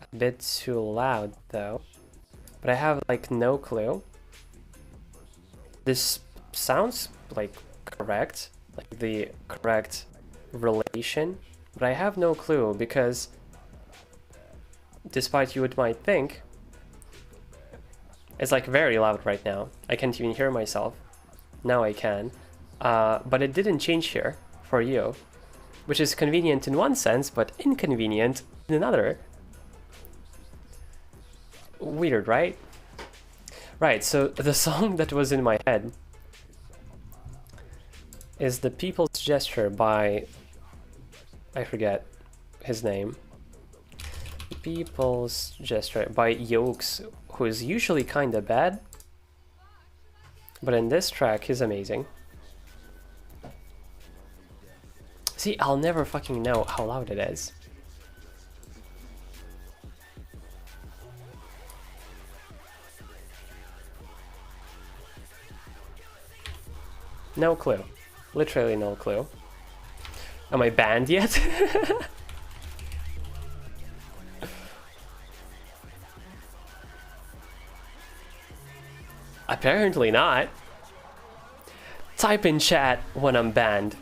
A bit too loud though. But I have like no clue. This sounds like correct, like the correct relation, but I have no clue because despite you might think, it's like very loud right now. I can't even hear myself. Now I can. But it didn't change here for you, which is convenient in one sense, but inconvenient in another. Weird, right? Right, so the song that was in my head is The People's Gesture by... I forget his name. The People's Gesture by Yokes, who is usually kinda bad, but in this track he's amazing. See, I'll never fucking know how loud it is. No clue. Literally no clue. Am I banned yet? Apparently not. Type in chat when I'm banned.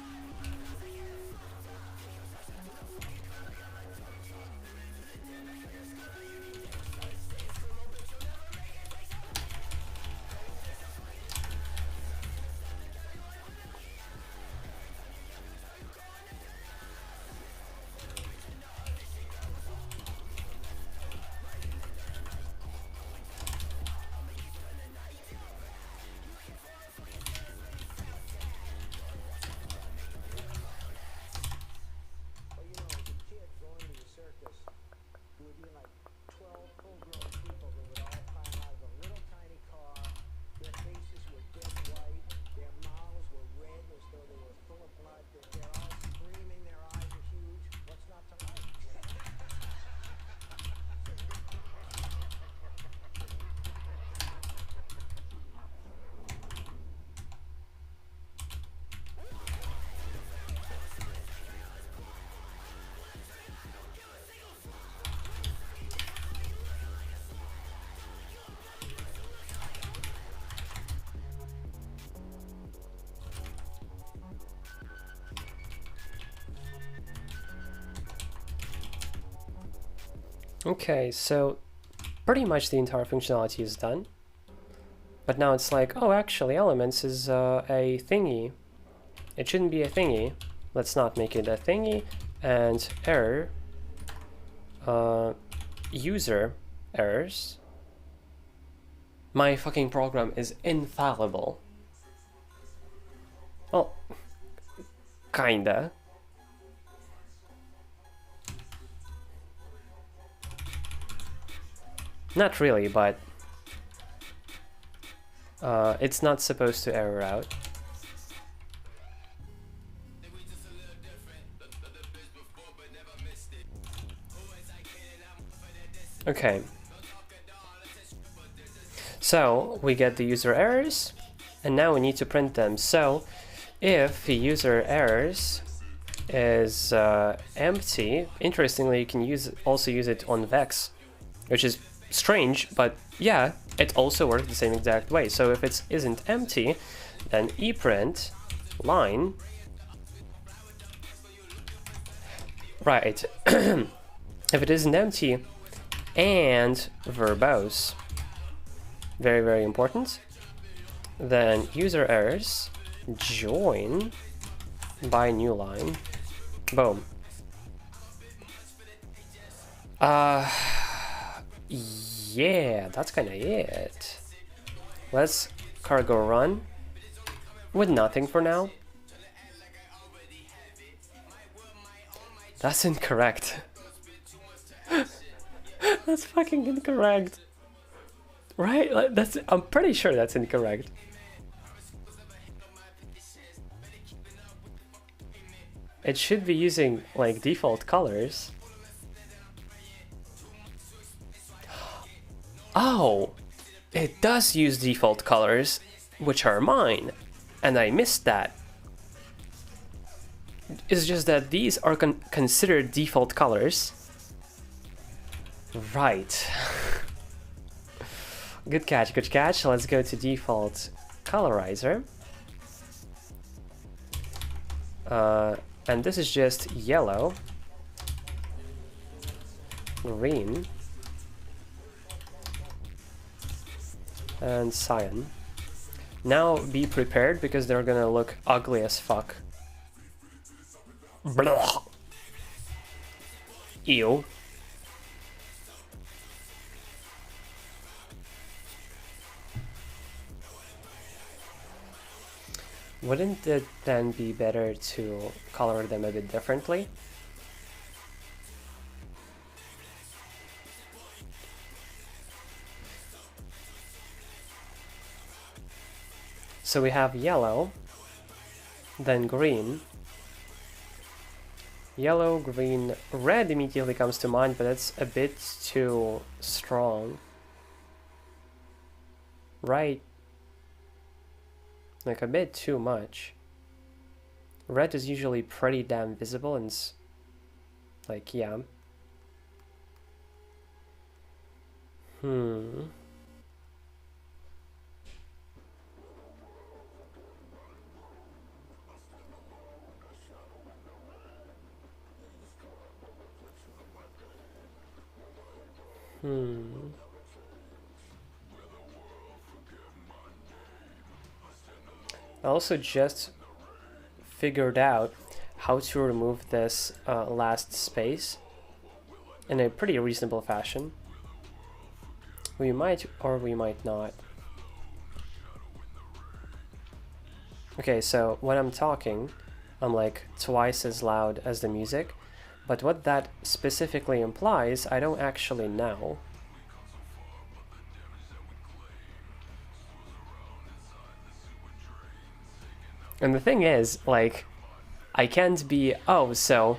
Okay, so pretty much the entire functionality is done. But now it's like, oh, actually, elements is a thingy. It shouldn't be a thingy. Let's not make it a thingy. And error, user errors. My fucking program is infallible. Well, kinda. Not really, but it's not supposed to error out. Okay. So we get the user errors, and now we need to print them. So if the user errors is empty, interestingly, you can also use it on Vex, which is strange, but yeah, it also works the same exact way. So if it isn't empty, then eprint line, right, if it isn't empty, and verbose, very, very important, then user errors, join by new line, boom. Yeah, that's kind of it. Let's cargo run with nothing for now. That's incorrect. That's fucking incorrect. Right? I'm pretty sure that's incorrect. It should be using like default colors. Oh, it does use default colors, which are mine, and I missed that. It's just that these are considered default colors. Right. Good catch, good catch. Let's go to default colorizer. And this is just yellow, green, and cyan. Now be prepared because they're gonna look ugly as fuck. Blah. Ew. Wouldn't it then be better to color them a bit differently? So we have yellow, then green, yellow, green, red immediately comes to mind, but it's a bit too strong. Right? Like a bit too much. Red is usually pretty damn visible and like, yeah. I also just figured out how to remove this last space in a pretty reasonable fashion. We might or we might not. Okay, so when I'm talking, I'm like twice as loud as the music, but what that specifically implies, I don't actually know. And the thing is, like, I can't be, oh, so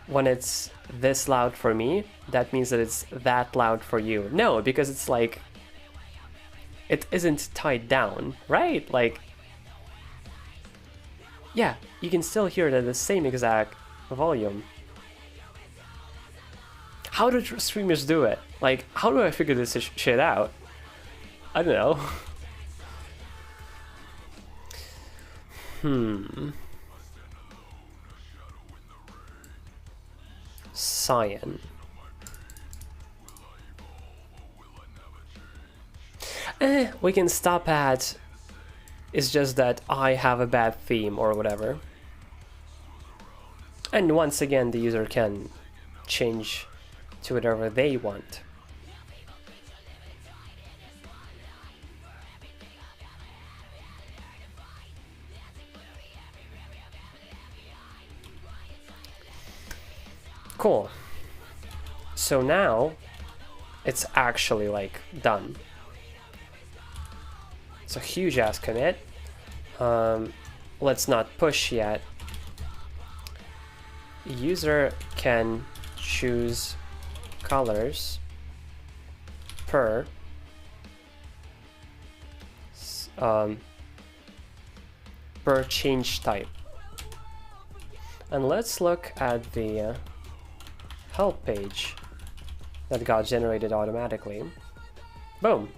when it's this loud for me, that means that it's that loud for you. No, because it's like, it isn't tied down, right? Like, yeah, you can still hear it at the same exact volume. How do streamers do it? Like, how do I figure this shit out? I don't know. Cyan. We can stop at, it's just that I have a bad theme or whatever. And once again, the user can change to whatever they want. Cool. So now it's actually like done. It's a huge ass commit. Let's not push yet. User can choose colors per change type. And let's look at the help page that got generated automatically. Boom.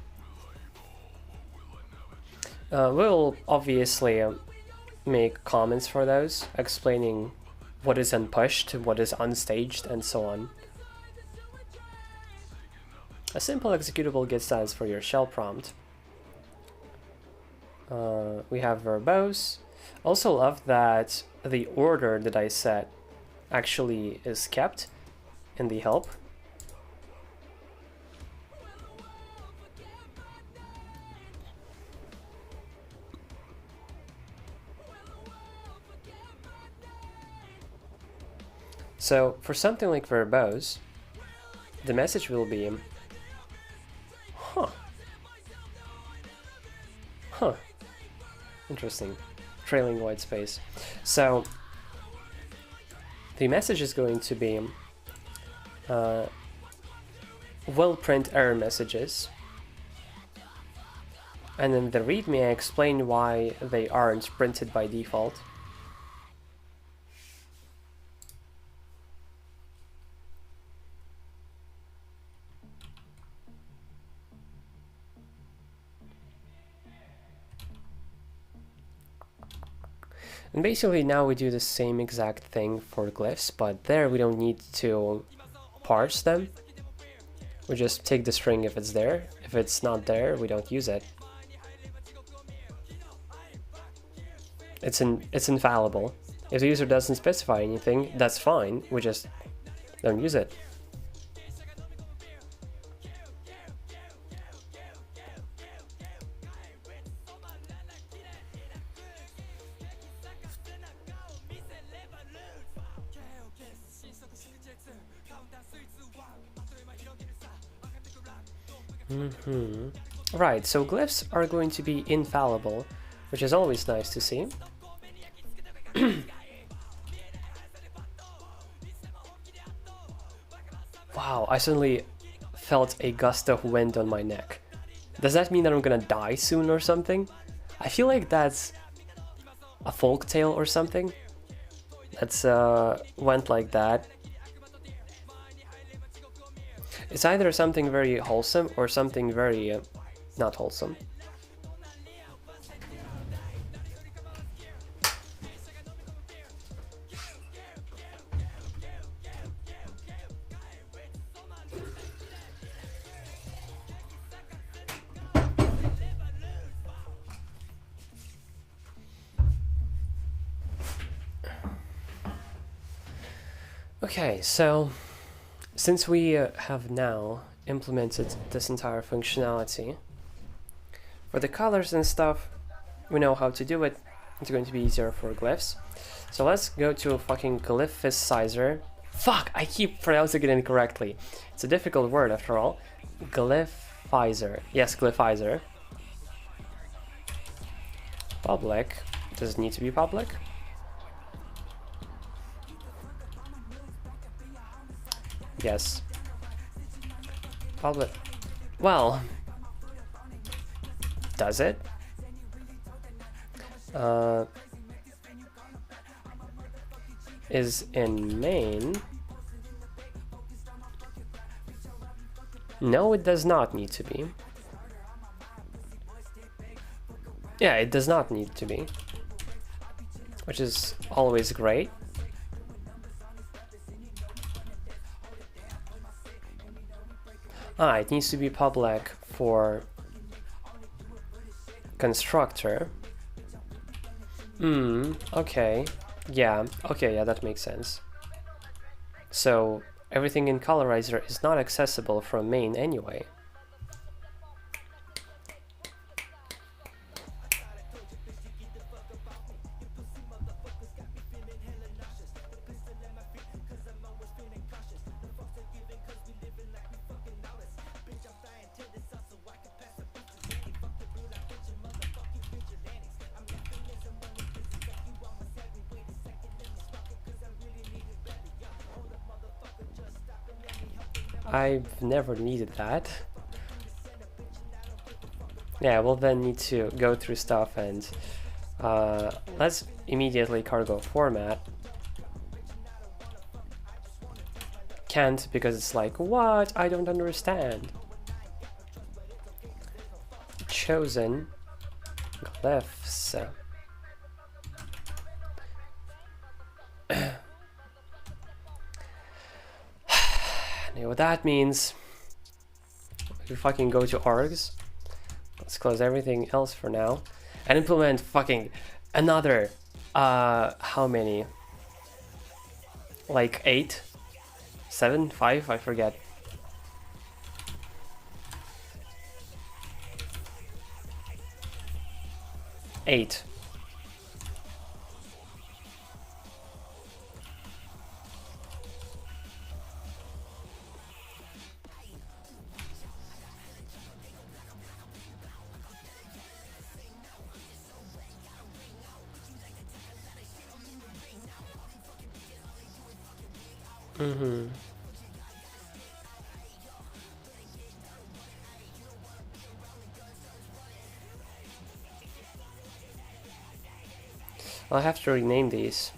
We'll obviously make comments for those, explaining what is unpushed, what is unstaged, and so on. A simple executable git stands for your shell prompt. We have verbose. Also love that the order that I set actually is kept in the help. So for something like verbose, the message will be, huh, interesting, trailing white space. So the message is going to be, will print error messages, and then the readme I explain why they aren't printed by default. And basically now we do the same exact thing for glyphs, but there we don't need to parse them. We just take the string if it's there. If it's not there, we don't use it. It's infallible. If the user doesn't specify anything, that's fine. We just don't use it. Right, so glyphs are going to be infallible, which is always nice to see. Wow, I suddenly felt a gust of wind on my neck. Does that mean that I'm gonna die soon or something? I feel like that's a folk tale or something that's went like that. It's either something very wholesome or something very not wholesome. Okay, so since we have now implemented this entire functionality, for the colors and stuff, we know how to do it. It's going to be easier for glyphs. So let's go to a fucking glyphicizer. Fuck, I keep pronouncing it incorrectly. It's a difficult word after all. Glyphizer. Yes, glyphizer. Public. Does it need to be public? Yes. Public. Well, does it? Is in main. No, it does not need to be. Yeah, it does not need to be, which is always great. It needs to be public for constructor. Okay. Yeah, okay, yeah, that makes sense. So everything in Colorizer is not accessible from main anyway. I've never needed that. Yeah, we'll then need to go through stuff and let's immediately cargo format. Can't because it's like, what? I don't understand. Chosen glyphs. You know what that means? We fucking go to args. Let's close everything else for now and implement fucking another how many? Like 8? 7? 5? I forget. 8. I'll have to rename these.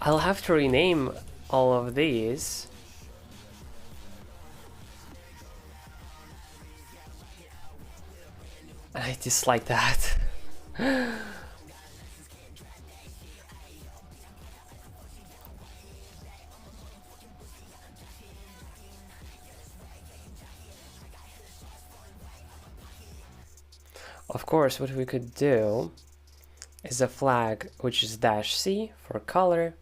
I'll have to rename all of these. I dislike that. Of course, what we could do is a flag which is -c for color,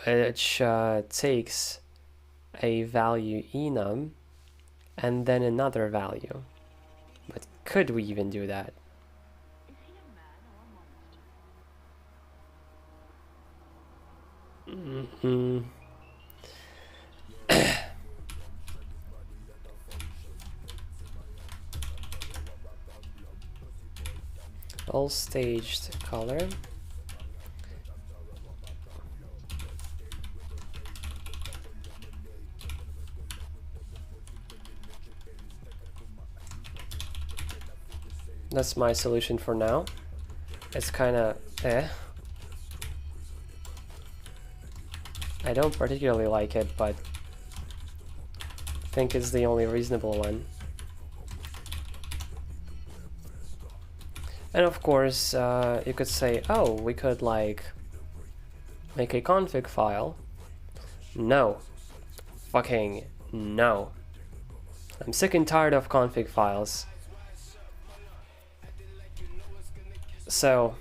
which takes a value enum and then another value. But could we even do that? All staged color. That's my solution for now. It's kind of I don't particularly like it, but I think it's the only reasonable one. And of course, you could say, oh, we could like make a config file. No. Fucking no. I'm sick and tired of config files. So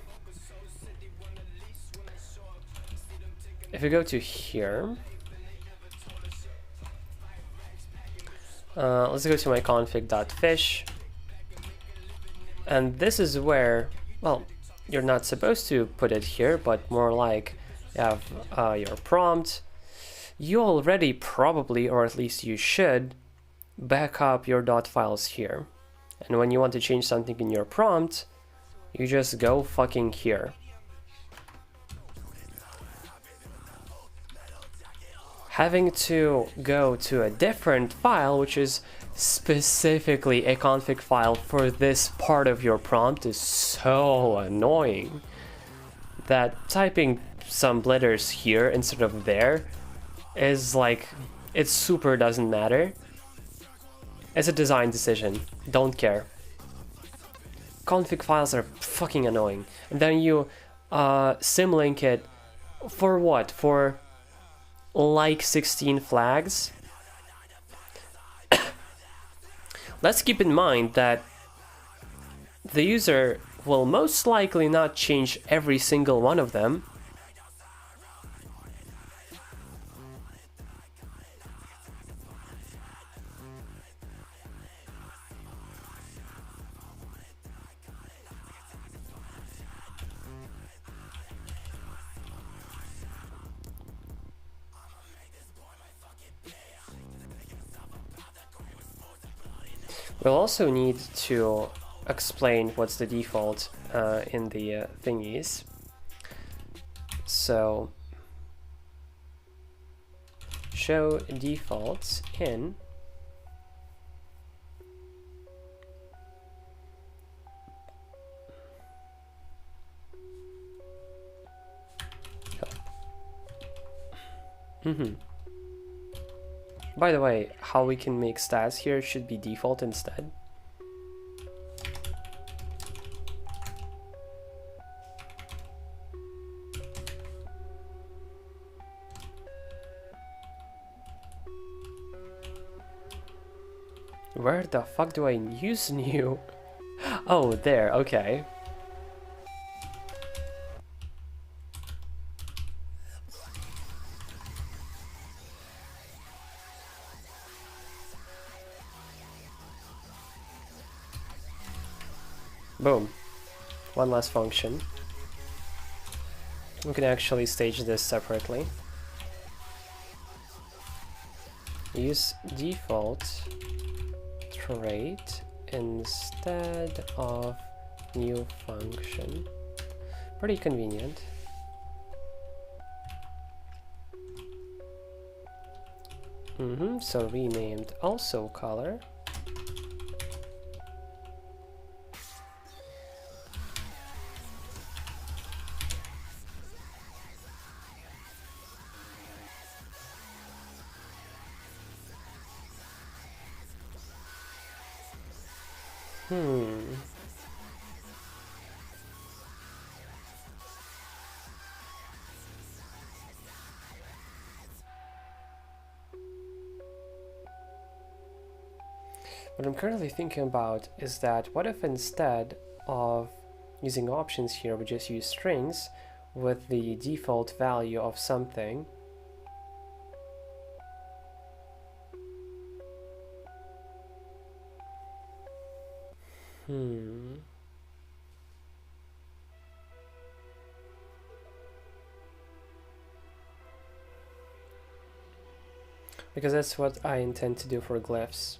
if you go to here, let's go to my config.fish, and this is where, well, you're not supposed to put it here, but more like you have your prompt. You already probably, or at least you should, back up your dot files here. And when you want to change something in your prompt, you just go fucking here. Having to go to a different file, which is specifically a config file for this part of your prompt, is so annoying that typing some letters here instead of there is like, it super doesn't matter. It's a design decision, don't care. Config files are fucking annoying. And then you symlink it for what? For like 16 flags? Let's keep in mind that the user will most likely not change every single one of them. We'll also need to explain what's the default in the thingies. So show defaults in By the way, how we can make stats here should be default instead. Where the fuck do I use new? Oh, there, okay. Boom. One less function. We can actually stage this separately. Use default trait instead of new function. Pretty convenient. So renamed also color. What I'm currently thinking about is that what if instead of using options here, we just use strings with the default value of something. Because that's what I intend to do for glyphs.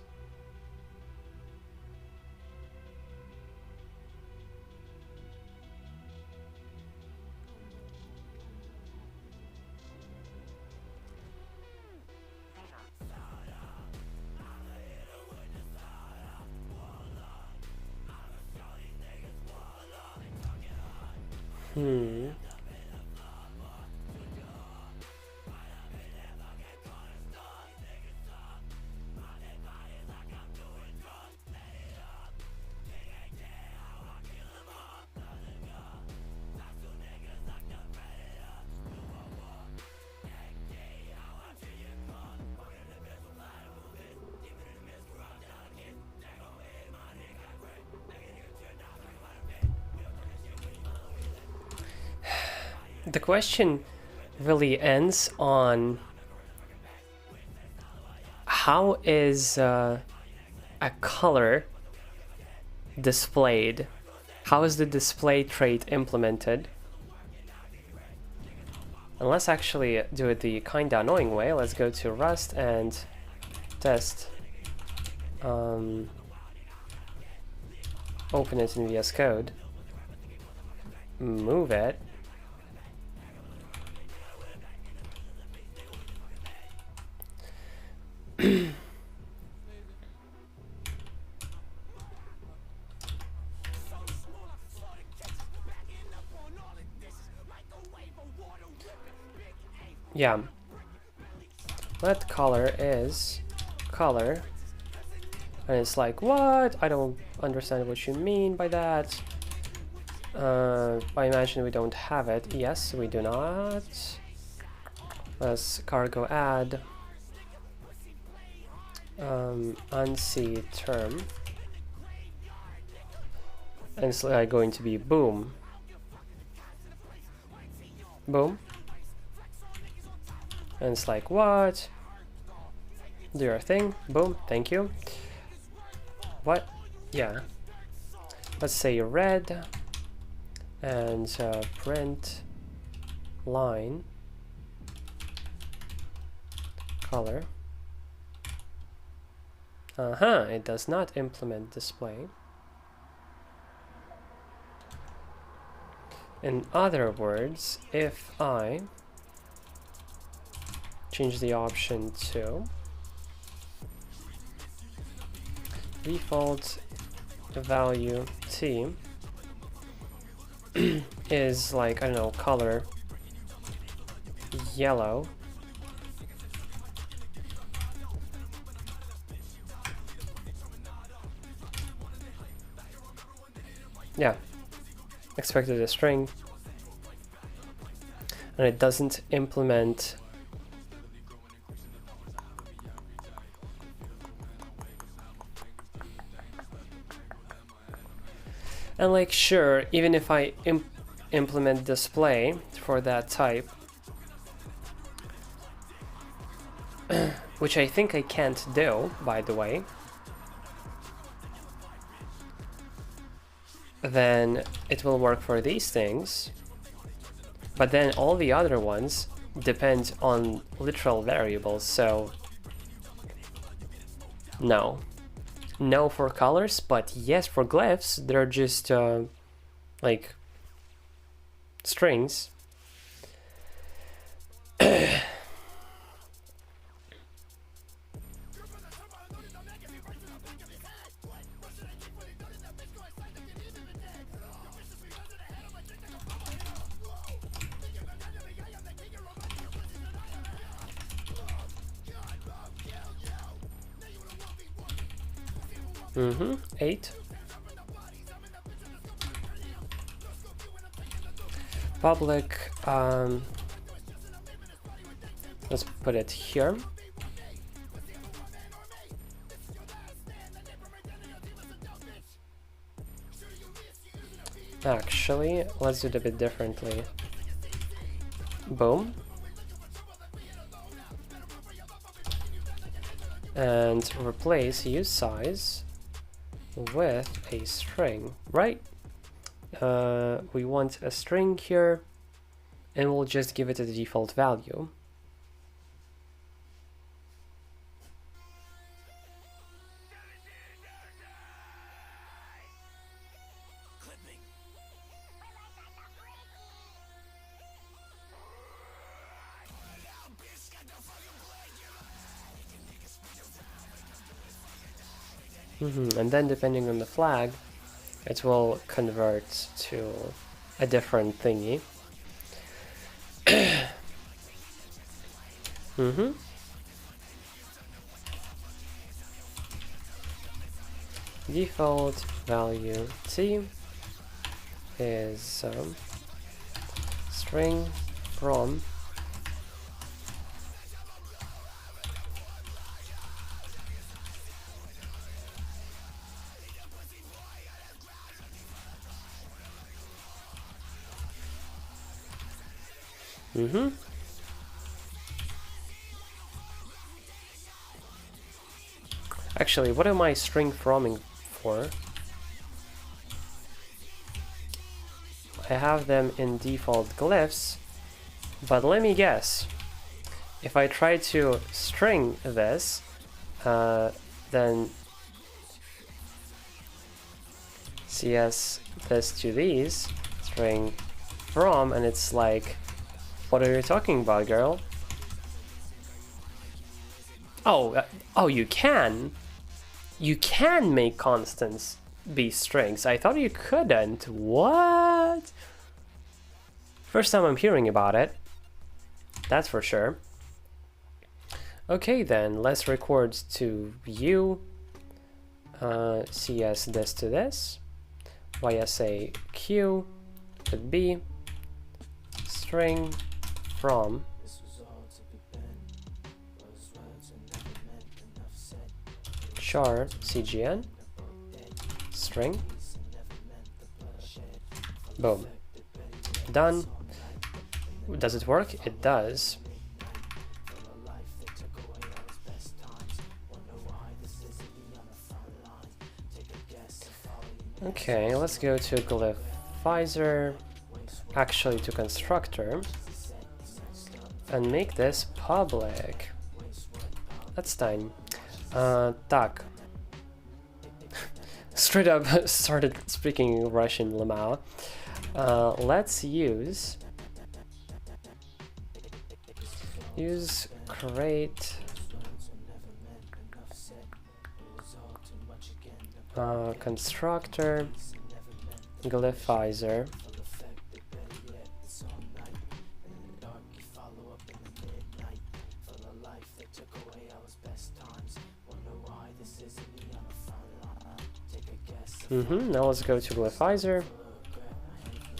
the question really ends on how is a color displayed? How is the display trait implemented? And let's actually do it the kinda annoying way. Let's go to Rust and test. Open it in VS Code. Move it. Yeah. Let color is color. And it's like, what? I don't understand what you mean by that. I imagine we don't have it. Yes, we do not. Let's cargo add unsee term. And it's going to be boom. Boom. And it's like, what? Do your thing. Boom. Thank you. What? Yeah. Let's say red. And print line color. It does not implement display. In other words, if I change the option to default value t is like, I don't know, color yellow, yeah, expected a string, and it doesn't implement and like, sure, even if I implement display for that type, which I think I can't do, by the way, then it will work for these things, but then all the other ones depend on literal variables, so no. No for colors, but yes for glyphs. They're just like strings. Mm-hmm. 8. Public. Let's put it here. Actually, let's do it a bit differently. Boom. And replace use size with a string, right? We want a string here, and we'll just give it a default value. And then depending on the flag, it will convert to a different thingy. Default value t is string from Mm-hmm. Actually, what am I string froming for? I have them in default glyphs, but let me guess. If I try to string this, then CS this to these, string from, and it's like, what are you talking about, girl? Oh, you can make constants be strings. I thought you couldn't. What? First time I'm hearing about it. That's for sure. Okay then, let's record to you. CS this to this. YSA Q could be string from char CGN string. Boom. Done. Does it work? It does. Okay, let's go to Glyphizer, actually to constructor, and make this public. That's time. Так. Straight up started speaking Russian, Lamau. Let's use create constructor Glyphizer. Now let's go to Glyphizer,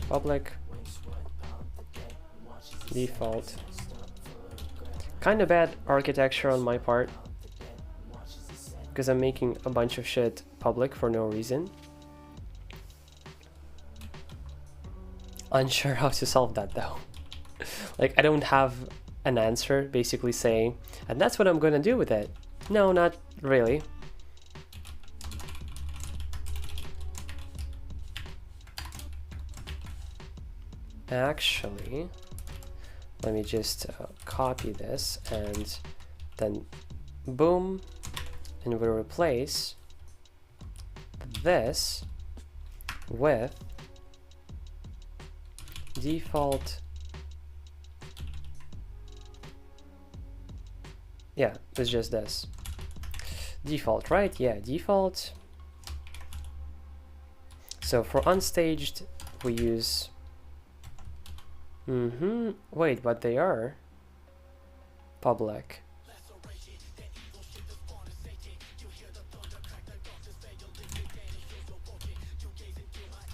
public, default. Kind of bad architecture on my part, because I'm making a bunch of shit public for no reason. Unsure how to solve that though. Like, I don't have an answer basically saying, and that's what I'm gonna do with it. No, not really. Actually, let me just copy this and then boom, and we'll replace this with default. Yeah, it's just this. Default, right? Yeah, default. So for unstaged, we use wait, but they are public.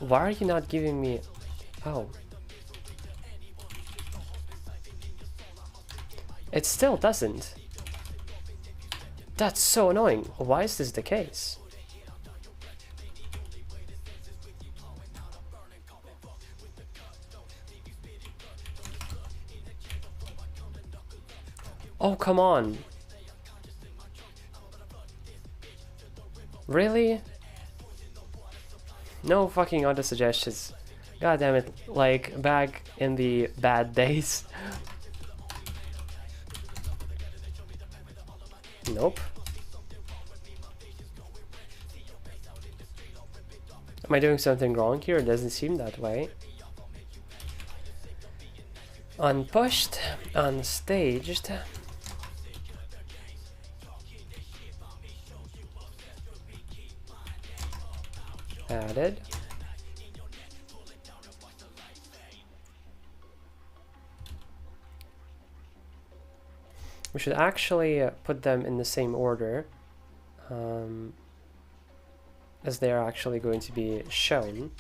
Why are you not giving me... Oh. It still doesn't. That's so annoying. Why is this the case? Oh, come on. Really? No fucking other suggestions. God damn it. Like, back in the bad days. Nope. Am I doing something wrong here? It doesn't seem that way. Unpushed, unstaged. Added. We should actually put them in the same order as they are actually going to be shown.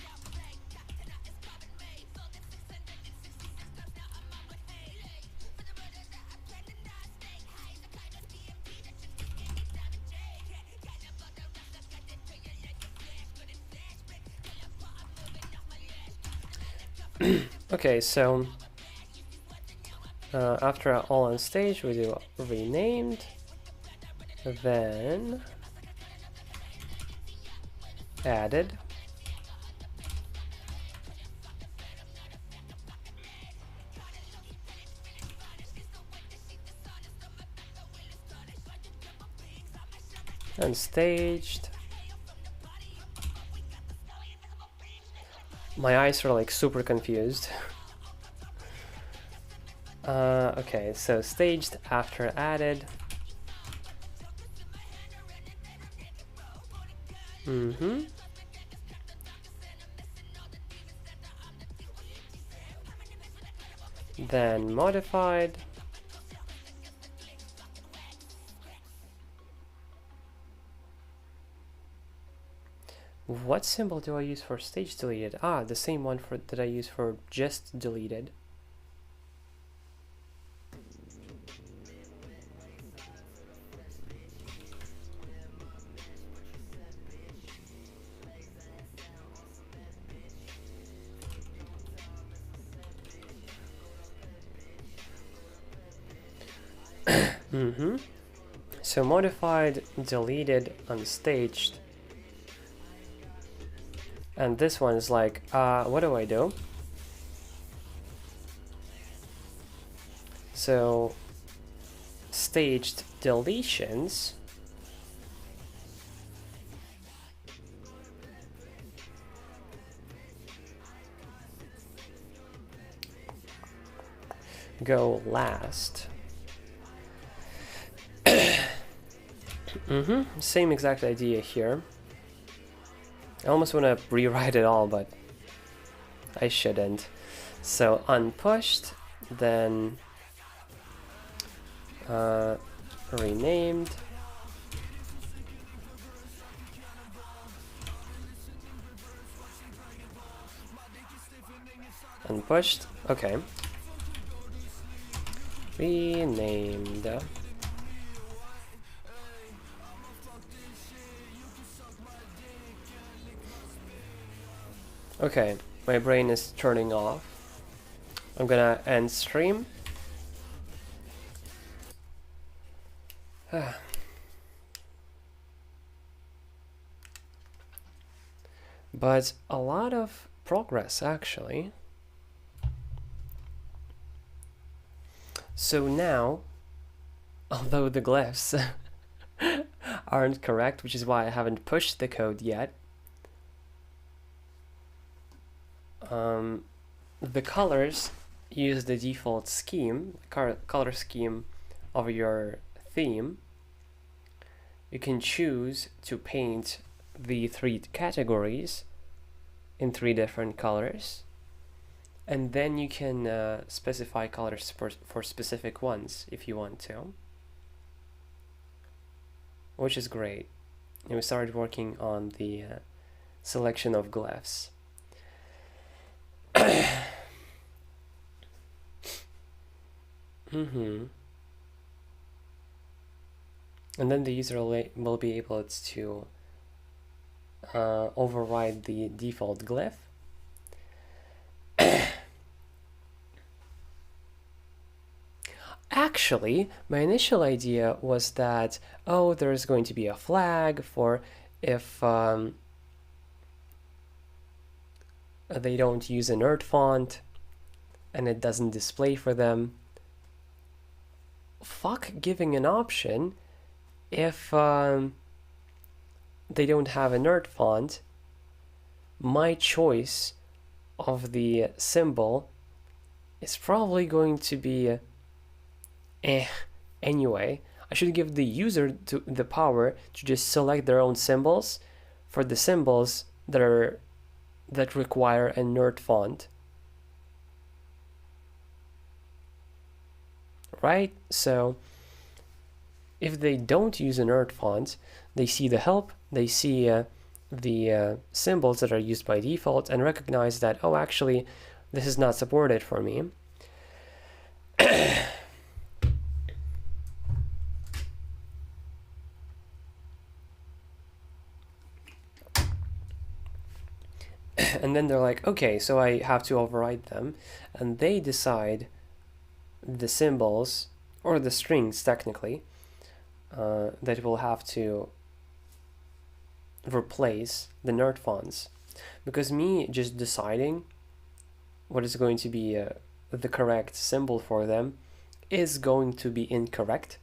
Okay, so After all on stage, we do renamed, then added, unstaged. My eyes are like super confused. Okay, so staged after added. Then modified. What symbol do I use for stage deleted? Ah, the same one that I use for just deleted. So modified, deleted, unstaged. And this one is like, what do I do? So staged deletions. Go last. Same exact idea here. I almost want to rewrite it all, but I shouldn't. So unpushed, then renamed. Unpushed, okay. Renamed. Okay, my brain is turning off. I'm gonna end stream. But a lot of progress, actually. So now, although the glyphs aren't correct, which is why I haven't pushed the code yet, the colors use the default scheme, color scheme of your theme. You can choose to paint the 3 categories in 3 different colors, and then you can specify colors for specific ones if you want to, which is great. And we started working on the selection of glyphs. And then the user will be able to override the default glyph. Actually, my initial idea was that, oh, there's going to be a flag for if they don't use a nerd font and it doesn't display for them. Fuck giving an option if they don't have a nerd font. My choice of the symbol is probably going to be anyway. I should give the user the power to just select their own symbols for the symbols that require a nerd font. Right? So if they don't use a nerd font, they see the help, they see the symbols that are used by default and recognize that, oh, actually, this is not supported for me. And then they're like, okay, so I have to override them. And they decide the symbols, or the strings technically, that will have to replace the nerd fonts. Because me just deciding what is going to be the correct symbol for them is going to be incorrect.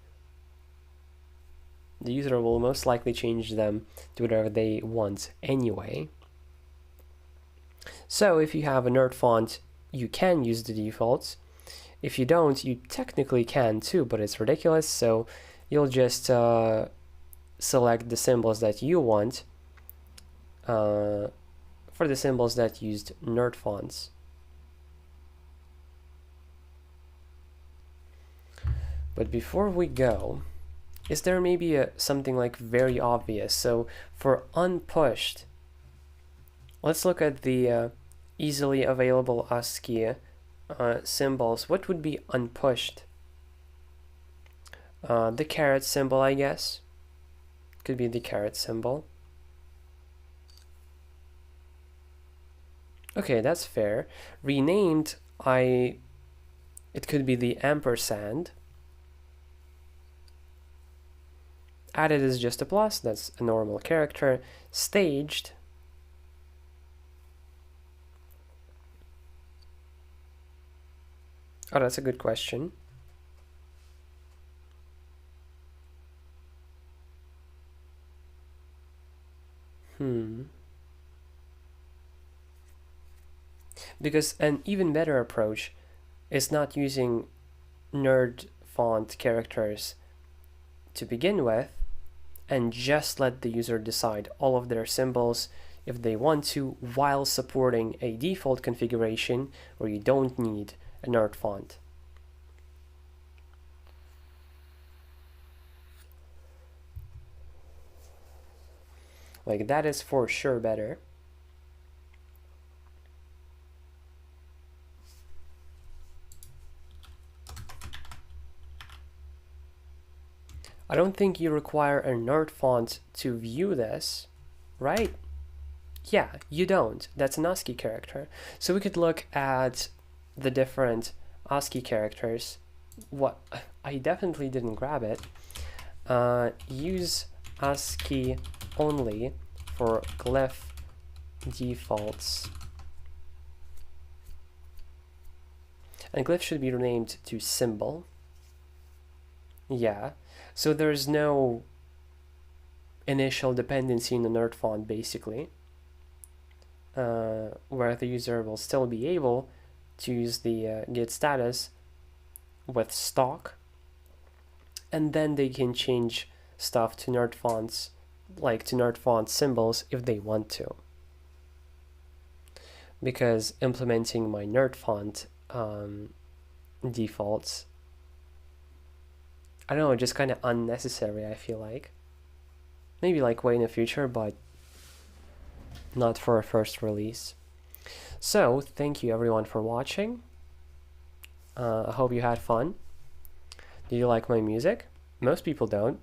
The user will most likely change them to whatever they want anyway. So if you have a nerd font, you can use the defaults. If you don't, you technically can too, but it's ridiculous, so you'll just select the symbols that you want for the symbols that used nerd fonts. But before we go, is there maybe something like very obvious? So for unpushed, let's look at the easily available ASCII symbols. What would be unpushed? The caret symbol, I guess. Could be the caret symbol. Okay, that's fair. Renamed, it could be the ampersand. Added is just a plus, that's a normal character. Staged, oh, that's a good question. Because an even better approach is not using nerd font characters to begin with, and just let the user decide all of their symbols if they want to, while supporting a default configuration where you don't need a nerd font. Like, that is for sure better. I don't think you require a nerd font to view this, right? Yeah, you don't. That's an ASCII character. So we could look at the different ASCII characters. What? I definitely didn't grab it. Use ASCII only for glyph defaults. And glyph should be renamed to symbol. Yeah. So there's no initial dependency in the nerd font, basically, where the user will still be able to use the git status with stock, and then they can change stuff to nerd fonts, like to nerd font symbols, if they want to. Because implementing my nerd font defaults, I don't know, just kind of unnecessary, I feel like. Maybe like way in the future, but not for a first release. So, thank you everyone for watching. I hope you had fun. Do you like my music? Most people don't.